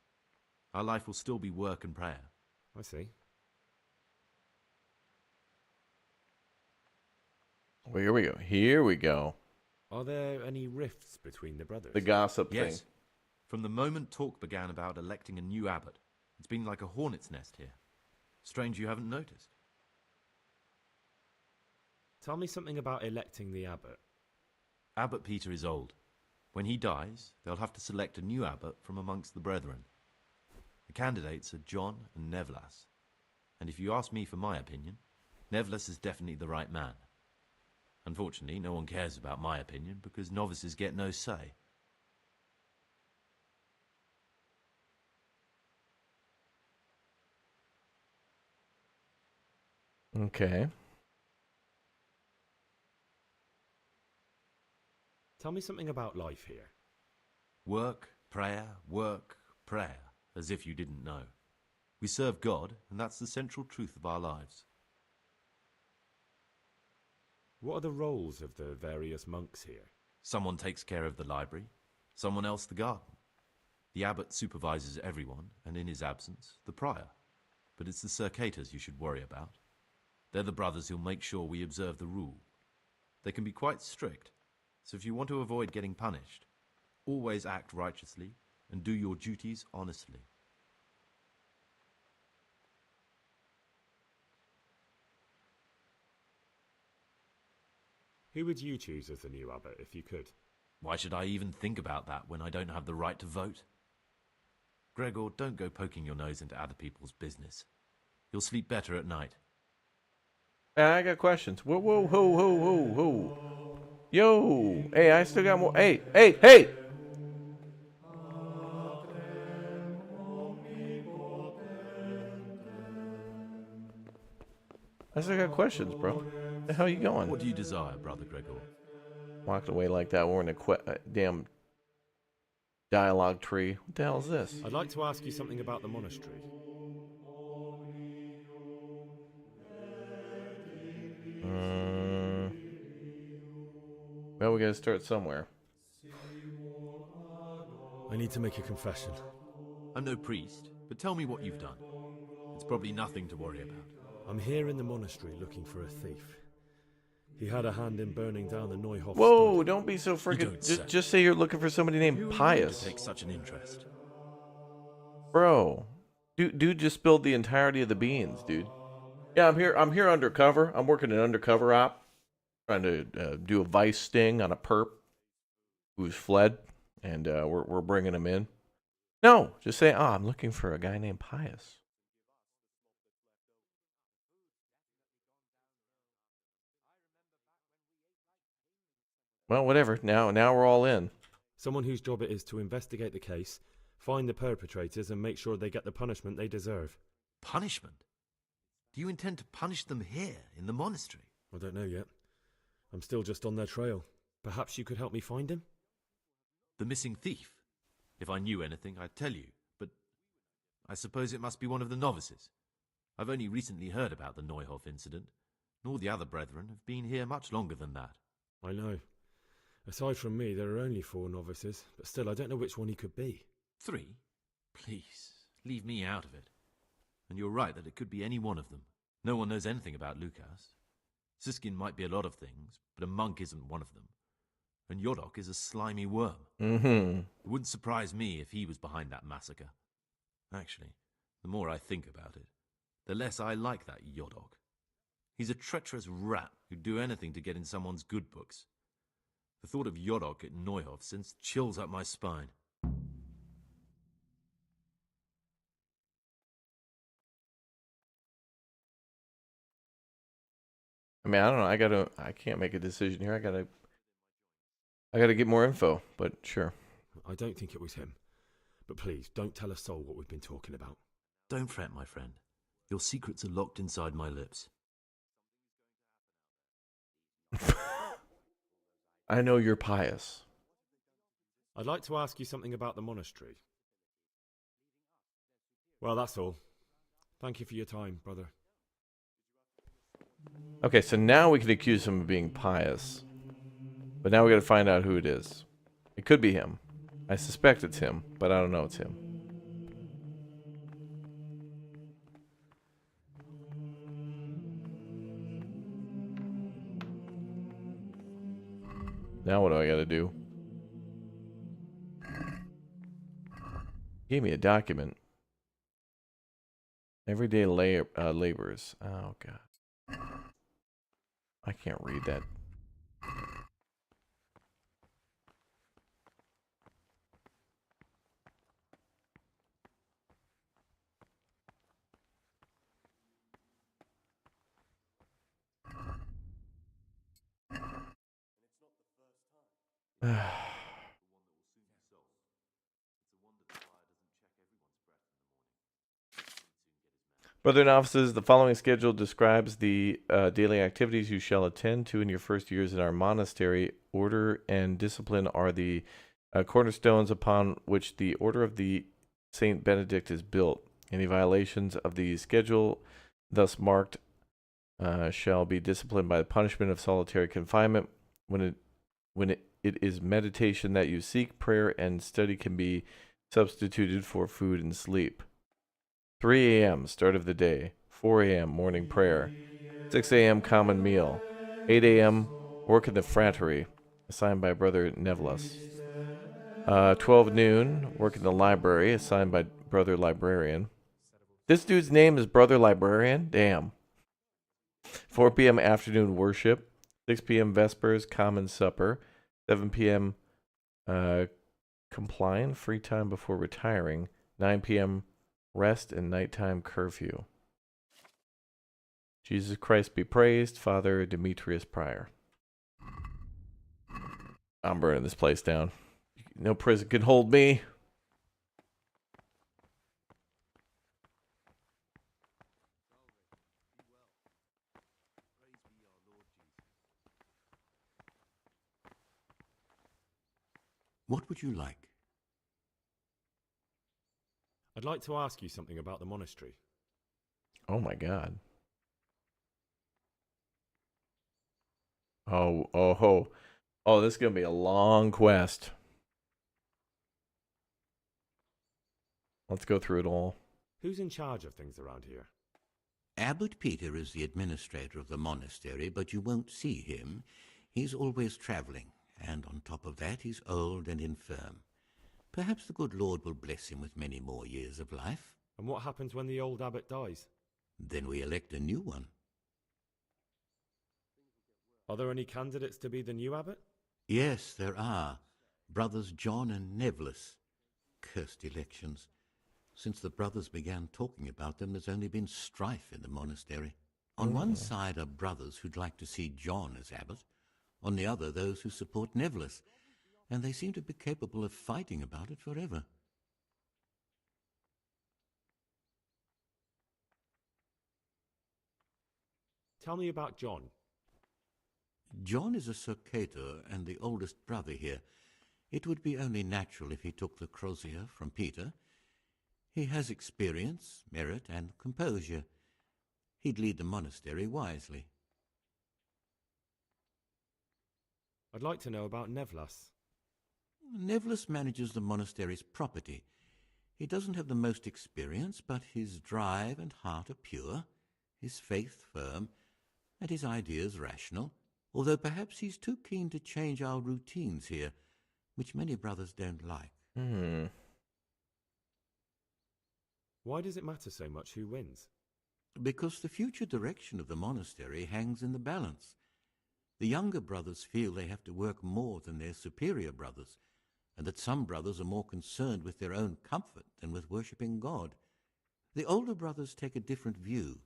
V: Our life will still be work and prayer.
D: I see.
A: Well, here we go. Here we go.
D: Are there any rifts between the brothers?
A: The gossip
V: Yes.
A: thing.
V: From the moment talk began about electing a new abbot, it's been like a hornet's nest here. Strange you haven't noticed.
D: Tell me something about electing the abbot.
V: Abbot Peter is old. When he dies, they'll have to select a new abbot from amongst the brethren. The candidates are John and Nevlas. And if you ask me for my opinion, Nevlas is definitely the right man. Unfortunately, no one cares about my opinion because novices get no say.
A: Okay.
D: Tell me something about life here.
V: Work, prayer, as if you didn't know. We serve God, and that's the central truth of our lives.
D: What are the roles of the various monks here?
V: Someone takes care of the library, someone else the garden. The abbot supervises everyone, and in his absence, the prior. But it's the circators you should worry about. They're the brothers who'll make sure we observe the rule. They can be quite strict, so if you want to avoid getting punished, always act righteously and do your duties honestly.
D: Who would you choose as the new abbot if you could?
V: Why should I even think about that when I don't have the right to vote? Gregor, don't go poking your nose into other people's business. You'll sleep better at night.
A: I got questions. Whoa, whoa, whoa, whoa, whoa, whoa. Yo, hey, I still got more. Hey, hey, hey! I still got questions, bro. Where the hell you going?
V: What do you desire, Brother Gregor?
A: Walked away like that. We're in a damn dialogue tree. What the hell is this?
D: I'd like to ask you something about the monastery.
A: Well, we gotta start somewhere.
D: I need to make a confession.
V: I'm no priest, but tell me what you've done. It's probably nothing to worry about.
D: I'm here in the monastery looking for a thief. He had a hand in burning down the Neuhof.
A: Whoa,
D: stud.
A: don't be so freaking...
V: don't
A: Just say you're looking for somebody named Pious.
V: Take such an interest.
A: Bro. Dude just spilled the entirety of the beans, dude. Yeah, I'm here undercover. I'm working an undercover op. Trying to do a vice sting on a perp who's fled, and we're bringing him in. No, just say, oh, I'm looking for a guy named Pious. Well, whatever. Now we're all in.
D: Someone whose job it is to investigate the case, find the perpetrators, and make sure they get the punishment they deserve.
V: Punishment? Do you intend to punish them here, in the monastery?
D: I don't know yet. I'm still just on their trail. Perhaps you could help me find him?
V: The missing thief? If I knew anything, I'd tell you, but I suppose it must be one of the novices. I've only recently heard about the Neuhof incident, nor the other brethren have been here much longer than that.
D: I know. Aside from me, there are only 4 novices, but still, I don't know which one he could be.
V: 3? Please, leave me out of it. And you're right that it could be any one of them. No one knows anything about Lukas. Siskin might be a lot of things, but a monk isn't one of them. And Yodok is a slimy worm.
A: Mm-hmm.
V: It wouldn't surprise me if he was behind that massacre. Actually, the more I think about it, the less I like that Yodok. He's a treacherous rat who'd do anything to get in someone's good books. The thought of Yodok at Neuhof sends chills up my spine.
A: I mean, I don't know. I can't make a decision here. I gotta get more info, but sure.
D: I don't think it was him. But please, don't tell a soul what we've been talking about.
V: Don't fret, my friend. Your secrets are locked inside my lips.
A: I know you're pious.
D: I'd like to ask you something about the monastery. Well, that's all. Thank you for your time, brother.
A: Okay, so now we can accuse him of being pious. But now we gotta find out who it is. It could be him. I suspect it's him, but I don't know it's him. Now what do I gotta do? He gave me a document. Everyday labors. Oh, God. I can't read that. Brother and officers, the following schedule describes the daily activities you shall attend to in your first years in our monastery. Order and discipline are the cornerstones upon which the order of the Saint Benedict is built. Any violations of the schedule thus marked shall be disciplined by the punishment of solitary confinement. When it is meditation that you seek, prayer and study can be substituted for food and sleep. 3 a.m. start of the day. 4 a.m. morning prayer. 6 a.m. common meal. 8 a.m. work in the frattery, assigned by Brother Nevlas. 12 noon, work in the library, assigned by Brother Librarian. This dude's name is Brother Librarian? Damn. 4 p.m. afternoon worship. 6 p.m. vespers, common supper. 7 p.m. Compliant, free time before retiring. 9 p.m. rest and nighttime curfew. Jesus Christ be praised, Father Demetrius Prior. I'm burning this place down. No prison can hold me.
E: What would you like?
D: I'd like to ask you something about the monastery.
A: Oh my God. Oh, this is going to be a long quest. Let's go through it all.
D: Who's in charge of things around here?
C: Abbot Peter is the administrator of the monastery, but you won't see him. He's always traveling, and on top of that, he's old and infirm. Perhaps the good Lord will bless him with many more years of life.
D: And what happens when the old abbot dies?
C: Then we elect a new one.
D: Are there any candidates to be the new abbot?
C: Yes, there are. Brothers John and Nevlis. Cursed elections. Since the brothers began talking about them, there's only been strife in the monastery. On one side are brothers who'd like to see John as abbot. On the other, those who support Nevlis. And they seem to be capable of fighting about it forever.
D: Tell me about John.
C: John is a Surcator and the oldest brother here. It would be only natural if he took the crozier from Peter. He has experience, merit, and composure. He'd lead the monastery wisely.
D: I'd like to know about Nevlas.
C: Nevlis manages the monastery's property. He doesn't have the most experience, but his drive and heart are pure, his faith firm, and his ideas rational, although perhaps he's too keen to change our routines here, which many brothers don't like.
D: Why does it matter so much who wins?
C: Because the future direction of the monastery hangs in the balance. The younger brothers feel they have to work more than their superior brothers, and that some brothers are more concerned with their own comfort than with worshipping God. The older brothers take a different view.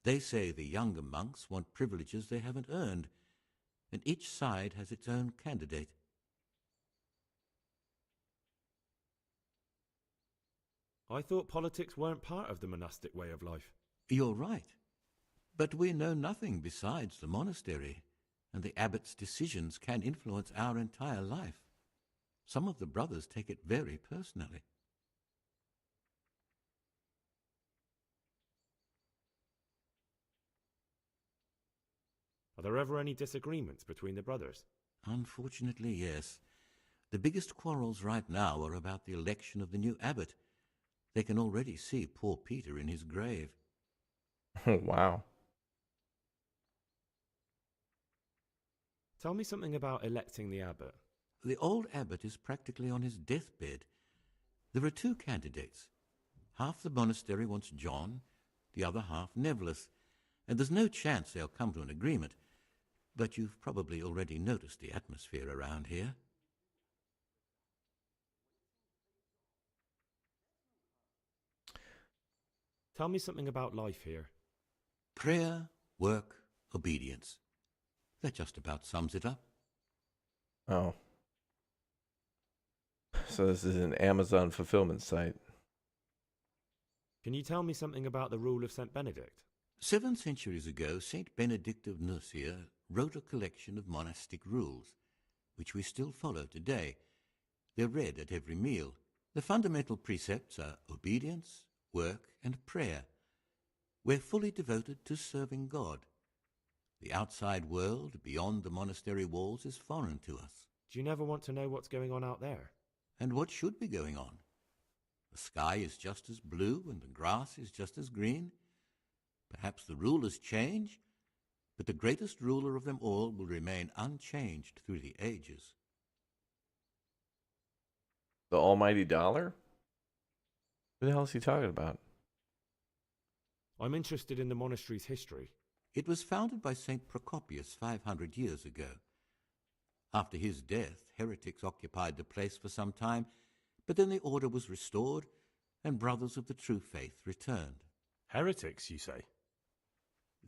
C: They say the younger monks want privileges they haven't earned, and each side has its own candidate.
D: I thought politics weren't part of the monastic way of life.
C: You're right. But we know nothing besides the monastery, and the abbot's decisions can influence our entire life. Some of the brothers take it very personally.
D: Are there ever any disagreements between the brothers?
C: Unfortunately, yes. The biggest quarrels right now are about the election of the new abbot. They can already see poor Peter in his grave.
A: Wow.
D: Tell me something about electing the abbot.
C: The old abbot is practically on his deathbed. There are two candidates. Half the monastery wants John, the other half Nevlis, and there's no chance they'll come to an agreement. But you've probably already noticed the atmosphere around here.
D: Tell me something about life here.
C: Prayer, work, obedience. That just about sums it up.
A: Oh. So this is an Amazon fulfillment site.
D: Can you tell me something about the rule of St. Benedict?
C: 7 centuries ago, St. Benedict of Nursia wrote a collection of monastic rules, which we still follow today. They're read at every meal. The fundamental precepts are obedience, work, and prayer. We're fully devoted to serving God. The outside world, beyond the monastery walls, is foreign to us.
D: Do you never want to know what's going on out there?
C: And what should be going on? The sky is just as blue and the grass is just as green. Perhaps the rulers change, but the greatest ruler of them all will remain unchanged through the ages.
A: The almighty dollar? What the hell is he talking about?
D: I'm interested in the monastery's history.
C: It was founded by St. Procopius 500 years ago. After his death, heretics occupied the place for some time, but then the order was restored and brothers of the true faith returned.
O: Heretics, you say?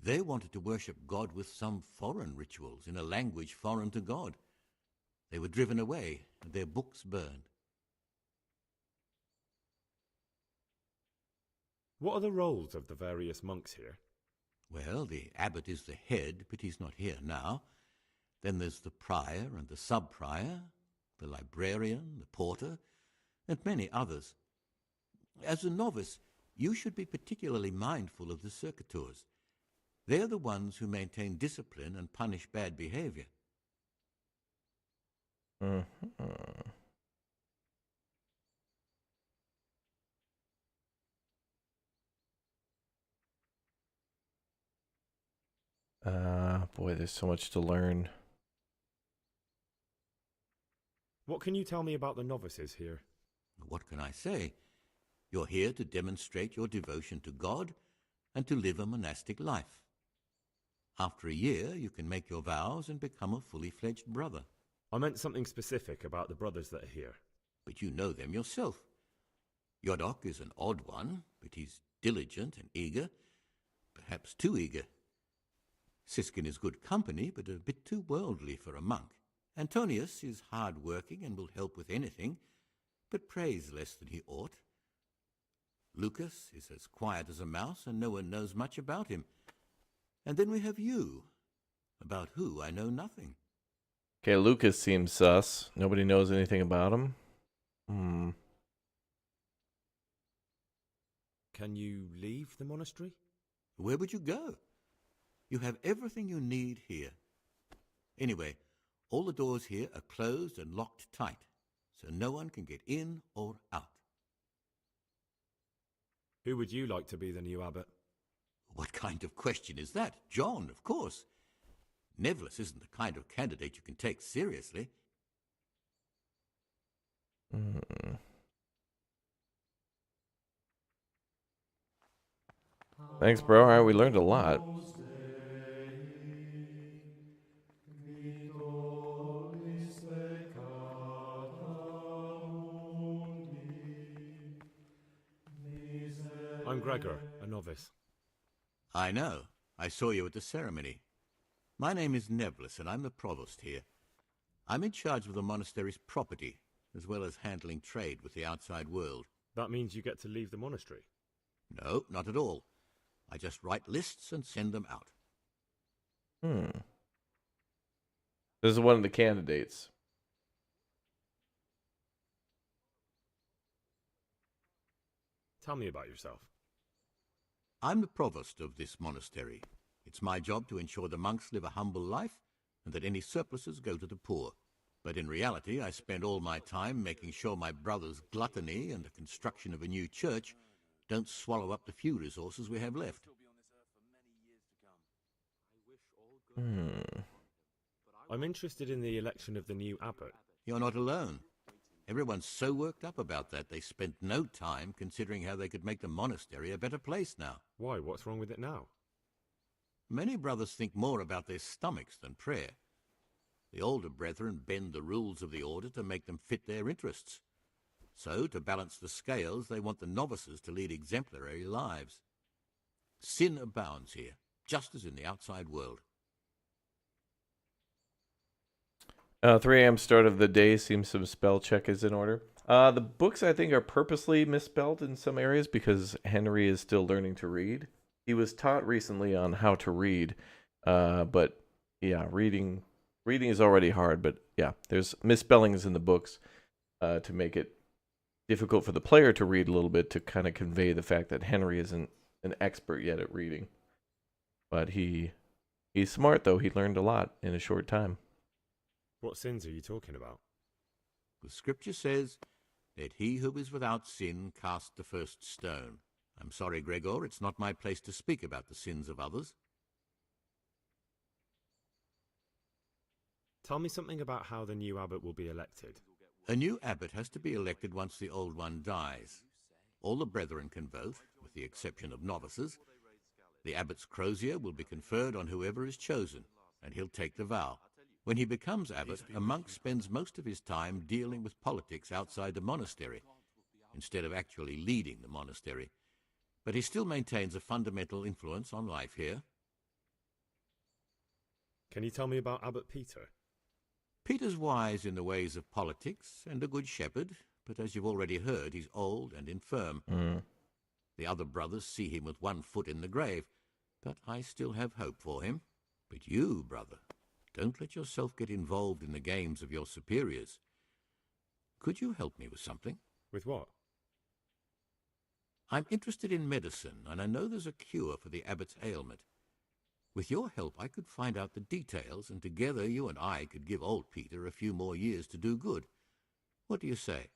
C: They wanted to worship God with some foreign rituals in a language foreign to God. They were driven away and their books burned.
D: What are the roles of the various monks here?
C: Well, the abbot is the head, but he's not here now. Then there's the prior and the sub-prior, the librarian, the porter, and many others. As a novice, you should be particularly mindful of the circuitors. They're the ones who maintain discipline and punish bad behavior.
A: Boy, there's so much to learn.
D: What can you tell me about the novices here?
C: What can I say? You're here to demonstrate your devotion to God and to live a monastic life. After a year, you can make your vows and become a fully fledged brother.
D: I meant something specific about the brothers that are here.
C: But you know them yourself. Yodok is an odd one, but he's diligent and eager, perhaps too eager. Siskin is good company, but a bit too worldly for a monk. Antonius is hard-working and will help with anything, but prays less than he ought. Lucas is as quiet as a mouse, and no one knows much about him. And then we have you, about who I know nothing.
A: Okay, Lucas seems sus. Nobody knows anything about him.
D: Can you leave the monastery?
C: Where would you go? You have everything you need here. Anyway, all the doors here are closed and locked tight, so no one can get in or out.
D: Who would you like to be the new abbot?
C: What kind of question is that? John, of course. Nevlis isn't the kind of candidate you can take seriously.
A: Thanks, bro. All right, we learned a lot.
D: I'm Gregor, a novice.
C: I know. I saw you at the ceremony. My name is Nevlis, and I'm the provost here. I'm in charge of the monastery's property, as well as handling trade with the outside world.
D: That means you get to leave the monastery?
C: No, not at all. I just write lists and send them out.
A: This is one of the candidates.
D: Tell me about yourself.
C: I'm the provost of this monastery. It's my job to ensure the monks live a humble life and that any surpluses go to the poor. But in reality, I spend all my time making sure my brother's gluttony and the construction of a new church don't swallow up the few resources we have left.
D: I'm interested in the election of the new abbot.
C: You're not alone. Everyone's so worked up about that they spent no time considering how they could make the monastery a better place now.
D: Why? What's wrong with it now?
C: Many brothers think more about their stomachs than prayer. The older brethren bend the rules of the order to make them fit their interests. So, to balance the scales, they want the novices to lead exemplary lives. Sin abounds here, just as in the outside world.
A: 3 a.m. start of the day. Seems some spell check is in order. The books, I think, are purposely misspelled in some areas because Henry is still learning to read. He was taught recently on how to read, but yeah, reading is already hard. But yeah, there's misspellings in the books to make it difficult for the player to read a little bit, to kind of convey the fact that Henry isn't an expert yet at reading. But he's smart, though. He learned a lot in a short time.
D: What sins are you talking about?
C: The scripture says, "Let he who is without sin cast the first stone." I'm sorry, Gregor, it's not my place to speak about the sins of others.
D: Tell me something about how the new abbot will be elected.
C: A new abbot has to be elected once the old one dies. All the brethren can vote, with the exception of novices. The abbot's crozier will be conferred on whoever is chosen, and he'll take the vow. When he becomes abbot, a monk spends most of his time dealing with politics outside the monastery, instead of actually leading the monastery. But he still maintains a fundamental influence on life here.
D: Can you tell me about Abbot Peter?
C: Peter's wise in the ways of politics and a good shepherd, but as you've already heard, he's old and infirm. The other brothers see him with one foot in the grave, but I still have hope for him. But you, brother, don't let yourself get involved in the games of your superiors. Could you help me with something?
D: With what?
C: I'm interested in medicine, and I know there's a cure for the abbot's ailment. With your help, I could find out the details, and together you and I could give old Peter a few more years to do good. What do you say?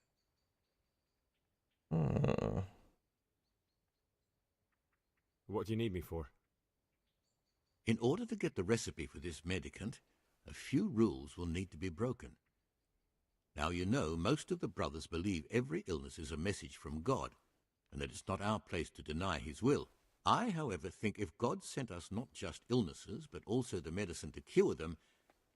D: What do you need me for?
C: In order to get the recipe for this medicament, a few rules will need to be broken. Now you know most of the brothers believe every illness is a message from God, and that it's not our place to deny his will. I, however, think if God sent us not just illnesses, but also the medicine to cure them,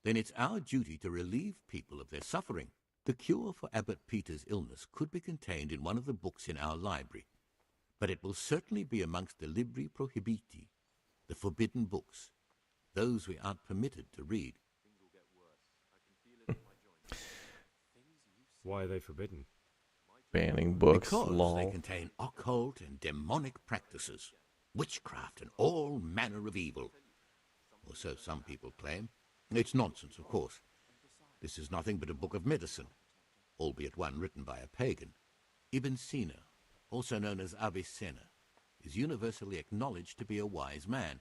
C: then it's our duty to relieve people of their suffering. The cure for Abbot Peter's illness could be contained in one of the books in our library, but it will certainly be amongst the libri prohibiti, the forbidden books, those we aren't permitted to read.
D: Why are they forbidden?
A: Banning books,
C: Because
A: lol.
C: they contain occult and demonic practices, witchcraft and all manner of evil. Or so some people claim. It's nonsense, of course. This is nothing but a book of medicine, albeit one written by a pagan. Ibn Sina, also known as Avicenna, is universally acknowledged to be a wise man.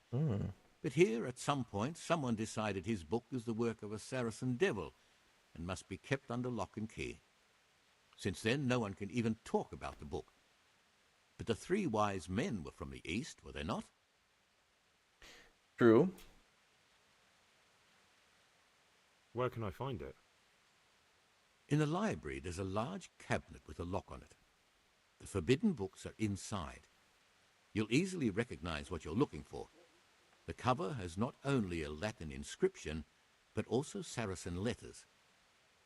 C: But here, at some point, someone decided his book is the work of a Saracen devil and must be kept under lock and key. Since then, no one can even talk about the book. But the 3 wise men were from the East, were they not?
A: True.
D: Where can I find it?
C: In the library, there's a large cabinet with a lock on it. The forbidden books are inside. You'll easily recognize what you're looking for. The cover has not only a Latin inscription, but also Saracen letters.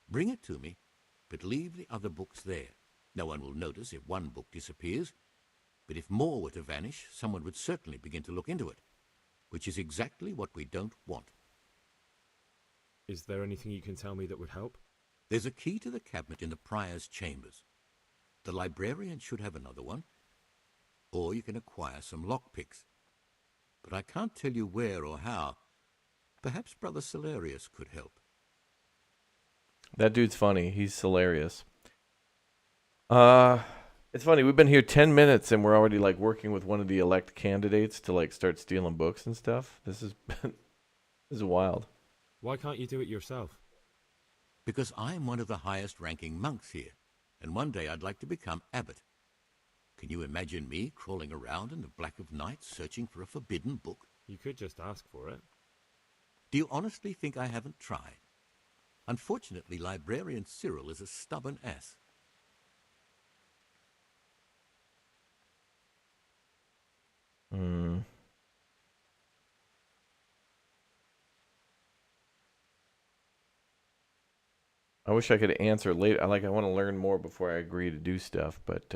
C: Bring it to me, but leave the other books there. No one will notice if one book disappears, but if more were to vanish, someone would certainly begin to look into it, which is exactly what we don't want.
D: Is there anything you can tell me that would help?
C: There's a key to the cabinet in the prior's chambers. The librarian should have another one, or you can acquire some lockpicks. But I can't tell you where or how. Perhaps Brother Salarius could help.
A: That dude's funny. He's hilarious. It's funny. We've been here 10 minutes and we're already like working with one of the elect candidates to like start stealing books and stuff. This is wild.
D: Why can't you do it yourself?
C: Because I'm one of the highest-ranking monks here, and one day I'd like to become abbot. Can you imagine me crawling around in the black of night searching for a forbidden book?
D: You could just ask for it.
C: Do you honestly think I haven't tried? Unfortunately, Librarian Cyril is a stubborn ass.
A: I wish I could answer later. I want to learn more before I agree to do stuff, but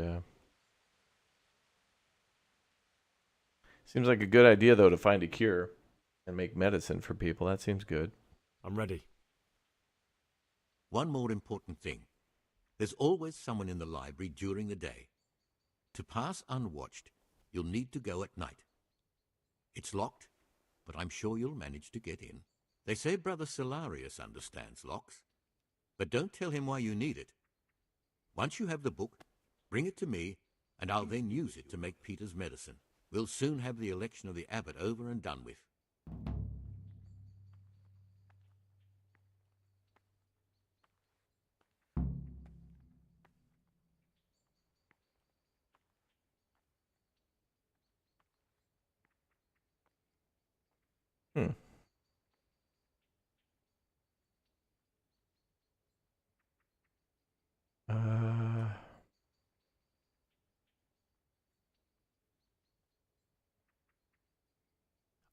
A: seems like a good idea though to find a cure and make medicine for people. That seems good.
D: I'm ready.
C: One more important thing. There's always someone in the library during the day. To pass unwatched, you'll need to go at night. It's locked, but I'm sure you'll manage to get in. They say Brother Salarius understands locks. But don't tell him why you need it. Once you have the book, bring it to me, and I'll then use it to make Peter's medicine. We'll soon have the election of the abbot over and done with.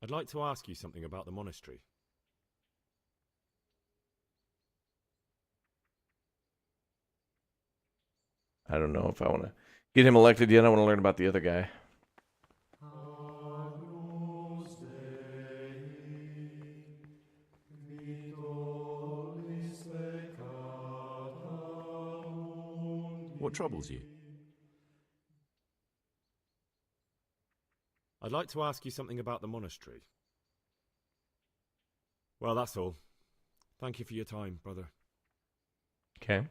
D: I'd like to ask you something about the monastery.
A: I don't know if I want to get him elected yet. I want to learn about the other guy.
V: What troubles you?
D: I'd like to ask you something about the monastery. Well, that's all. Thank you for your time, brother.
A: Okay.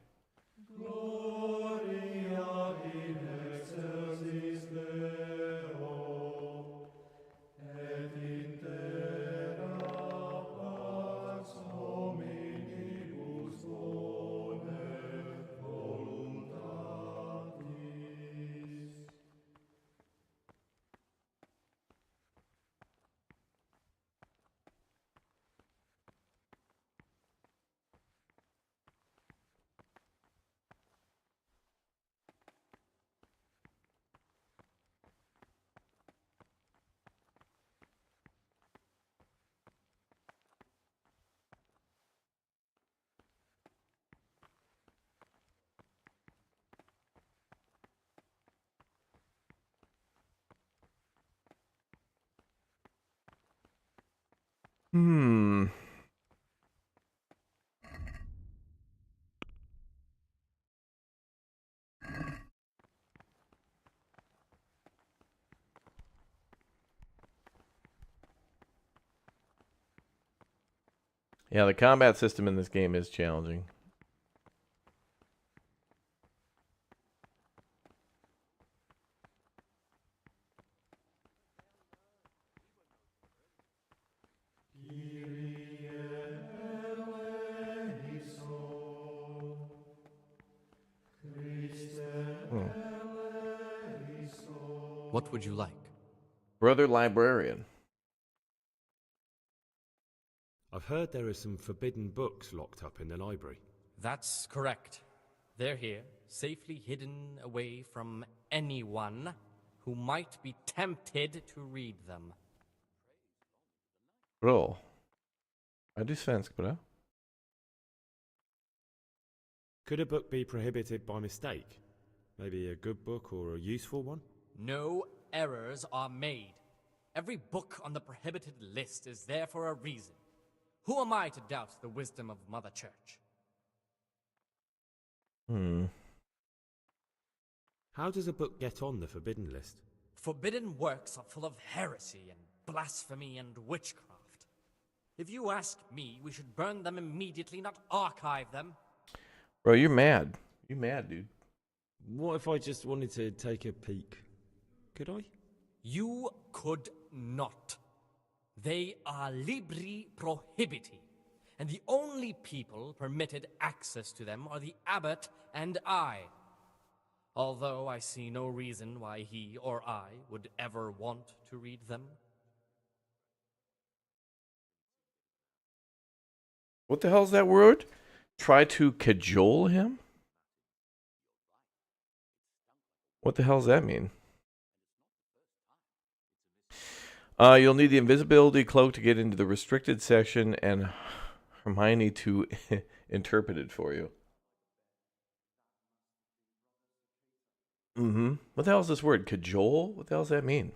A: Hmm. Yeah, the combat system in this game is challenging.
H: What would you like?
A: Brother Librarian.
D: I've heard there are some forbidden books locked up in the library.
H: That's correct. They're here, safely hidden away from anyone who might be tempted to read them.
A: Bra. Ja, det är svensk på det.
D: Could a book be prohibited by mistake? Maybe a good book or a useful one?
H: No errors are made. Every book on the prohibited list is there for a reason. Who am I to doubt the wisdom of Mother Church?
D: How does a book get on the forbidden list?
H: Forbidden works are full of heresy and blasphemy and witchcraft. If you ask me, we should burn them immediately, not archive them.
A: Bro, you're mad. You mad, dude.
D: What if I just wanted to take a peek? Could I?
H: You could not. They are libri prohibiti, and the only people permitted access to them are the abbot and I. Although I see no reason why he or I would ever want to read them.
A: What the hell's that word? Try to cajole him? What the hell does that mean? You'll need the invisibility cloak to get into the restricted section and Hermione to interpret it for you. What the hell is this word? Cajole? What the hell does that mean?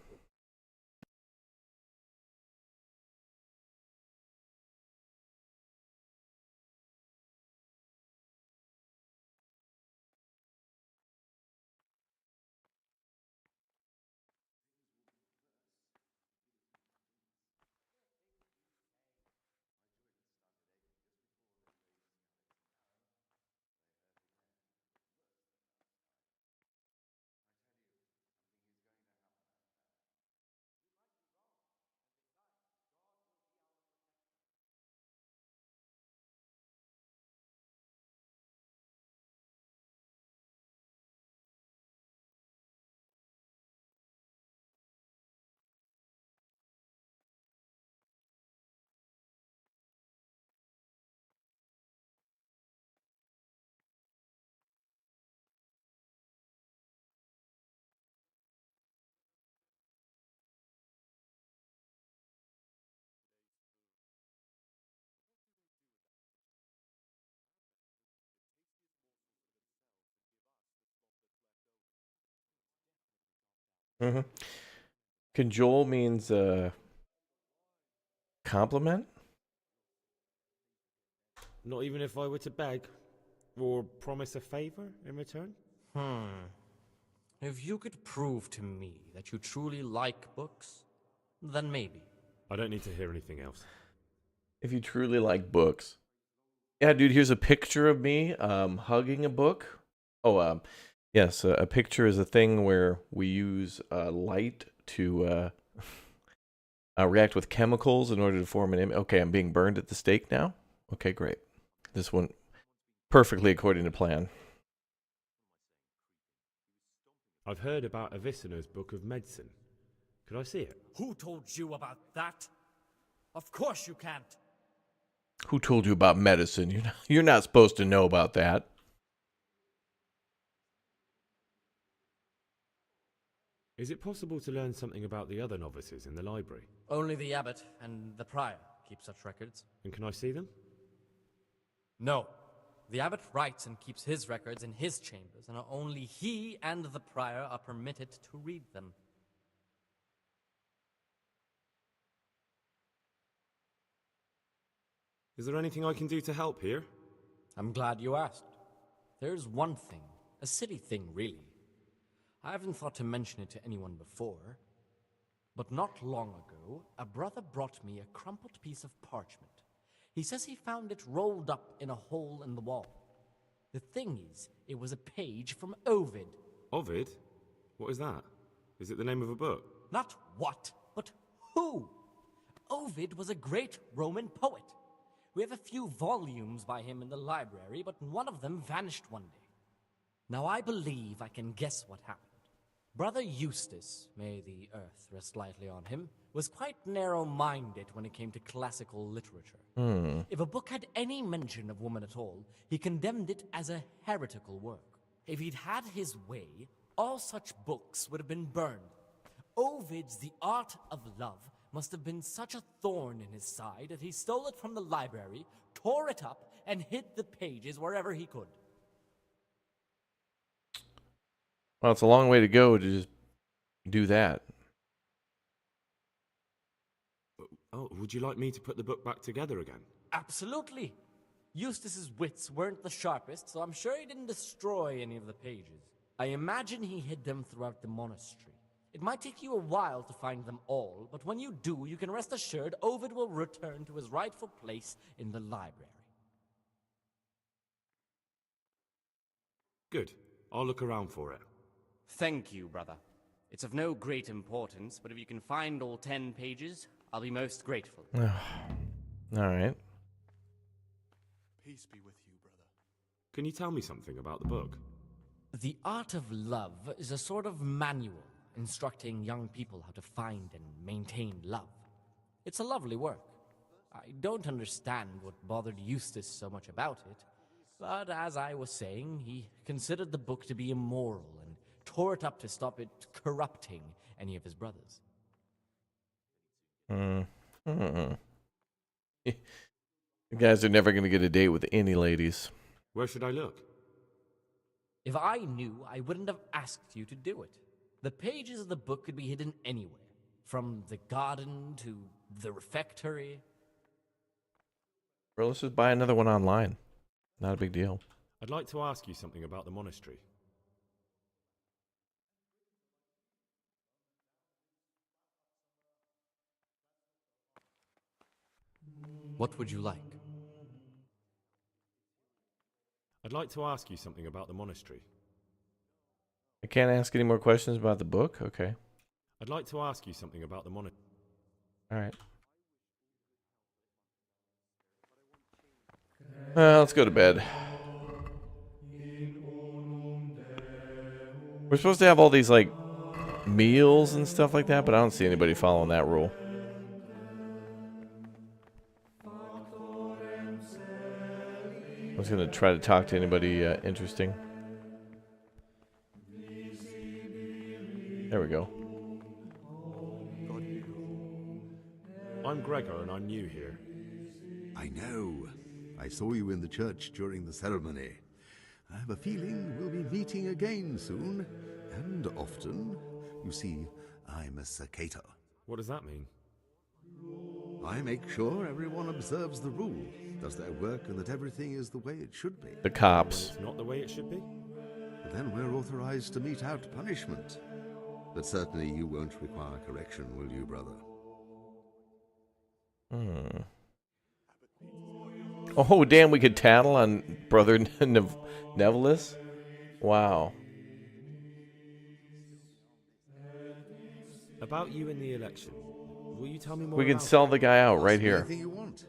A: Cajole means compliment?
D: Not even if I were to beg or promise a favor in return?
H: If you could prove to me that you truly like books, then maybe.
D: I don't need to hear anything else.
A: If you truly like books. Yeah, dude, here's a picture of me hugging a book. Oh, yes, a picture is a thing where we use light to react with chemicals in order to form an image. Okay, I'm being burned at the stake now? Okay, great. This went perfectly according to plan.
D: I've heard about Avicenna's Book of Medicine. Could I see it?
H: Who told you about that? Of course you can't.
A: Who told you about medicine? You're not supposed to know about that.
D: Is it possible to learn something about the other novices in the library?
H: Only the abbot and the prior keep such records.
D: And can I see them?
H: No. The abbot writes and keeps his records in his chambers, and only he and the prior are permitted to read them.
D: Is there anything I can do to help here?
H: I'm glad you asked. There's one thing, a silly thing really. I haven't thought to mention it to anyone before, but not long ago, a brother brought me a crumpled piece of parchment. He says he found it rolled up in a hole in the wall. The thing is, it was a page from Ovid.
D: Ovid? What is that? Is it the name of a book?
H: Not what, but who. Ovid was a great Roman poet. We have a few volumes by him in the library, but one of them vanished one day. Now I believe I can guess what happened. Brother Eustace, may the earth rest lightly on him, was quite narrow-minded when it came to classical literature. If a book had any mention of woman at all, he condemned it as a heretical work. If he'd had his way, all such books would have been burned. Ovid's The Art of Love must have been such a thorn in his side that he stole it from the library, tore it up, and hid the pages wherever he could.
A: Well, it's a long way to go to just do that.
D: Oh, would you like me to put the book back together again?
H: Absolutely. Eustace's wits weren't the sharpest, so I'm sure he didn't destroy any of the pages. I imagine he hid them throughout the monastery. It might take you a while to find them all, but when you do, you can rest assured Ovid will return to his rightful place in the library.
D: Good. I'll look around for it.
L: Thank you, brother. It's of no great importance, but if you can find all 10 pages, I'll be most grateful.
A: All right.
R: Peace be with you, brother.
D: Can you tell me something about the book?
H: The Art of Love is a sort of manual instructing young people how to find and maintain love. It's a lovely work. I don't understand what bothered Eustace so much about it, but as I was saying, he considered the book to be immoral and tore it up to stop it corrupting any of his brothers.
A: You guys are never going to get a date with any ladies.
D: Where should I look?
H: If I knew, I wouldn't have asked you to do it. The pages of the book could be hidden anywhere, from the garden to the refectory.
A: Or let's just buy another one online. Not a big deal.
D: I'd like to ask you something about the monastery.
H: What would you like?
D: I'd like to ask you something about the monastery.
A: I can't ask any more questions about the book? Okay.
D: I'd like to ask you something about the monastery.
A: All right. Let's go to bed. We're supposed to have all these, like, meals and stuff like that, but I don't see anybody following that rule. I was going to try to talk to anybody interesting. There we go.
D: I'm Gregor and I'm new here.
Q: I know. I saw you in the church during the ceremony. I have a feeling we'll be meeting again soon, and often. You see, I'm a Sakator.
D: What does that mean?
Q: I make sure everyone observes the rules, does their work, and that everything is the way it should be.
A: The cops.
D: It's not the way it should be?
Q: But then we're authorized to mete out punishment. But certainly you won't require correction, will you, brother?
A: Oh, damn, we could tattle on Brother Nevelis? Wow.
D: About you in the election. Will you tell me more?
A: We could sell the guy out right here.
Q: Anything you want.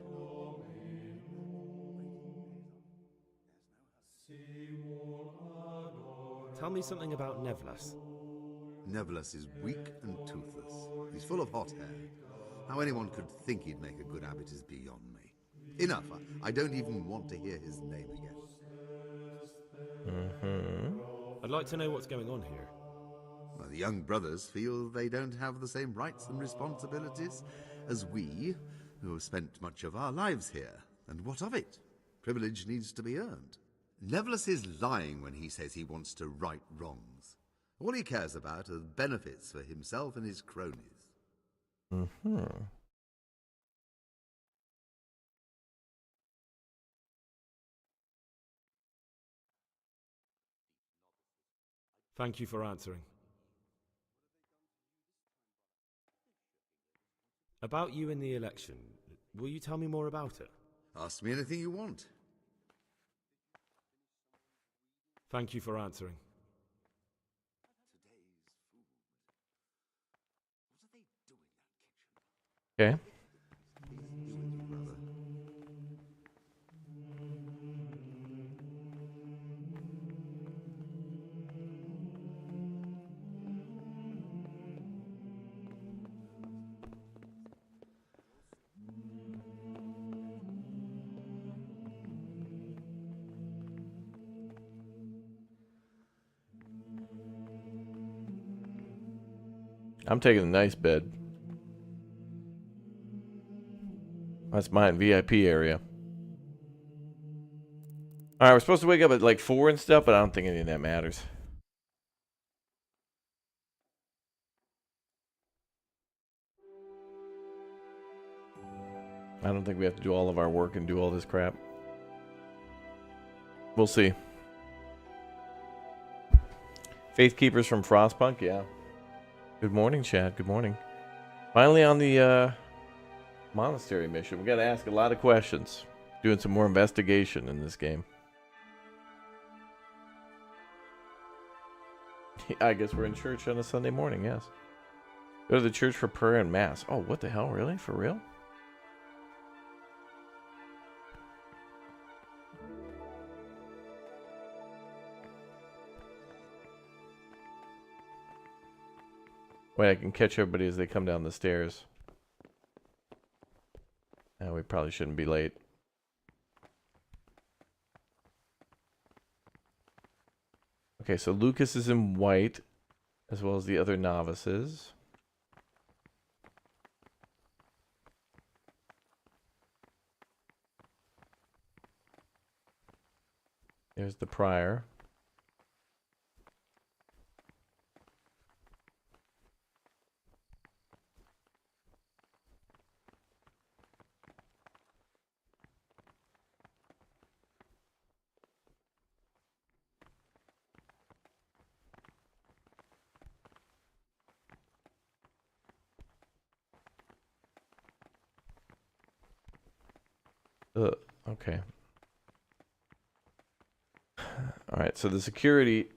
D: Tell me something about Nevelis.
Q: Nevelis is weak and toothless. He's full of hot hair. How anyone could think he'd make a good abbot is beyond me. Enough. I don't even want to hear his name again.
D: I'd like to know what's going on here.
Q: Well, the young brothers feel they don't have the same rights and responsibilities as we, who have spent much of our lives here. And what of it? Privilege needs to be earned. Nevelis is lying when he says he wants to right wrongs. All he cares about are benefits for himself and his cronies.
D: Thank you for answering. About you in the election, will you tell me more about it?
Q: Ask me anything you want.
D: Thank you for answering.
A: Okay. I'm taking a nice bed. That's mine, VIP area. Alright, we're supposed to wake up at like 4 and stuff, but I don't think any of that matters. I don't think we have to do all of our work and do all this crap. We'll see. Faith Keepers from Frostpunk, yeah. Good morning, Chad. Good morning. Finally on the monastery mission. We got to ask a lot of questions. Doing some more investigation in this game. I guess we're in church on a Sunday morning, yes. Go to the church for prayer and mass. Oh, what the hell? Really? For real? Wait, I can catch everybody as they come down the stairs. We probably shouldn't be late. Okay, so Lucas is in white, as well as the other novices. There's the prior. Okay. Alright, so the security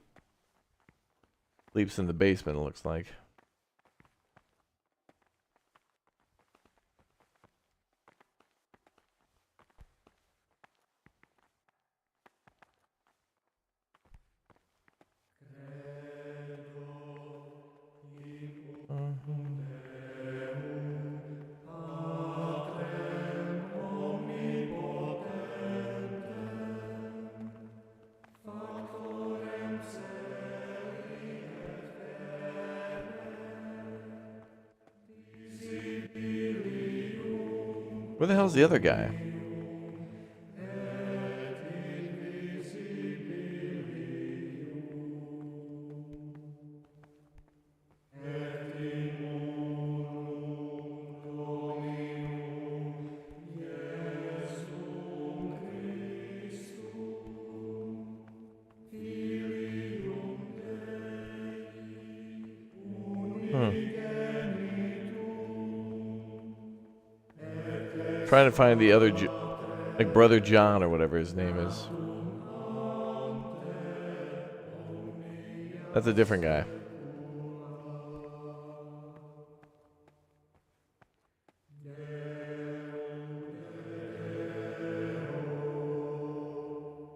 A: sleeps in the basement, it looks like. Where the hell's the other guy? Trying to find the other, like Brother John or whatever his name is. That's a different guy.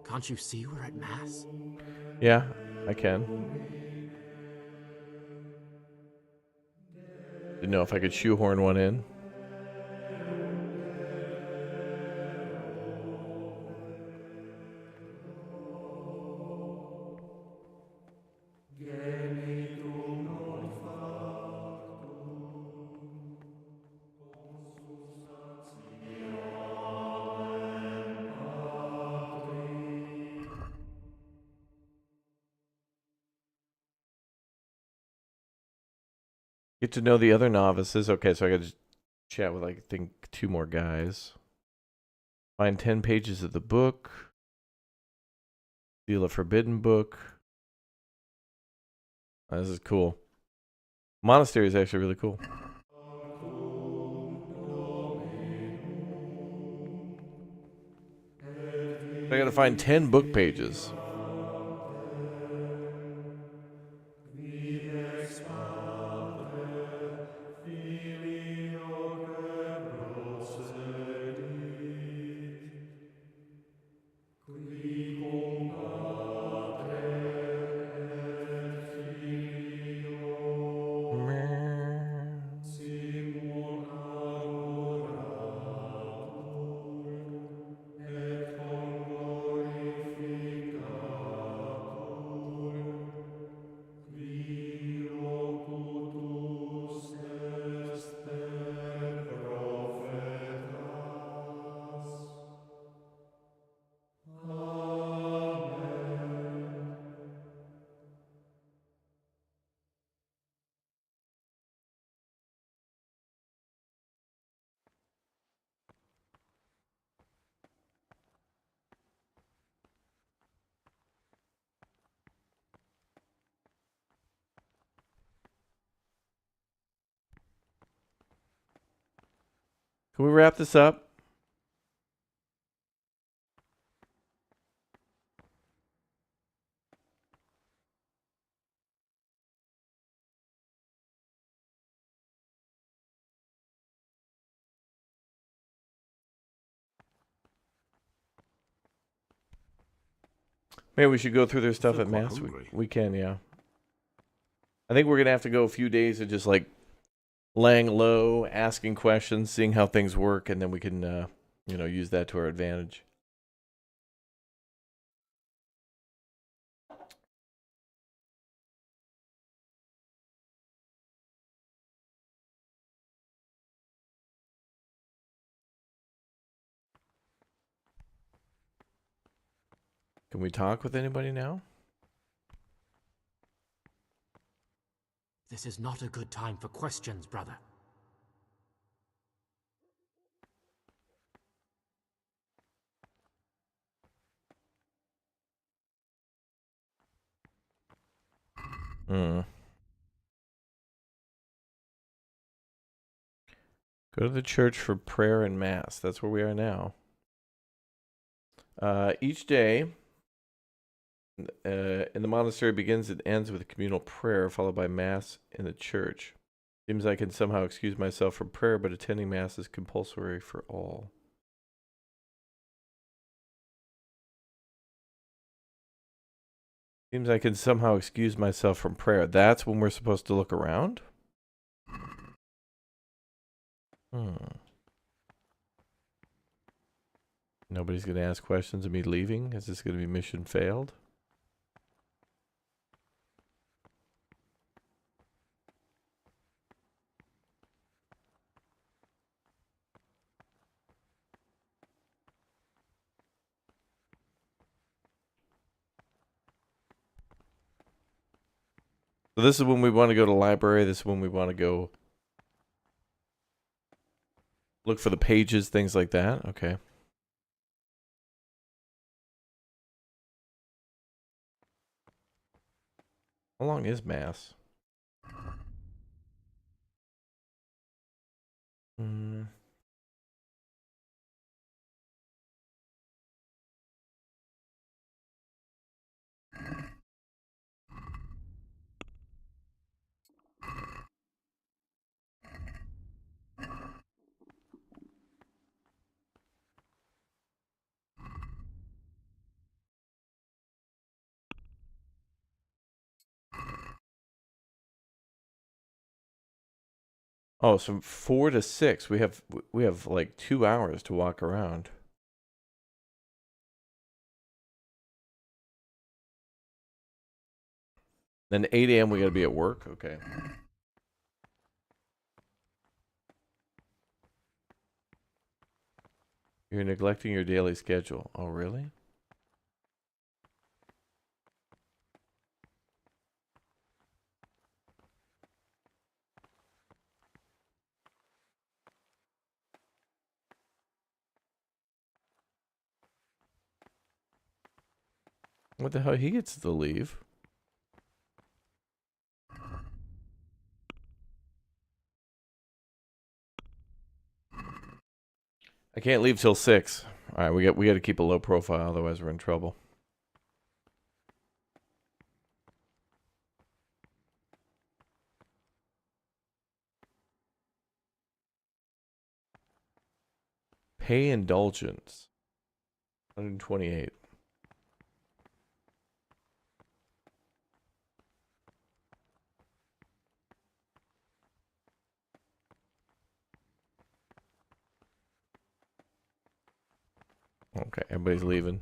K: Can't you see we're at Mass?
A: Yeah, I can. Didn't know if I could shoehorn one in. Get to know the other novices. Okay, so I got to chat with, I think, 2 more guys. Find 10 pages of the book. Steal a forbidden book. This is cool. Monastery is actually really cool. I gotta find 10 book pages. Can we wrap this up? Maybe we should go through their stuff at Mass. We can, yeah. I think we're going to have to go a few days of just like laying low, asking questions, seeing how things work, and then we can, use that to our advantage. Can we talk with anybody now?
G: This is not a good time for questions, brother.
A: Go to the church for prayer and Mass. That's where we are now. Each day in the monastery begins and ends with a communal prayer, followed by Mass in the church. Seems I can somehow excuse myself from prayer, but attending Mass is compulsory for all. Seems I can somehow excuse myself from prayer. That's when we're supposed to look around? Nobody's going to ask questions of me leaving? Is this going to be mission failed? So this is when we want to go to the library. This is when we want to go look for the pages, things like that. Okay. How long is Mass? Oh, so 4 to 6. We have like 2 hours to walk around. Then 8 a.m. we got to be at work. Okay. You're neglecting your daily schedule. Oh, really? What the hell? He gets to leave. can't leave till 6. All right, we got to keep a low profile, otherwise we're in trouble. Pay indulgence. 128. Okay, everybody's leaving.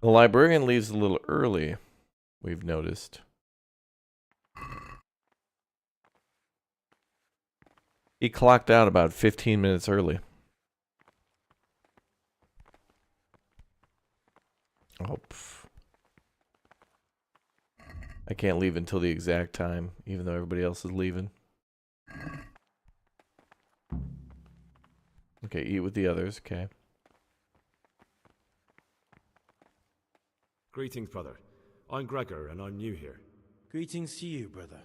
A: The librarian leaves a little early, we've noticed. He clocked out about 15 minutes early. Oh, I can't leave until the exact time, even though everybody else is leaving. Okay, eat with the others, okay.
D: Greetings, brother. I'm Gregor, and I'm new here.
I: Greetings to you, brother.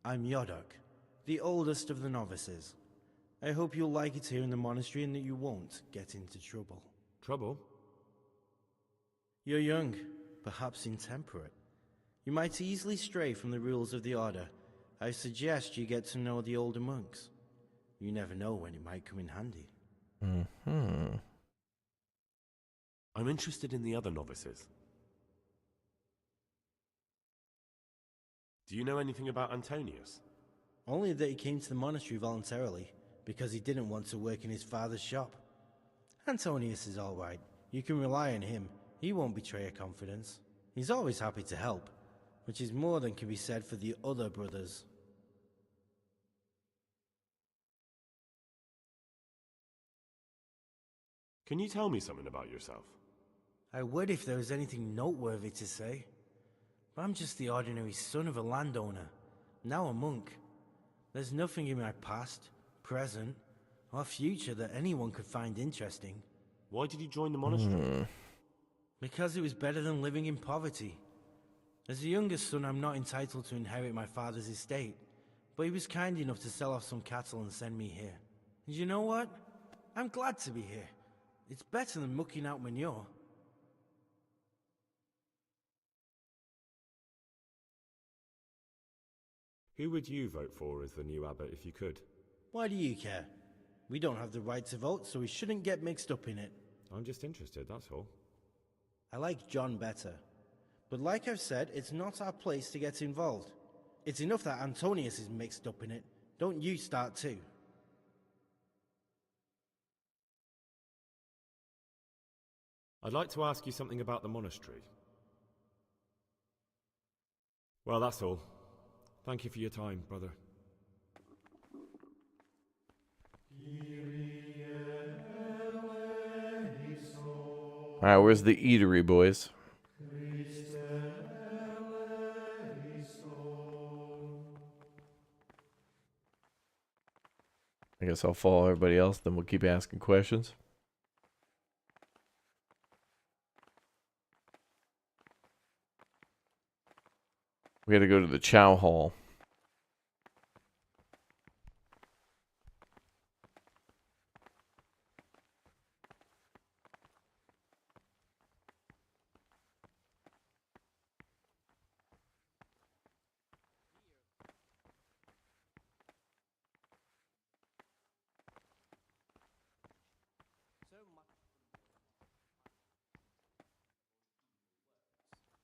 I: I'm Yodok, the oldest of the novices. I hope you'll like it here in the monastery and that you won't get into trouble.
D: Trouble?
I: You're young, perhaps intemperate. You might easily stray from the rules of the order. I suggest you get to know the older monks. You never know when it might come in handy.
A: Mm-hmm.
O: I'm interested in the other novices. Do you know anything about Antonius?
I: Only that he came to the monastery voluntarily, because he didn't want to work in his father's shop. Antonius is all right. You can rely on him. He won't betray your confidence. He's always happy to help, which is more than can be said for the other brothers.
O: Can you tell me something about yourself?
I: I would if there was anything noteworthy to say. But I'm just the ordinary son of a landowner, now a monk. There's nothing in my past, present, or future that anyone could find interesting.
O: Why did you join the monastery?
I: Because it was better than living in poverty. As the youngest son, I'm not entitled to inherit my father's estate, but he was kind enough to sell off some cattle and send me here. And you know what? I'm glad to be here. It's better than mucking out manure.
D: Who would you vote for as the new abbot if you could?
I: Why do you care? We don't have the right to vote, so we shouldn't get mixed up in it.
D: I'm just interested, that's all.
I: I like John better. But like I've said, it's not our place to get involved. It's enough that Antonius is mixed up in it. Don't you start too.
D: I'd like to ask you something about the monastery. Well, that's all. Thank you for your time, brother.
A: Alright, where's the eatery, boys? I guess I'll follow everybody else, then we'll keep asking questions. We gotta go to the chow hall.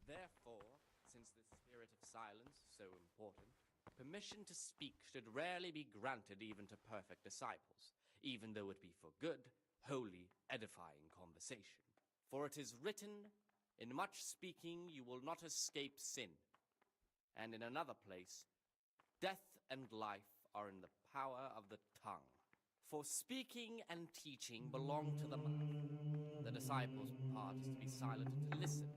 L: Therefore, since the spirit of silence is so important, permission to speak should rarely be granted even to perfect disciples, even though it be for good, holy, edifying conversation. For it is written, "In much speaking you will not escape sin." And in another place, "Death and life are in the power of the tongue." For speaking and teaching belong to the mouth. The disciples' part is to be silent and to listen.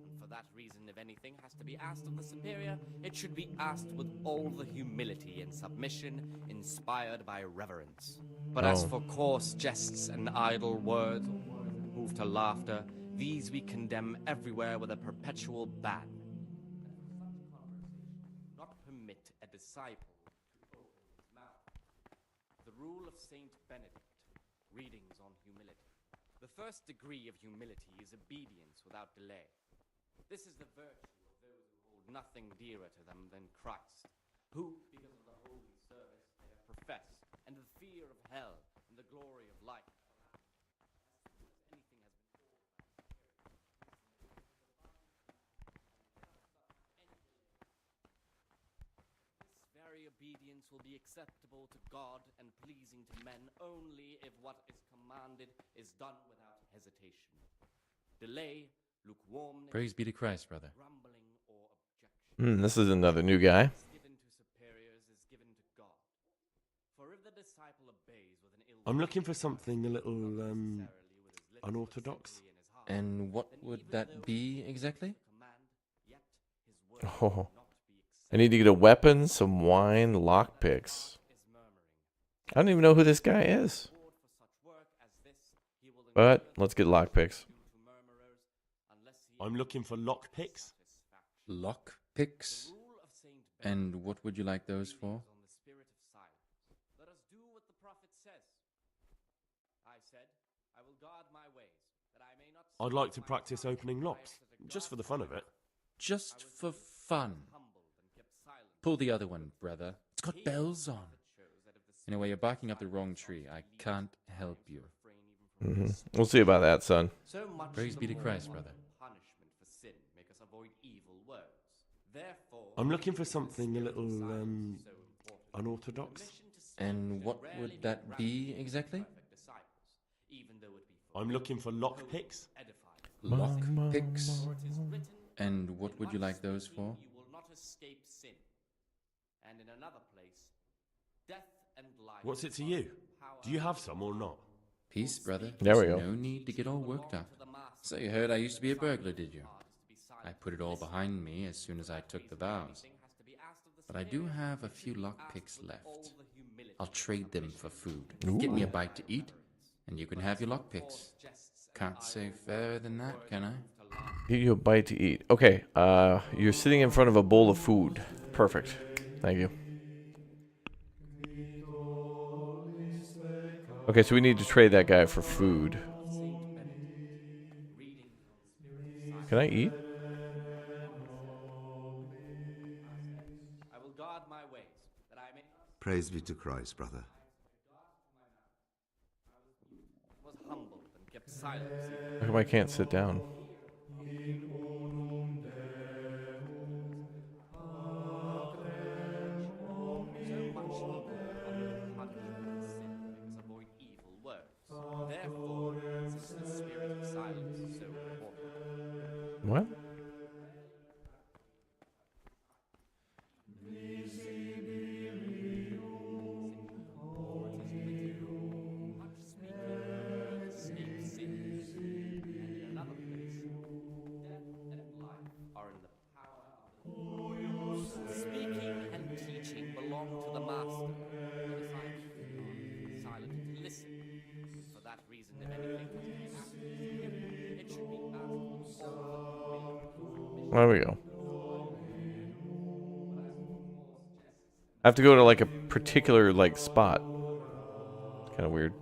L: And for that reason, if anything has to be asked of the superior, it should be asked with all the humility and submission inspired by reverence. But as for coarse jests and idle words, or words that move to laughter, these we condemn everywhere with a perpetual ban. And for such conversation, not permit a disciple to open his mouth. The rule of Saint Benedict, Readings on humility. The first degree of humility is obedience without delay. This is the virtue of those who hold nothing dearer to them than Christ, who, because of the holy service they have professed, and the fear of hell, and the glory of life, obedience will be acceptable to God and pleasing to men only if what is commanded is done without hesitation. Delay, lukewarmness,
J: Praise be to Christ, brother.
L: grumbling, or objection.
A: This is another new guy.
L: Given to superiors is given to God. For if the disciple obeys with an ill
O: I'm looking for something a little unorthodox.
J: And what would that be exactly?
A: Oh. I need to get a weapon, some wine, lockpicks. I don't even know who this guy is. But let's get lockpicks.
O: I'm looking for lockpicks.
J: Lockpicks? And what would you like those for?
L: Let us do what the prophet says. I said, I will guard my ways, that I may not.
O: I'd like to practice opening locks, just for the fun of it.
J: Just for fun. Pull the other one, brother. It's got bells on. Anyway, you're barking up the wrong tree. I can't help you.
A: We'll see about that, son.
L: So much
J: Praise be to Christ, brother.
L: Punishment for sin make us avoid evil words. Therefore,
O: I'm looking for something a little unorthodox.
J: And what would that be exactly?
O: I'm looking for lockpicks.
J: Lockpicks? And what would you like those for?
L: you will not escape sin. And in another place, death and life.
O: What's it to you? Do you have some or not?
J: Peace, brother.
A: There we go.
J: No need to get all worked up. So you heard I used to be a burglar, did you? I put it all behind me as soon as I took the vows. But I do have a few lockpicks left. I'll trade them for food. Get me a bite to eat, and you can have your lockpicks. Can't say fairer than that, can I?
A: Get you a bite to eat. Okay, you're sitting in front of a bowl of food. Perfect. Thank you. Okay, so we need to trade that guy for food. Can I eat?
L: I will guard my ways, that I may.
Q: Praise be to Christ, brother.
L: Was humbled and kept silence.
A: How come I can't sit down? What?
L: Speaking and teaching belong to the master. The disciples are silent to listen. For that reason, if anything has to be asked, it should be asked.
A: There we go. I have to go to like a particular like spot. Kind of weird.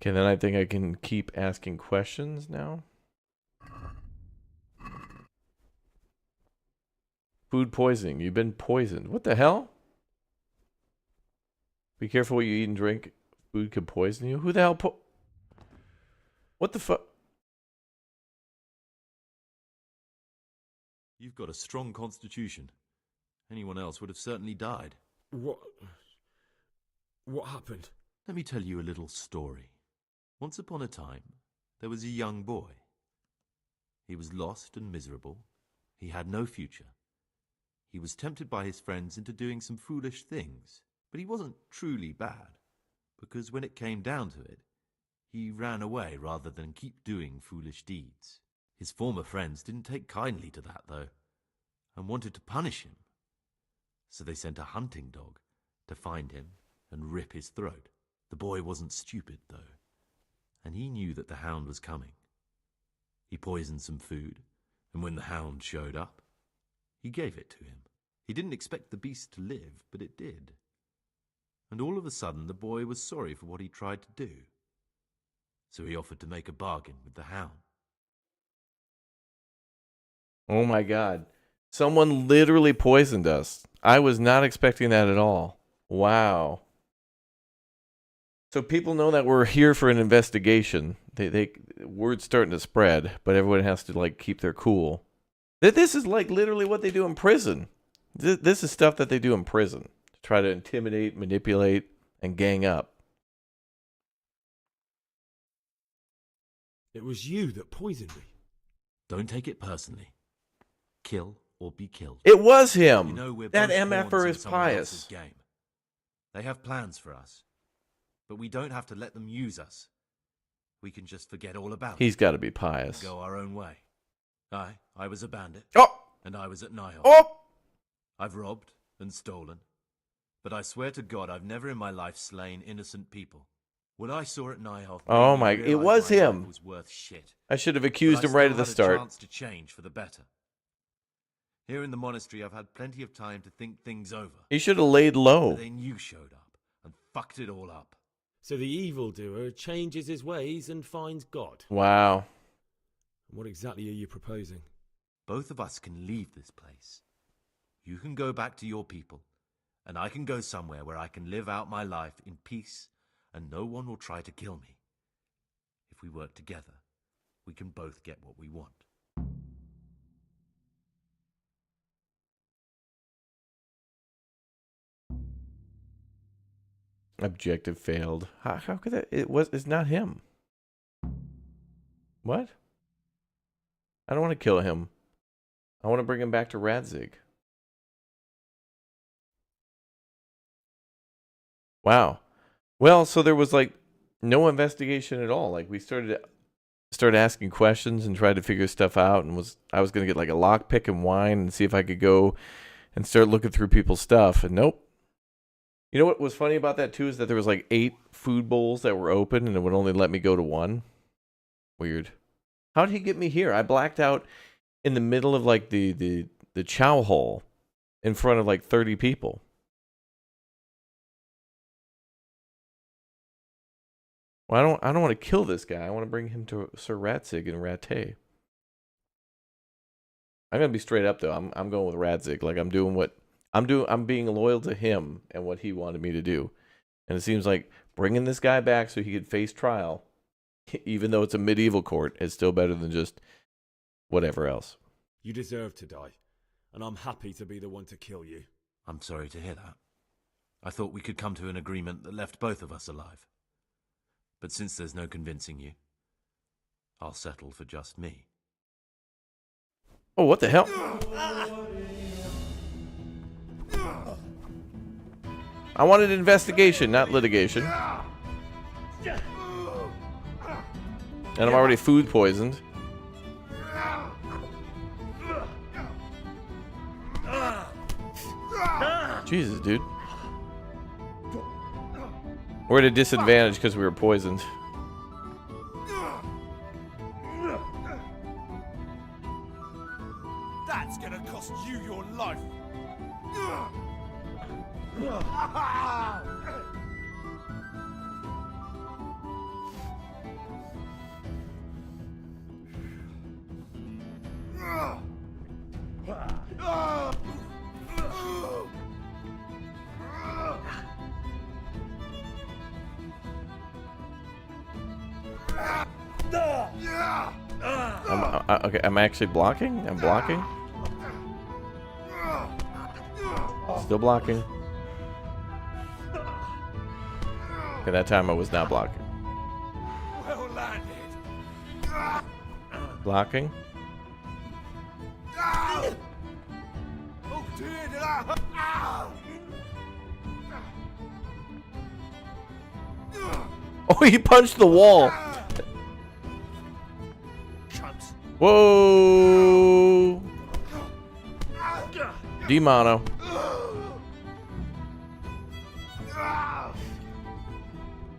A: Okay, then I think I can keep asking questions now. Food poisoning. You've been poisoned. What the hell? Be careful what you eat and drink. Food could poison you. Who the hell What the fuck?
V: You've got a strong constitution. Anyone else would have certainly died.
D: What happened?
V: Let me tell you a little story. Once upon a time, there was a young boy. He was lost and miserable. He had no future. He was tempted by his friends into doing some foolish things, but he wasn't truly bad, because when it came down to it, He ran away rather than keep doing foolish deeds. His former friends didn't take kindly to that, though, and wanted to punish him. So they sent a hunting dog to find him and rip his throat. The boy wasn't stupid, though, and he knew that the hound was coming. He poisoned some food, and when the hound showed up, he gave it to him. He didn't expect the beast to live, but it did. And all of a sudden, the boy was sorry for what he tried to do. So he offered to make a bargain with the hound.
A: Oh my god. Someone literally poisoned us. I was not expecting that at all. Wow. So people know that we're here for an investigation. Word's starting to spread, but everyone has to like keep their cool. This is like literally what they do in prison. This is stuff that they do in prison. To try to intimidate, manipulate, and gang up.
D: It was you that poisoned me.
V: Don't take it personally. Kill or be killed.
A: It was him.
V: You know, we're
A: that
V: both
A: MFer
V: pawns in
A: is
V: someone else's
A: pious.
V: Game. They have plans for us, but we don't have to let them use us. We can just forget all about it.
A: He's got to be pious.
V: And go our own way. I was a bandit.
A: Oh!
V: And I was at Nihil.
A: Oh!
V: I've robbed and stolen, but I swear to God I've never in my life slain innocent people. What I saw at Nihil.
A: Oh my! It was him.
V: Was worth shit.
A: I should have accused him right at the start.
V: A chance to change for the better. Here in the monastery, I've had plenty of time to think things over.
A: He should have laid low.
V: But then you showed up and fucked it all up.
D: So the evildoer changes his ways and finds God.
A: Wow.
D: What exactly are you proposing?
V: Both of us can leave this place. You can go back to your people, and I can go somewhere where I can live out my life in peace, and no one will try to kill me. If we work together, we can both get what we want.
A: Objective failed. How could that? It's not him. What? I don't want to kill him. I want to bring him back to Radzig. Wow. Well, so there was like no investigation at all. Like we started asking questions and tried to figure stuff out, and I was gonna get like a lockpick and wine and see if I could go and start looking through people's stuff, and nope. You know what was funny about that too is that there was like 8 food bowls that were open and it would only let me go to 1. Weird. How did he get me here? I blacked out in the middle of like the chow hall in front of like 30 people. Well, I don't want to kill this guy. I want to bring him to Sir Radzig and Rattay. I'm gonna be straight up though. I'm going with Radzig. Like I'm being loyal to him and what he wanted me to do. And it seems like bringing this guy back so he could face trial, even though it's a medieval court, is still better than just whatever else.
D: You deserve to die, and I'm happy to be the one to kill you.
V: I'm sorry to hear that. I thought we could come to an agreement that left both of us alive. But since there's no convincing you, I'll settle for just me.
A: Oh, what the hell? I wanted investigation, not litigation. And I'm already food poisoned. Jesus, dude. We're at a disadvantage because we were poisoned.
R: That's gonna cost you your life.
A: Okay, I'm actually blocking? I'm blocking? Still blocking. Okay, that time I was not blocking.
R: Well landed.
A: Blocking.
R: Oh dear, did I?
A: Oh, he punched the wall. Whoa. Demono. I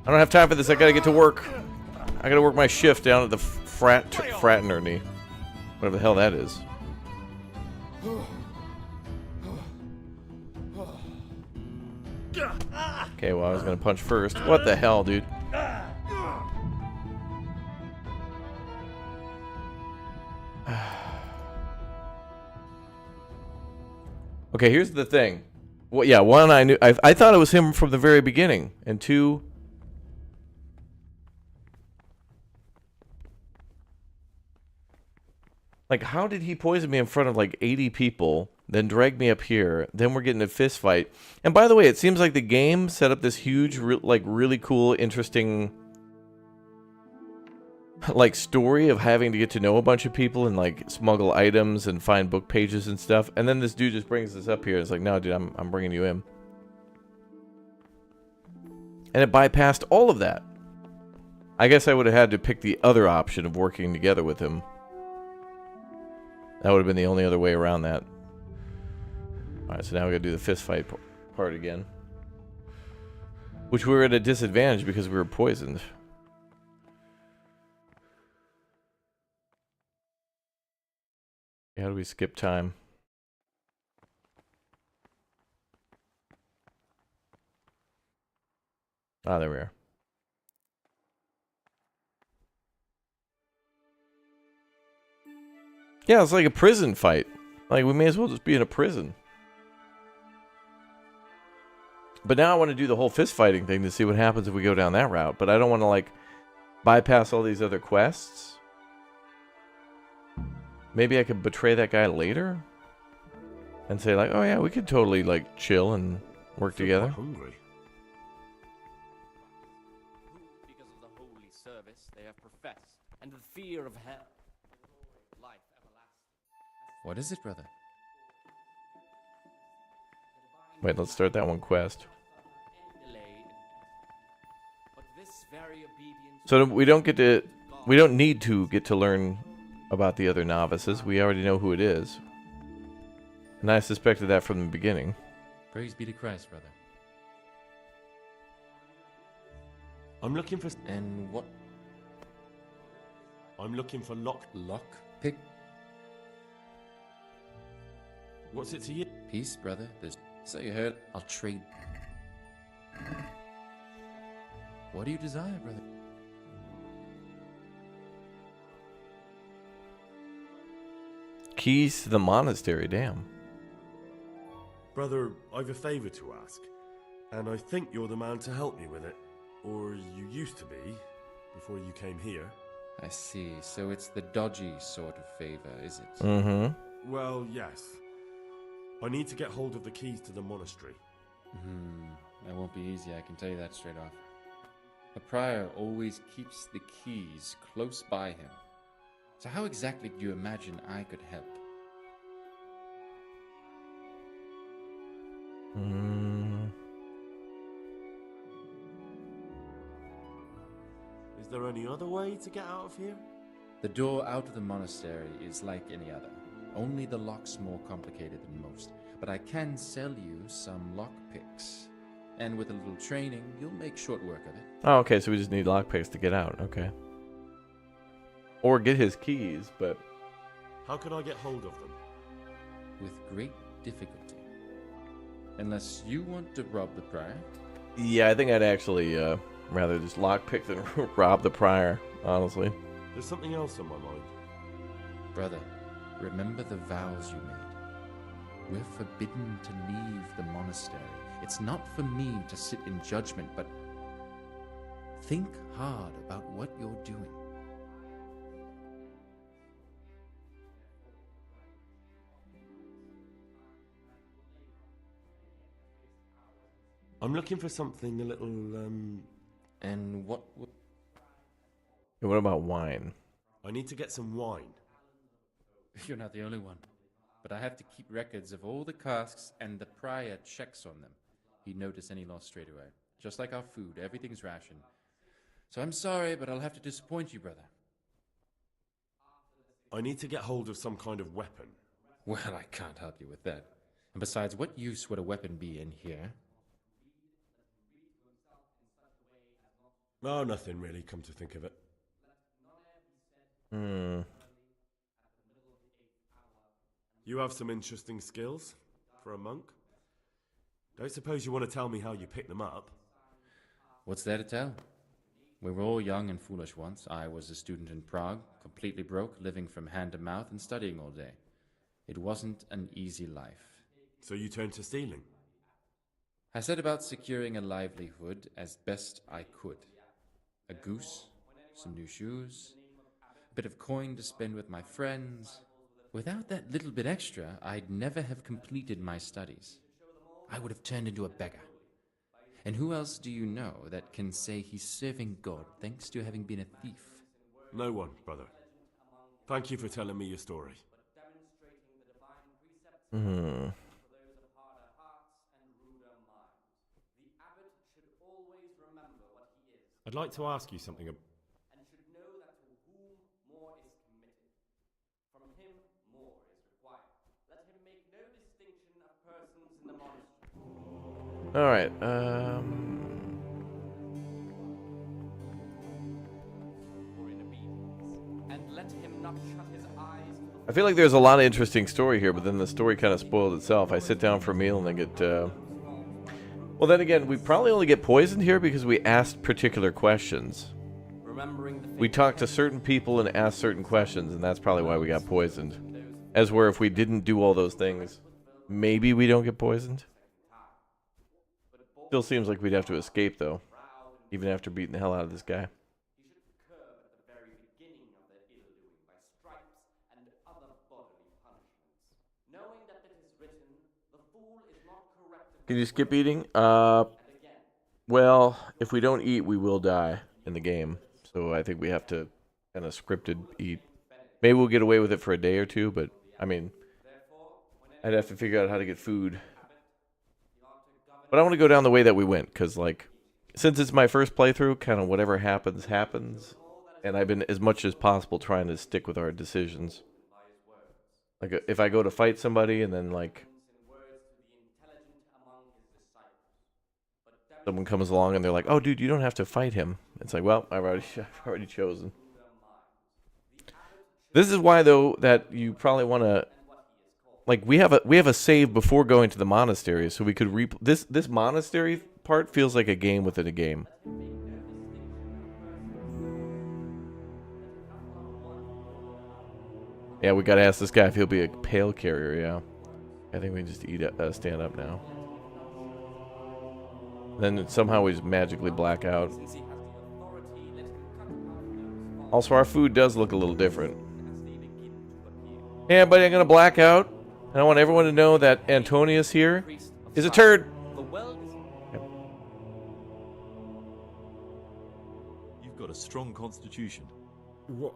A: don't have time for this. I gotta get to work. I gotta work my shift down at the fraternity. Whatever the hell that is. Okay, well, I was gonna punch first. What the hell, dude? Okay, here's the thing. Well, yeah, one, I thought it was him from the very beginning, and two, like, how did he poison me in front of like 80 people, then drag me up here, then we're getting a fist fight? And by the way, it seems like the game set up this huge, like, really cool, interesting, like, story of having to get to know a bunch of people and like smuggle items and find book pages and stuff. And then this dude just brings us up here. It's like, no, dude, I'm bringing you in. And it bypassed all of that. I guess I would have had to pick the other option of working together with him. That would have been the only other way around that. Alright, so now we gotta do the fist fight part again. Which we were at a disadvantage because we were poisoned. How do we skip time? Ah, there we are. Yeah, it's like a prison fight. Like, we may as well just be in a prison. But now I want to do the whole fist fighting thing to see what happens if we go down that route. But I don't want to, like, bypass all these other quests. Maybe I could betray that guy later? And say, like, oh yeah, we could totally, like, chill and work together.
O: Hungry.
L: Because of the holy service they have professed, and the fear of hell. Life everlasting.
J: What is it, brother?
A: Wait, let's start that one quest. So we don't need to get to learn about the other novices. We already know who it is. And I suspected that from the beginning.
J: Praise be to Christ, brother.
O: I'm looking for...
J: And what?
O: I'm looking for lock
J: pick.
O: What's it to you?
J: Peace, brother. There's... So you heard. I'll trade. What do you desire, brother?
A: Keys to the monastery, damn.
O: Brother, I've a favor to ask, and I think you're the man to help me with it. Or you used to be, before you came here.
J: I see. So it's the dodgy sort of favor, is it?
A: Mm-hmm.
O: Well, yes. I need to get hold of the keys to the monastery.
J: That won't be easy, I can tell you that straight off. The prior always keeps the keys close by him. So how exactly do you imagine I could help?
O: Is there any other way to get out of here?
J: The door out of the monastery is like any other. Only the lock's more complicated than most. But I can sell you some lockpicks. And with a little training, you'll make short work of it.
A: Oh, okay, so we just need lockpicks to get out. Okay. Or get his keys, but...
O: How can I get hold of them?
J: With great difficulty. Unless you want to rob the prior.
A: Yeah, I think I'd actually rather just lockpick than rob the prior, honestly.
O: There's something else on my mind.
J: Brother, remember the vows you made. We're forbidden to leave the monastery. It's not for me to sit in judgment, but think hard about what you're doing.
O: I'm looking for something a little,
J: And what...
A: What about wine?
O: I need to get some wine.
J: You're not the only one. But I have to keep records of all the casks, and the prior checks on them. He'd notice any loss straight away. Just like our food, everything's rationed. So I'm sorry, but I'll have to disappoint you, brother.
O: I need to get hold of some kind of weapon.
J: Well, I can't help you with that. And besides, what use would a weapon be in here?
O: Oh, nothing really, come to think of it. You have some interesting skills for a monk. Don't suppose you want to tell me how you picked them up?
J: What's there to tell? We were all young and foolish once. I was a student in Prague, completely broke, living from hand to mouth and studying all day. It wasn't an easy life.
O: So you turned to stealing?
J: I set about securing a livelihood as best I could. A goose, some new shoes, a bit of coin to spend with my friends. Without that little bit extra, I'd never have completed my studies. I would have turned into a beggar. And who else do you know that can say he's serving God thanks to having been a thief?
O: No one, brother. Thank you for telling me your story. I'd like to ask you something.
L: And should know that to whom more is committed, from him more is required. Let him make no distinction of persons in the monastery.
A: All right.
L: And let him not shut his eyes.
A: I feel like there's a lot of interesting story here, but then the story kind of spoiled itself. I sit down for a meal and I get. Well, then again, we probably only get poisoned here because we asked particular questions. We talked to certain people and asked certain questions, and that's probably why we got poisoned. As where if we didn't do all those things, maybe we don't get poisoned. Still seems like we'd have to escape, though, even after beating the hell out of this guy. Can you skip eating? Well, if we don't eat, we will die in the game. So I think we have to kind of scripted eat. Maybe we'll get away with it for a day or two, but I mean, I'd have to figure out how to get food. But I want to go down the way that we went, because like, since it's my first playthrough, kind of whatever happens, happens. And I've been as much as possible trying to stick with our decisions. Like if I go to fight somebody and then like someone comes along and they're like, "Oh, dude, you don't have to fight him." It's like, well, I've already chosen. This is why, though, that you probably want to, like, we have a save before going to the monastery, so we could this monastery part feels like a game within a game. Yeah, we gotta ask this guy if he'll be a pail carrier. Yeah, I think we can just stand up now. Then somehow we just magically black out. Also, our food does look a little different. Yeah, buddy, I'm gonna black out. And I want everyone to know that Antonius here is a turd. Yep.
V: You've got a strong constitution.
O: What?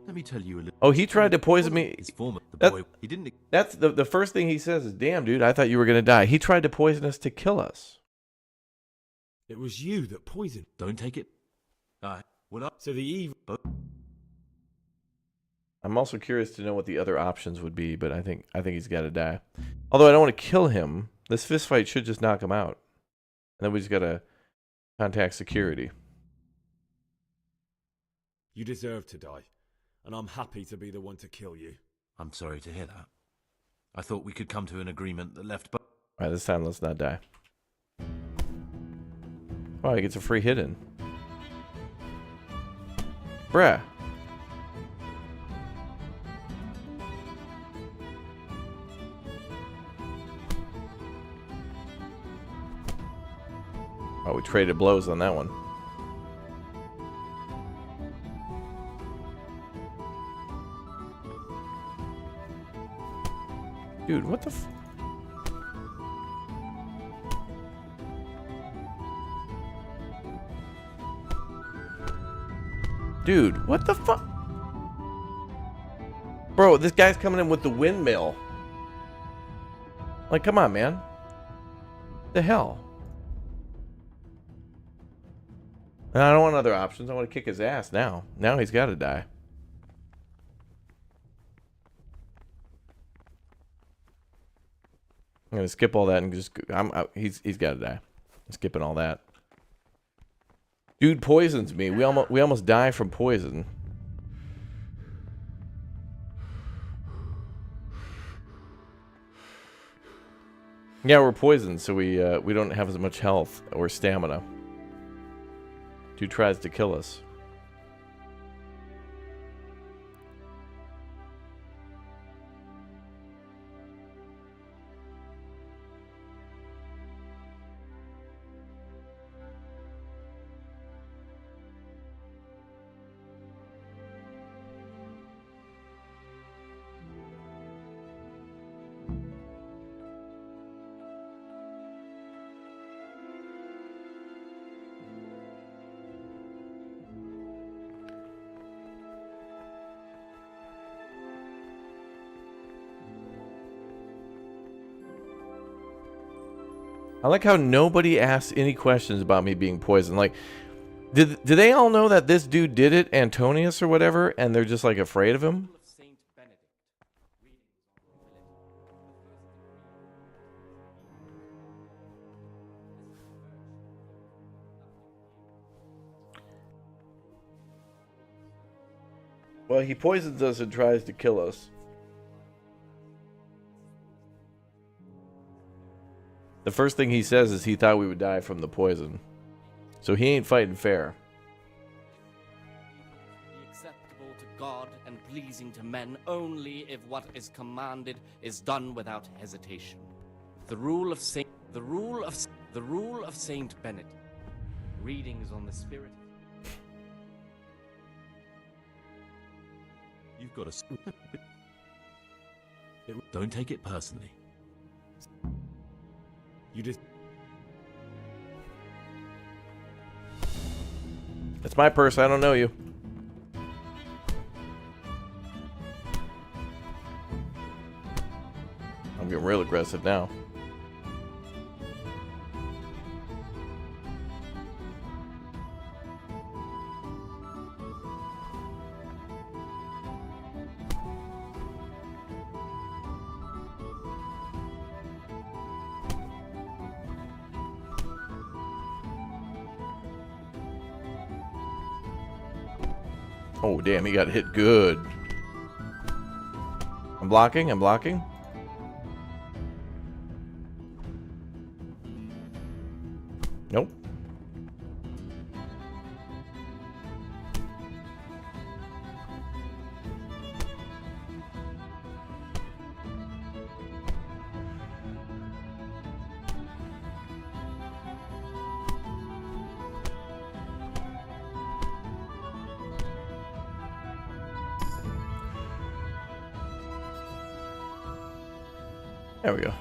V: Let me tell you a little.
A: Oh, he tried to poison me.
V: His former, the boy, he didn't.
A: That's the first thing he says is, "Damn, dude, I thought you were gonna die." He tried to poison us to kill us.
O: It was you that poisoned.
V: Don't take it. What up?
O: So the evil.
A: I'm also curious to know what the other options would be, but I think he's got to die. Although I don't want to kill him. This fist fight should just knock him out. And then we just got to contact security.
O: You deserve to die, and I'm happy to be the one to kill you.
V: I'm sorry to hear that. I thought we could come to an agreement that left.
A: All right, this time let's not die. Wow, he gets a free hit in. Bruh. Oh, we traded blows on that one. Dude, what the f... Dude, what the fuck? Bro, this guy's coming in with the windmill. Like, come on, man. The hell? And I don't want other options. I want to kick his ass now. Now he's got to die. I'm gonna skip all that and just. He's got to die. I'm skipping all that. Dude poisons me. We almost die from poison. Yeah, we're poisoned, so we don't have as much health or stamina. Dude tries to kill us. I like how nobody asks any questions about me being poisoned. Like, do they all know that this dude did it, Antonius or whatever, and they're just like afraid of him? Well, he poisons us and tries to kill us. The first thing he says is he thought we would die from the poison. So he ain't fighting fair.
L: Be acceptable to God and pleasing to men only if what is commanded is done without hesitation. The rule of Saint Benedict. Readings on the spirit.
V: You've got to. Don't take it personally.
D: You just...
A: It's my purse, I don't know you. I'm getting real aggressive now. Oh, damn, he got hit good. I'm blocking. Nope. There we go.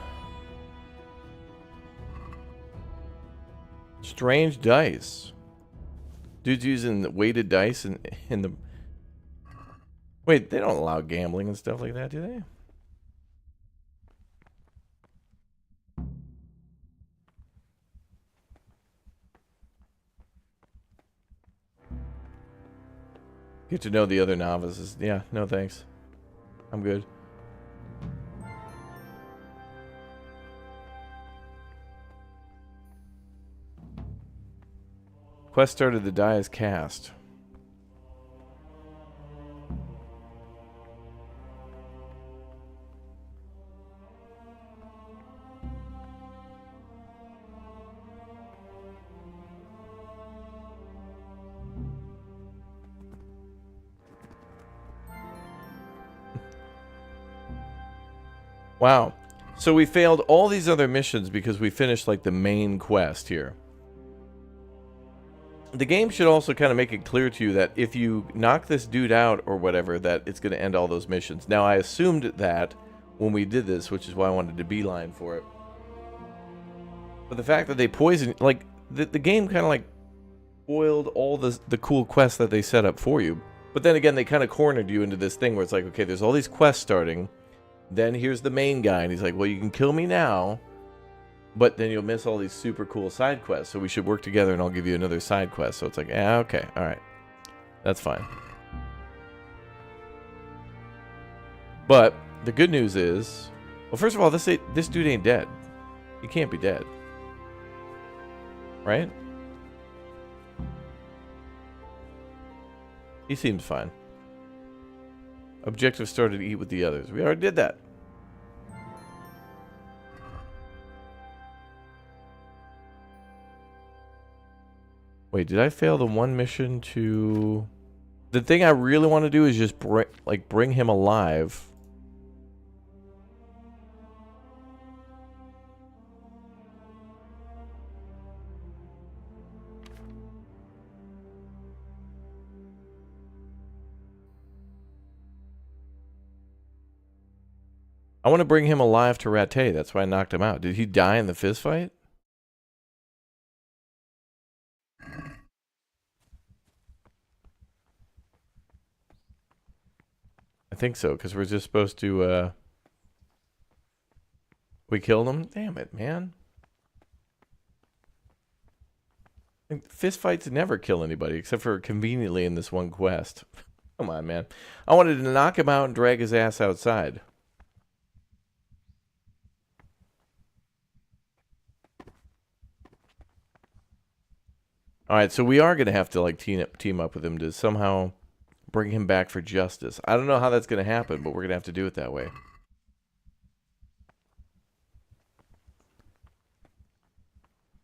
A: Strange dice. Dude's using the weighted dice in the... Wait, they don't allow gambling and stuff like that, do they? Get to know the other novices. Yeah, no thanks. I'm good. Quest started, the die is cast. Wow. So we failed all these other missions because we finished like the main quest here. The game should also kind of make it clear to you that if you knock this dude out or whatever, that it's going to end all those missions. Now, I assumed that when we did this, which is why I wanted to beeline for it. But the fact that they poisoned, like, the game kind of like spoiled all the cool quests that they set up for you. But then again, they kind of cornered you into this thing where it's like, okay, there's all these quests starting. Then here's the main guy, and he's like, well, you can kill me now, but then you'll miss all these super cool side quests. So we should work together and I'll give you another side quest. So it's like, yeah, okay, all right. That's fine. But the good news is, well, first of all, this dude ain't dead. He can't be dead. Right? He seems fine. Objective started to eat with the others. We already did that. Wait, did I fail the one mission to... The thing I really want to do is just bring him alive. I want to bring him alive to Rattay. That's why I knocked him out. Did he die in the fist fight? I think so, because we're just supposed to, we killed him? Damn it, man. Fist fights never kill anybody, except for conveniently in this one quest. Come on, man. I wanted to knock him out and drag his ass outside. Alright, so we are going to have to, like, team up with him to somehow bring him back for justice. I don't know how that's going to happen, but we're going to have to do it that way.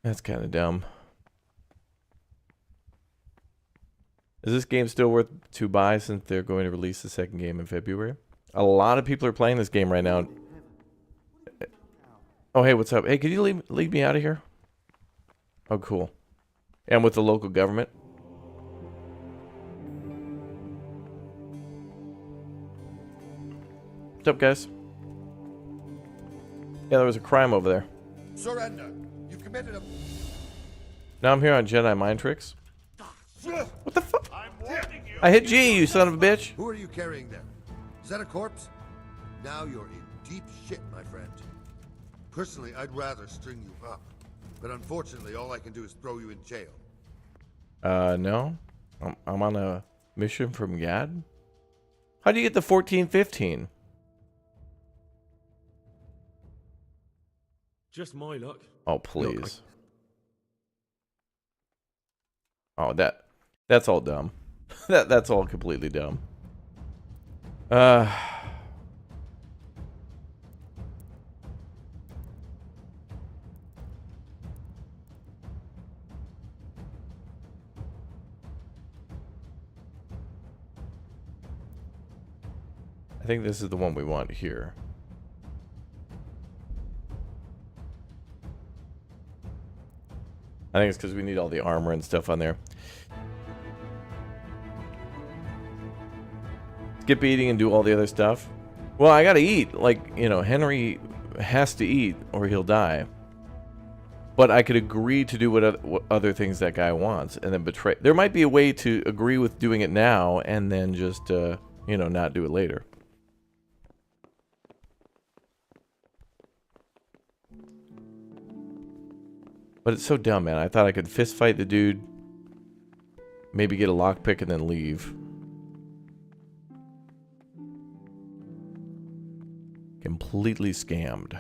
A: That's kind of dumb. Is this game still worth to buy since they're going to release the second game in February? A lot of people are playing this game right now. Oh, hey, what's up? Hey, could you leave me out of here? Oh, cool. And with the local government. What's up, guys? Yeah, there was a crime over there.
R: Surrender. You've committed a...
A: Now I'm here on Jedi mind tricks. What the fuck? I hit G, you son of a bitch.
R: Who are you carrying there? Is that a corpse? Now you're in deep shit, my friend. Personally, I'd rather string you up. But unfortunately, all I can do is throw you in jail.
A: No. I'm on a mission from God. How do you get the 1415?
O: Just my luck.
A: Oh, please. Oh, that's all dumb. That's all completely dumb. I think this is the one we want here. I think it's because we need all the armor and stuff on there. Skip eating and do all the other stuff. Well, I gotta eat. Like, you know, Henry has to eat or he'll die. But I could agree to do what other things that guy wants and then betray. There might be a way to agree with doing it now and then just, you know, not do it later. But it's so dumb, man. I thought I could fist fight the dude, maybe get a lockpick and then leave. Completely scammed.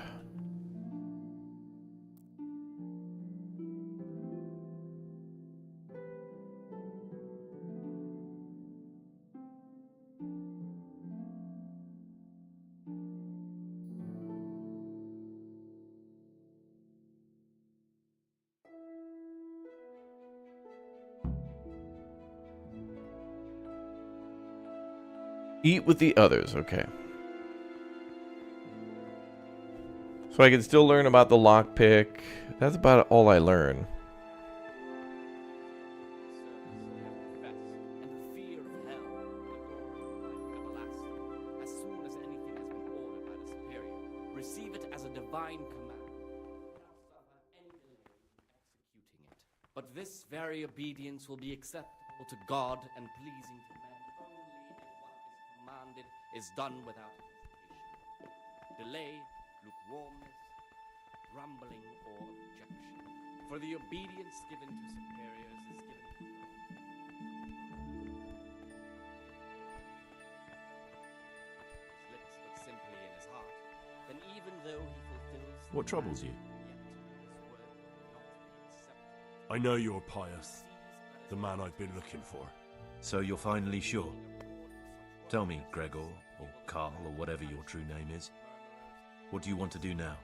A: Eat with the others, okay. So I can still learn about the lockpick. That's about all I learn.
L: As soon as anything has been ordered by the superior, receive it as a divine command. But this very obedience will be acceptable to God and pleasing to men only if what is commanded is done without hesitation. Delay, lukewarmness, grumbling or objection. For the obedience given to superiors is given to God. His lips but simply in his heart, then even though he fulfills the
O: What troubles you?
B: I know you're Pious, the man I've been looking for.
V: So you're finally sure? Tell me, Gregor, or Carl, or whatever your true name is. What do you want to do now?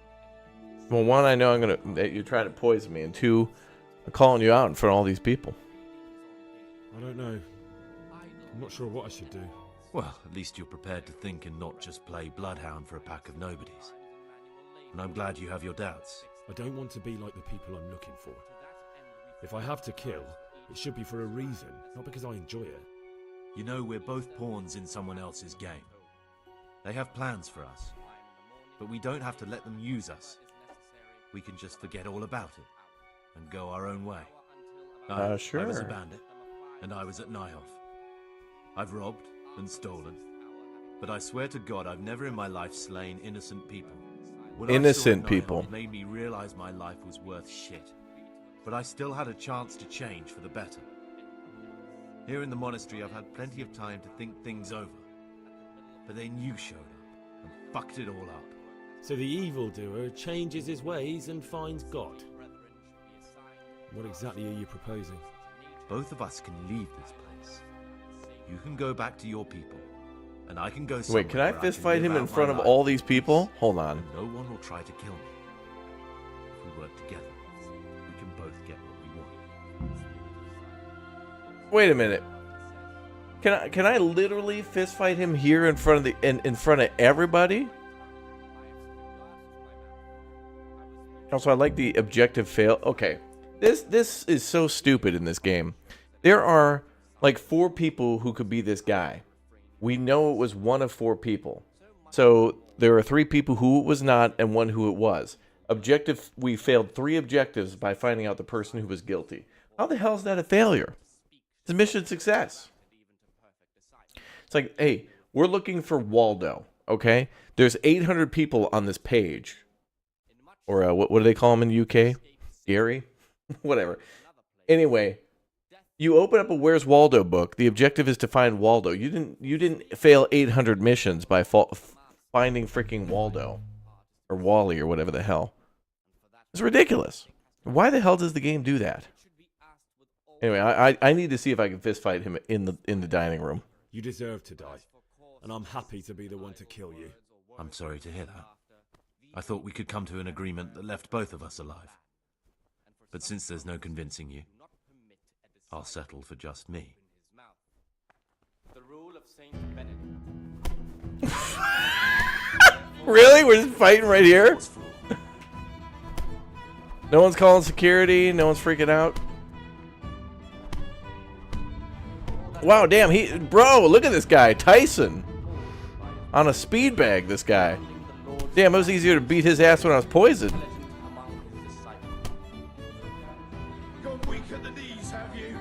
A: Well, one, I know that you're trying to poison me, and two, I'm calling you out in front of all these people.
D: I don't know. I'm not sure what I should do.
V: Well, at least you're prepared to think and not just play bloodhound for a pack of nobodies. And I'm glad you have your doubts.
D: I don't want to be like the people I'm looking for. If I have to kill, it should be for a reason, not because I enjoy it.
V: You know, we're both pawns in someone else's game. They have plans for us, but we don't have to let them use us. We can just forget all about it and go our own way.
A: Sure.
V: I was a bandit, and I was at Nyhoff. I've robbed and stolen, but I swear to God I've never in my life slain innocent people. What
A: Innocent
V: I saw at
A: people.
V: Nyhoff made me realize my life was worth shit, but I still had a chance to change for the better. Here in the monastery I've had plenty of time to think things over, but then you showed up and fucked it all up.
D: So the evildoer changes his ways and finds God. What exactly are you proposing?
V: Both of us can leave this place. You can go back to your people, and I can go
A: Wait,
V: somewhere
A: can I
V: where
A: fist
V: can
A: fight
V: live
A: him in
V: out
A: front
V: my
A: of
V: life.
A: all these people? Hold on.
V: And no one will try to kill me. If we work together, we can both get what we want.
A: Wait a minute. Can I literally fist fight him here in front of the in front of everybody? Also, I like the objective fail. Okay, this is so stupid in this game. There are like 4 people who could be this guy. We know it was one of 4 people. So there are 3 people who it was not and 1 who it was. Objective, we failed 3 objectives by finding out the person who was guilty. How the hell is that a failure? It's a mission success. It's like, hey, we're looking for Waldo, okay? There's 800 people on this page. Or what do they call him in the UK? Gary? Whatever. Anyway, you open up a Where's Waldo book. The objective is to find Waldo. You didn't fail 800 missions by finding freaking Waldo. Or Wally or whatever the hell. It's ridiculous. Why the hell does the game do that? Anyway, I need to see if I can fist fight him in the dining room.
D: You deserve to die, and I'm happy to be the one to kill you.
V: I'm sorry to hear that. I thought we could come to an agreement that left both of us alive. But since there's no convincing you, I'll settle for just me.
L: The rule of Saint Benedict.
A: Really? We're just fighting right here? No one's calling security. No one's freaking out. Wow, damn. Bro, look at this guy. Tyson. On a speed bag, this guy. Damn, it was easier to beat his ass when I was poisoned.
B: Gone weak at the knees, have you?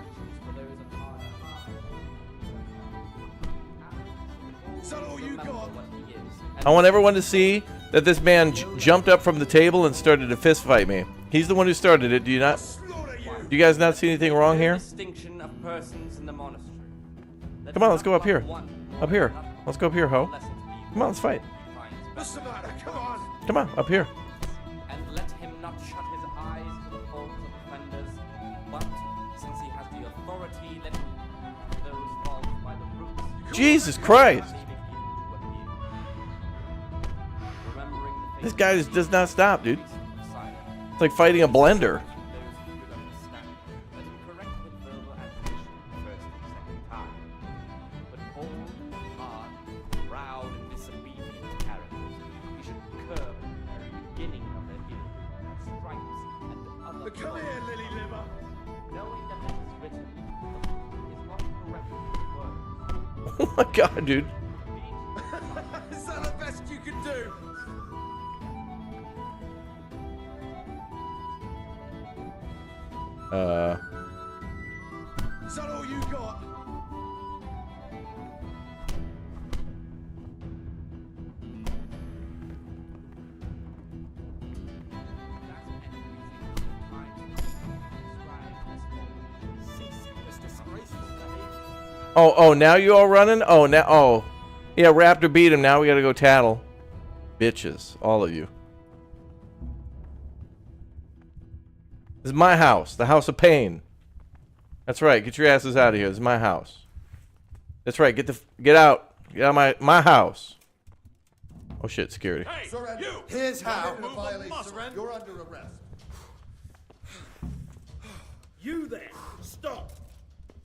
B: Is that all you got?
A: I want everyone to see that this man jumped up from the table and started to fist fight me. He's the one who started it. Do you guys not see anything wrong here?
L: Distinction of persons in the monastery.
A: Come on, let's go up here. Up here. Let's go up here, ho. Come on, let's fight.
B: What's the matter? Come on.
A: Come on, up here.
L: And let him not shut his eyes to the faults of offenders, but since he has the authority, let him those faults by the roots.
A: Jesus Christ. This guy just does not stop, dude. It's like fighting a blender.
B: Come here, lily liver.
A: Oh my god, dude.
B: Is that the best you can do? Is that all you got?
A: Oh, now you all running? Oh, now, oh. Yeah, Raptor beat him. Now we gotta go tattle. Bitches, all of you. This is my house, the house of pain. That's right, get your asses out of here. This is my house. That's right, get out. Get out of my house. Oh shit, security.
R: Hey, surrender.
M: You! Here's how.
R: Surrender. You're under arrest.
U: You there! Stop!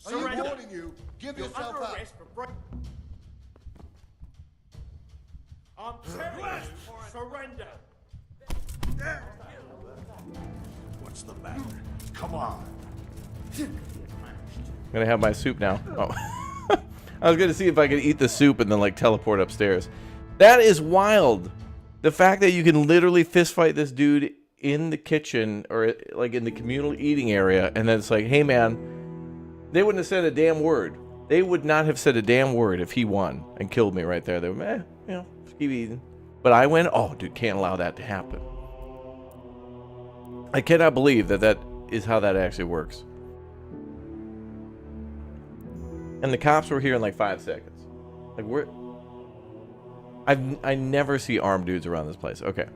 R: Are you warning you? Give yourself
U: under
R: up.
U: arrest for break. I'm telling you, surrender!
E: What's the matter? Come on.
A: I'm gonna have my soup now. Oh. I was gonna see if I could eat the soup and then like teleport upstairs. That is wild. The fact that you can literally fist fight this dude in the kitchen or like in the communal eating area, and then it's like, hey man, they wouldn't have said a damn word. They would not have said a damn word if he won and killed me right there. They were, you know, just keep eating. But I win. Oh, dude, can't allow that to happen. I cannot believe that that is how that actually works. And the cops were here in like 5 seconds. Like I never see armed dudes around this place. Okay.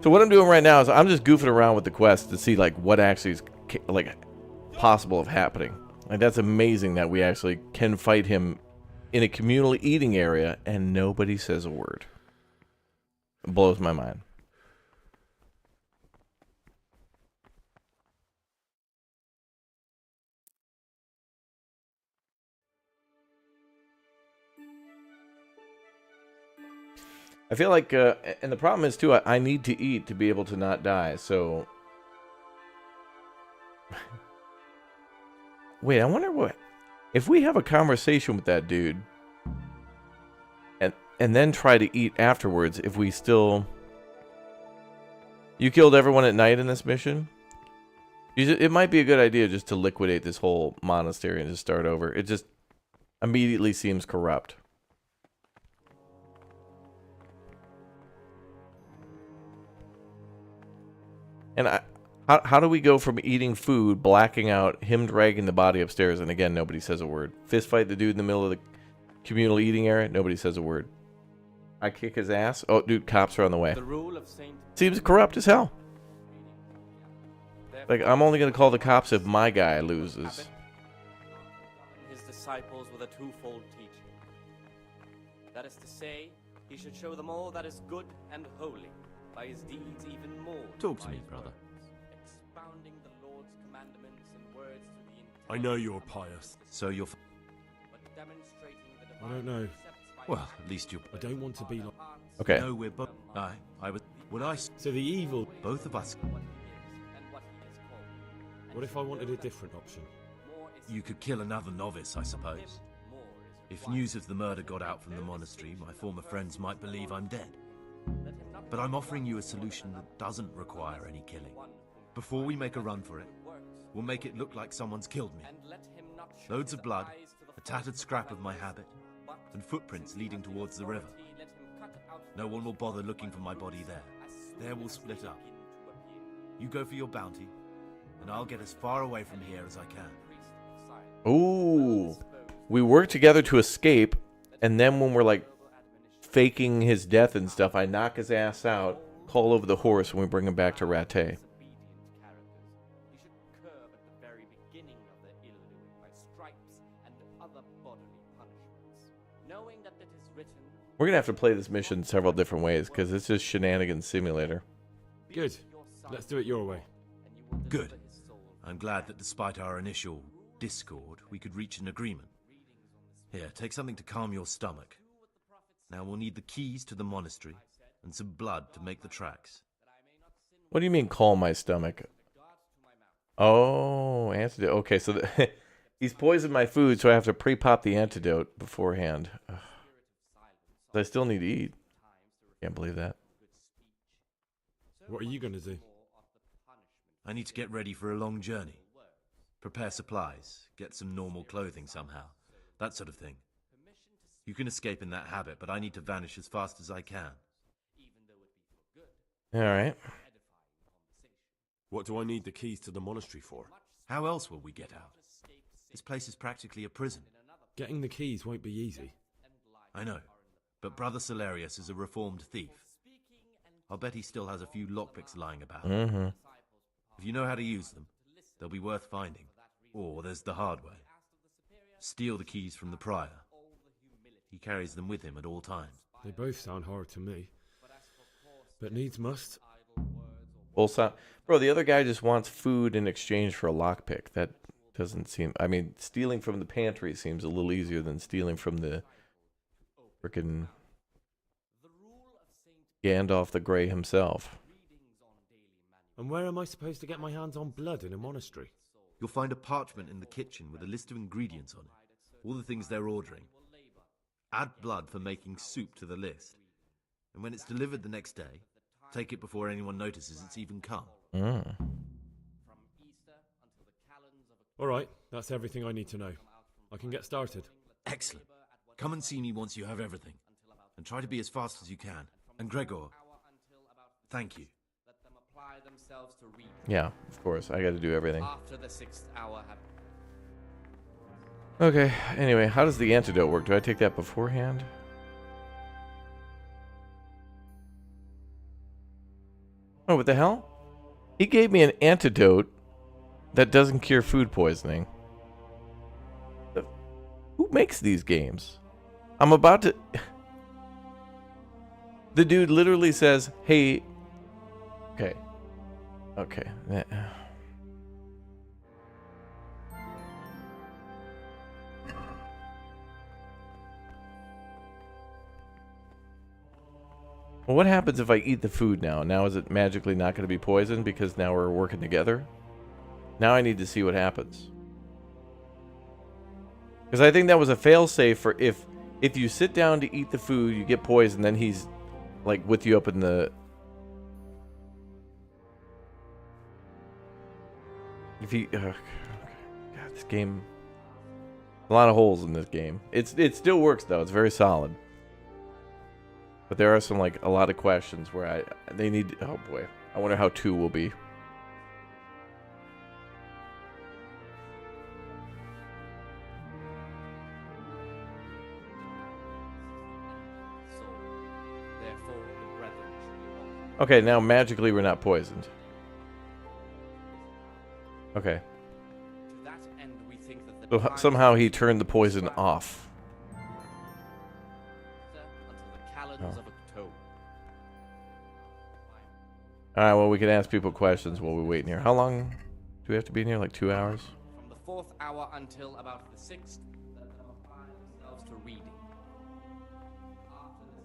A: So what I'm doing right now is I'm just goofing around with the quest to see like what actually is like possible of happening. Like that's amazing that we actually can fight him in a communal eating area and nobody says a word. It blows my mind. I feel like, and the problem is too, I need to eat to be able to not die, so... Wait, I wonder what... If we have a conversation with that dude, and then try to eat afterwards, if we still... You killed everyone at night in this mission? It might be a good idea just to liquidate this whole monastery and just start over. It just immediately seems corrupt. And how do we go from eating food, blacking out, him dragging the body upstairs, and again, nobody says a word. Fist fight the dude in the middle of the communal eating area, nobody says a word. I kick his ass. Oh, dude, cops are on the way. Seems corrupt as hell. Like, I'm only going to call the cops if my guy loses.
L: His disciples with a twofold teaching. That is to say, he should show them all that is good and holy. By his deeds even more.
V: Talk to me, brother.
L: Expounding the Lord's commandments and words to the
O: I know you're pious.
V: So you're...
L: but demonstrating the
D: I don't know.
V: Well, at least you...
D: I don't want to be like...
A: Okay.
V: No, we're both... I was... Would I...
D: So the evil...
V: Both of us...
D: What if I wanted a different option?
V: You could kill another novice, I suppose. If news of the murder got out from the monastery, my former friends might believe I'm dead. But I'm offering you a solution that doesn't require any killing. Before we make a run for it, we'll make it look like someone's killed me. Loads of blood, a tattered scrap of my habit, and footprints leading towards the river. No one will bother looking for my body there. There we'll split up. You go for your bounty, and I'll get as far away from here as I can.
A: Ooh. We work together to escape, and then when we're like faking his death and stuff, I knock his ass out, call over the horse, and we bring him back to Rattay. We're gonna have to play this mission several different ways because it's just shenanigans simulator.
D: Good. Let's do it your way.
V: Good. I'm glad that despite our initial discord, we could reach an agreement. Here, take something to calm your stomach. Now we'll need the keys to the monastery and some blood to make the tracks.
A: What do you mean, calm my stomach? Oh, antidote. Okay, so he's poisoned my food, so I have to pre-pop the antidote beforehand. Ugh. I still need to eat. Can't believe that.
D: What are you going to do?
V: I need to get ready for a long journey. Prepare supplies, get some normal clothing somehow. That sort of thing. You can escape in that habit, but I need to vanish as fast as I can.
A: Alright.
O: What do I need the keys to the monastery for?
V: How else will we get out? This place is practically a prison.
D: Getting the keys won't be easy.
V: I know, but Brother Celerius is a reformed thief. I'll bet he still has a few lockpicks lying about.
A: Mm-hmm.
V: If you know how to use them, they'll be worth finding. Or there's the hard way. Steal the keys from the prior. He carries them with him at all times.
D: They both sound hard to me. But needs must.
A: Bro, the other guy just wants food in exchange for a lockpick. That doesn't seem... I mean, stealing from the pantry seems a little easier than stealing from the frickin' Gandalf the Grey himself.
D: And where am I supposed to get my hands on blood in a monastery?
V: You'll find a parchment in the kitchen with a list of ingredients on it. All the things they're ordering. Add blood for making soup to the list. And when it's delivered the next day, take it before anyone notices it's even come.
A: Mm.
D: Alright, that's everything I need to know. I can get started.
V: Excellent. Come and see me once you have everything. And try to be as fast as you can. And Gregor, thank you.
A: Yeah, of course. I got to do everything.
L: After the 6th hour have...
A: Okay, anyway, how does the antidote work? Do I take that beforehand? Oh, what the hell? He gave me an antidote that doesn't cure food poisoning. Who makes these games? I'm about to... The dude literally says, hey... Okay. Okay. Well, what happens if I eat the food now? Now is it magically not going to be poisoned because now we're working together? Now I need to see what happens. Because I think that was a failsafe for if you sit down to eat the food, you get poisoned, then he's like with you up in the... If he... God, this game... A lot of holes in this game. It still works though, it's very solid. But there are some, like, a lot of questions where they need... Oh boy. I wonder how 2 will be. Okay, now magically we're not poisoned. Okay.
L: To that end, we think that
A: So somehow he turned the poison off. Oh. Alright, well, we can ask people questions while we're waiting here. How long do we have to be in here? Like 2 hours?
L: From the 4th hour until about the 6th, let them apply themselves to reading. After the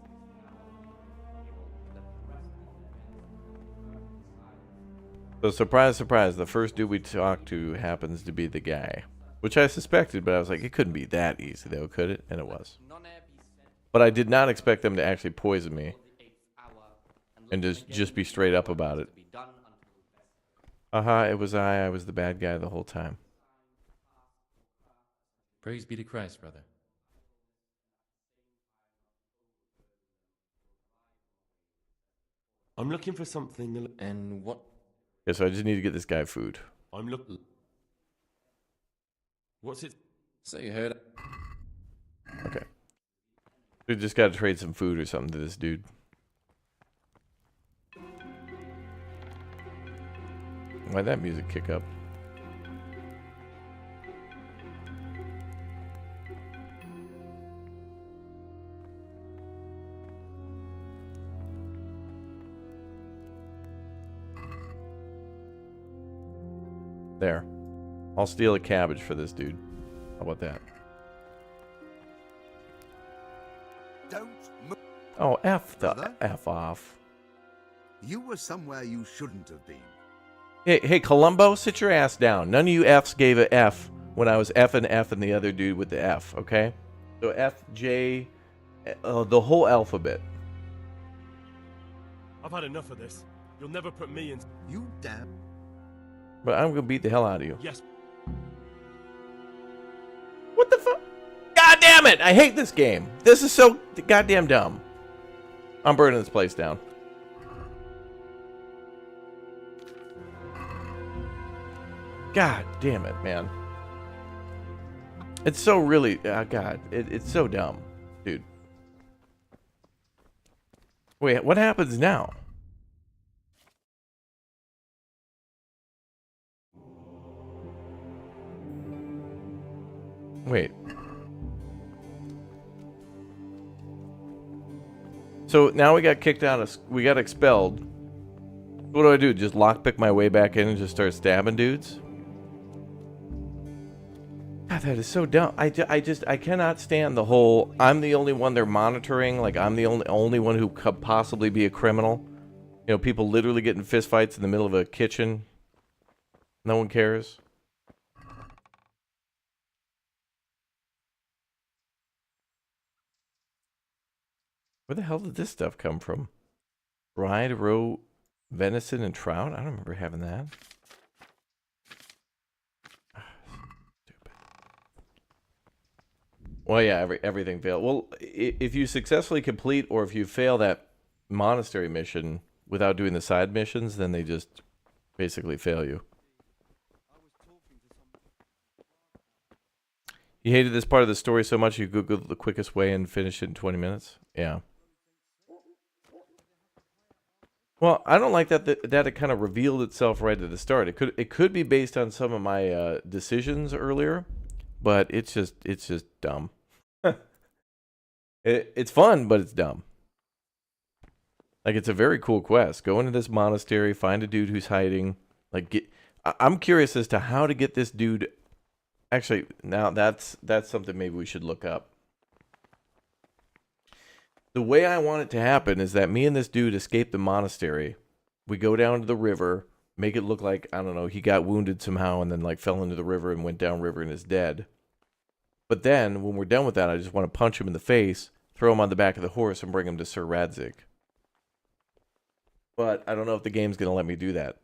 L: 6th hour,
A: So surprise, surprise, the first dude we talk to happens to be the guy. Which I suspected, but I was like, it couldn't be that easy though, could it? And it was. But I did not expect them to actually poison me. And just be straight up about it. It was I was the bad guy the whole time.
J: Praise be to Christ, brother.
O: I'm looking for something...
J: And what...
A: Okay, so I just need to get this guy food.
O: I'm looking... What's it?
J: So you heard...
A: Okay. We just gotta trade some food or something to this dude. Why'd that music kick up? There. I'll steal a cabbage for this dude. How about that?
R: Don't move.
A: Oh, F the
R: Brother?
A: F off.
R: You were somewhere you shouldn't have been.
A: Hey, Columbo, sit your ass down. None of you Fs gave a F when I was F and the other dude with the F, okay? So F, J, the whole alphabet.
O: I've had enough of this. You'll never put me in...
R: You damn...
A: But I'm gonna beat the hell out of you.
O: Yes.
A: What the fuck? God damn it! I hate this game. This is so goddamn dumb. I'm burning this place down. God damn it, man. It's so really, God, it's so dumb, dude. Wait, what happens now? Wait. So now we got kicked out of, we got expelled. What do? Just lockpick my way back in and just start stabbing dudes? God, that is so dumb. I cannot stand the whole, I'm the only one they're monitoring, like I'm the only one who could possibly be a criminal. You know, people literally getting fistfights in the middle of a kitchen. No one cares. Where the hell did this stuff come from? Fried roe venison and trout? I don't remember having that. Stupid. Well, yeah, everything failed. Well, if you successfully complete or if you fail that monastery mission without doing the side missions, then they just basically fail you. You hated this part of the story so much you googled the quickest way and finished it in 20 minutes? Yeah. Well, I don't like that it kind of revealed itself right at the start. It could be based on some of my decisions earlier, but it's just dumb. It's fun, but it's dumb. Like, it's a very cool quest. Go into this monastery, find a dude who's hiding. Like, I'm curious as to how to get this dude. Actually, now that's something maybe we should look up. The way I want it to happen is that me and this dude escape the monastery. We go down to the river, make it look like, I don't know, he got wounded somehow and then like fell into the river and went down river and is dead. But then, when we're done with that, I just want to punch him in the face, throw him on the back of the horse, and bring him to Sir Radzig. But I don't know if the game's going to let me do that.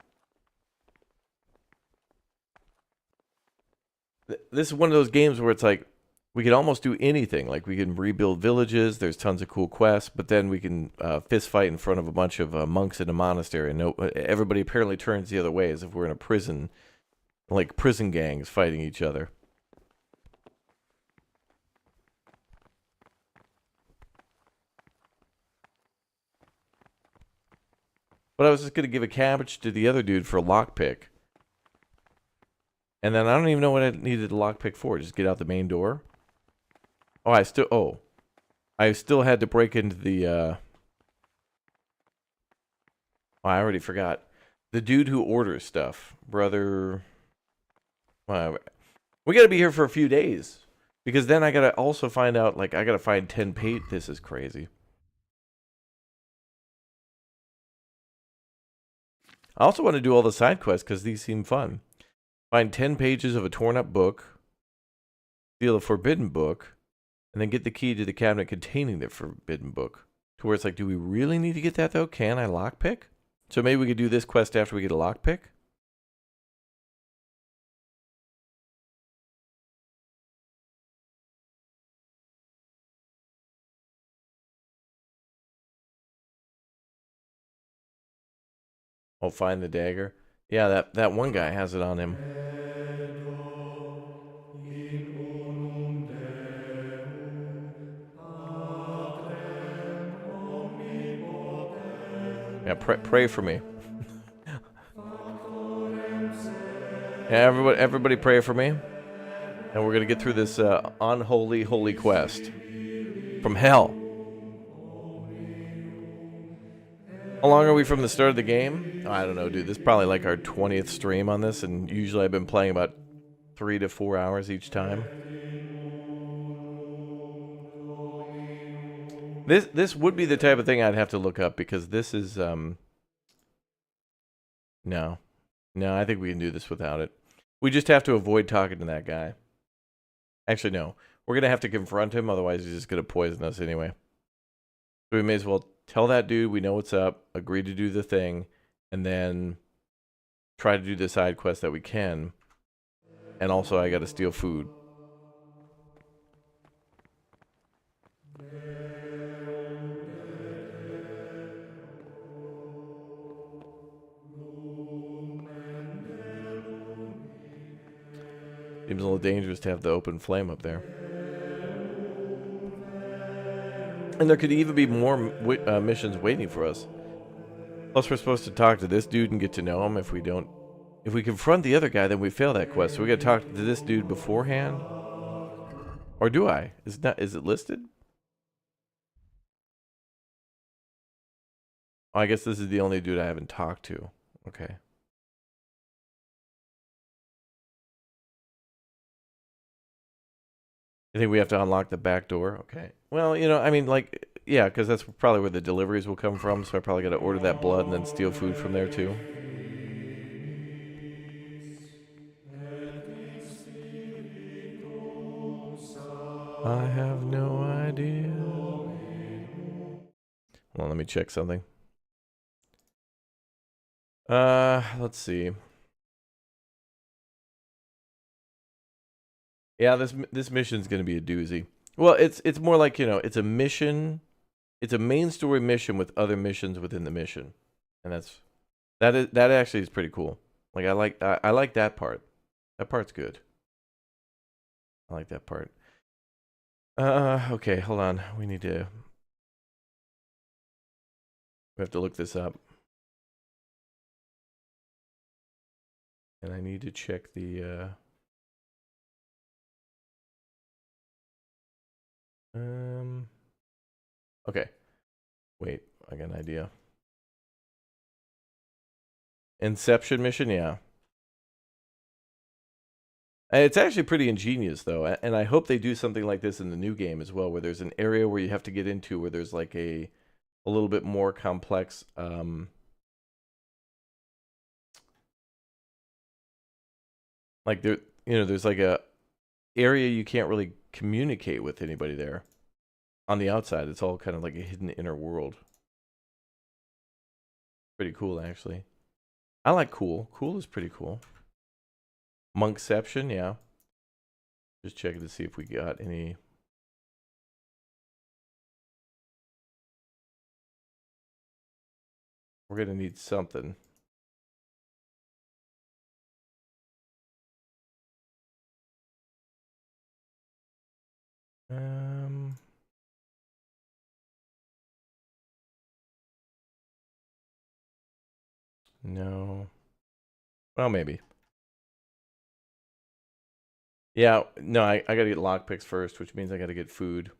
A: This is one of those games where it's like, we can almost do anything. Like, we can rebuild villages, there's tons of cool quests, but then we can fist fight in front of a bunch of monks in a monastery, and everybody apparently turns the other way, as if we're in a prison, like prison gangs fighting each other. But I was just going to give a cabbage to the other dude for a lockpick. And then I don't even know what I needed a lockpick for. Just get out the main door. I still had to break into the, I already forgot. The dude who orders stuff. Brother. We got to be here for a few days. Because then I got to also find out, like, I got to find 10 pages. This is crazy. I also want to do all the side quests because these seem fun. Find 10 pages of a torn up book. Steal a forbidden book. And then get the key to the cabinet containing the forbidden book. To where it's like, do we really need to get that though? Can I lockpick? So maybe we could do this quest after we get a lockpick? Oh, find the dagger. Yeah, that one guy has it on him. Yeah, pray for me. Yeah, everybody pray for me. And we're going to get through this unholy, holy quest. From hell. How long are we from the start of the game? I don't know, dude. This is probably like our 20th stream on this. And usually I've been playing about 3 to 4 hours each time. This would be the type of thing I'd have to look up because this is no, I think we can do this without it. We just have to avoid talking to that guy. Actually, no, we're gonna have to confront him, otherwise he's just gonna poison us anyway. So we may as well tell that dude we know what's up, agree to do the thing, and then try to do the side quest that we can. And also, I gotta steal food. Seems a little dangerous to have the open flame up there. And there could even be more missions waiting for us. Plus, we're supposed to talk to this dude and get to know him. If we confront the other guy, then we fail that quest. So we got to talk to this dude beforehand. Or do I? Is it listed? Oh, I guess this is the only dude I haven't talked to. Okay. I think we have to unlock the back door. Okay. Well, you know, I mean, like, yeah, because that's probably where the deliveries will come from. So I probably got to order that blood and then steal food from there too. I have no idea. Well, let me check something. Let's see. Yeah, this mission's gonna be a doozy. Well, it's more like, you know, it's a mission. It's a main story mission with other missions within the mission, and that actually is pretty cool. Like I like that part. That part's good. I like that part. Okay, hold on. We have to look this up. And I need to check the okay. Wait, I got an idea. Inception mission, yeah. And it's actually pretty ingenious though, and I hope they do something like this in the new game as well, where there's an area where you have to get into where there's like a little bit more complex like there, you know, there's like a area you can't really communicate with anybody there. On the outside, it's all kind of like a hidden inner world. Pretty cool, actually. I like cool. Cool is pretty cool. Monkception, yeah. Just checking to see if we got any. We're gonna need something. No. Well, maybe. Yeah, no, I gotta get lockpicks first, which means I gotta get food.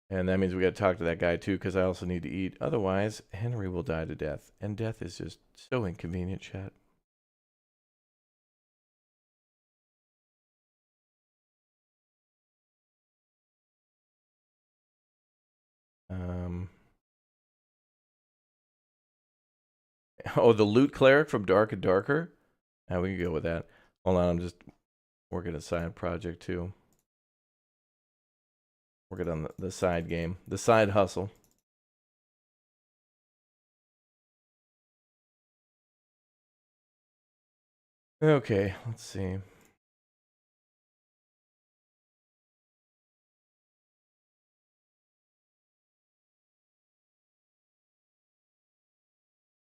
A: And that means we gotta talk to that guy too, because I also need to eat. Otherwise, Henry will die to death. And death is just so inconvenient, chat. Oh, the loot cleric from Dark and Darker? Yeah, we can go with that. Hold on, I'm just working a side project too. Working on the side game. The side hustle. Okay, let's see.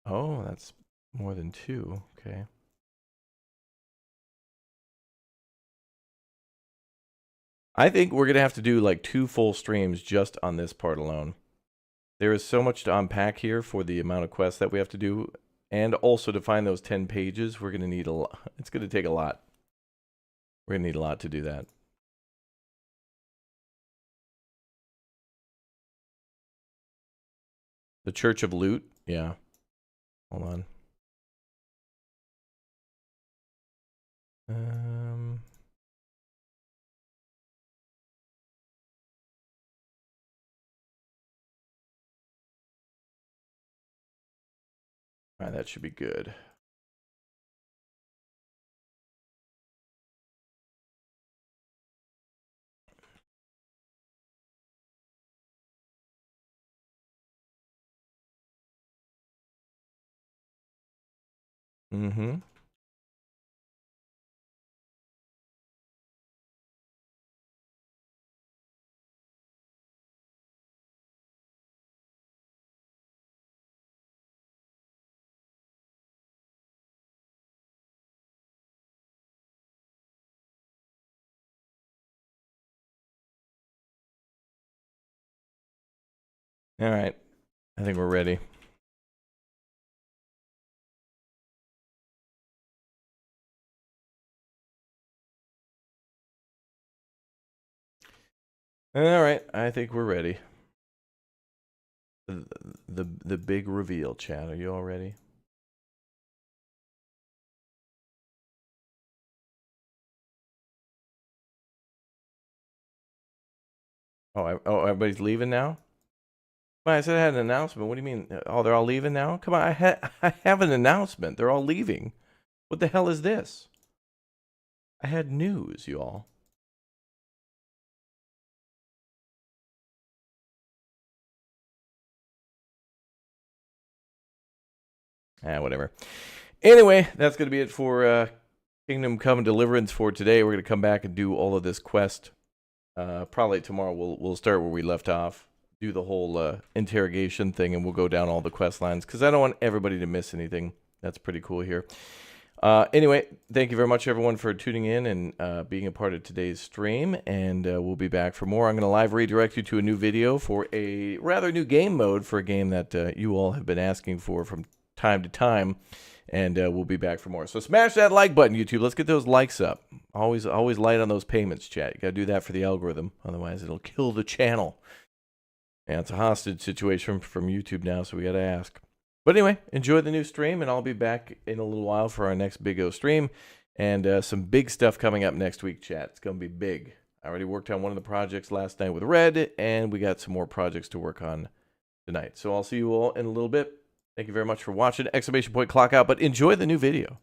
A: Oh, that's more than two. Okay. I think we're going to have to do like 2 full streams just on this part alone. There is so much to unpack here for the amount of quests that we have to do. And also to find those 10 pages, we're going to need a lot. It's going to take a lot. We're going to need a lot to do that. The Church of Loot? Yeah. Hold on. All right, that should be good. Mm-hmm. All right. I think we're ready. All right. I think we're ready. The big reveal, chat. Are you all ready? Oh, everybody's leaving now? Well, I said I had an announcement. What do you mean? Oh, they're all leaving now? Come on, I have an announcement. They're all leaving. What the hell is this? I had news, you all. Whatever. Anyway, that's going to be it for Kingdom Come Deliverance for today. We're going to come back and do all of this quest. Probably tomorrow we'll start where we left off. Do the whole interrogation thing, and we'll go down all the quest lines, because I don't want everybody to miss anything. That's pretty cool here. Anyway, thank you very much, everyone, for tuning in and being a part of today's stream, and we'll be back for more. I'm going to live redirect you to a new video for a rather new game mode for a game that you all have been asking for from time to time, and we'll be back for more. So smash that like button, YouTube. Let's get those likes up. Always light on those payments, chat. You got to do that for the algorithm, otherwise it'll kill the channel. And it's a hostage situation from YouTube now, so we got to ask. But anyway, enjoy the new stream, and I'll be back in a little while for our next Big O stream. And some big stuff coming up next week, chat. It's going to be big. I already worked on one of the projects last night with Red, and we got some more projects to work on tonight. So I'll see you all in a little bit. Thank you very much for watching. Exclamation point clock out, but enjoy the new video.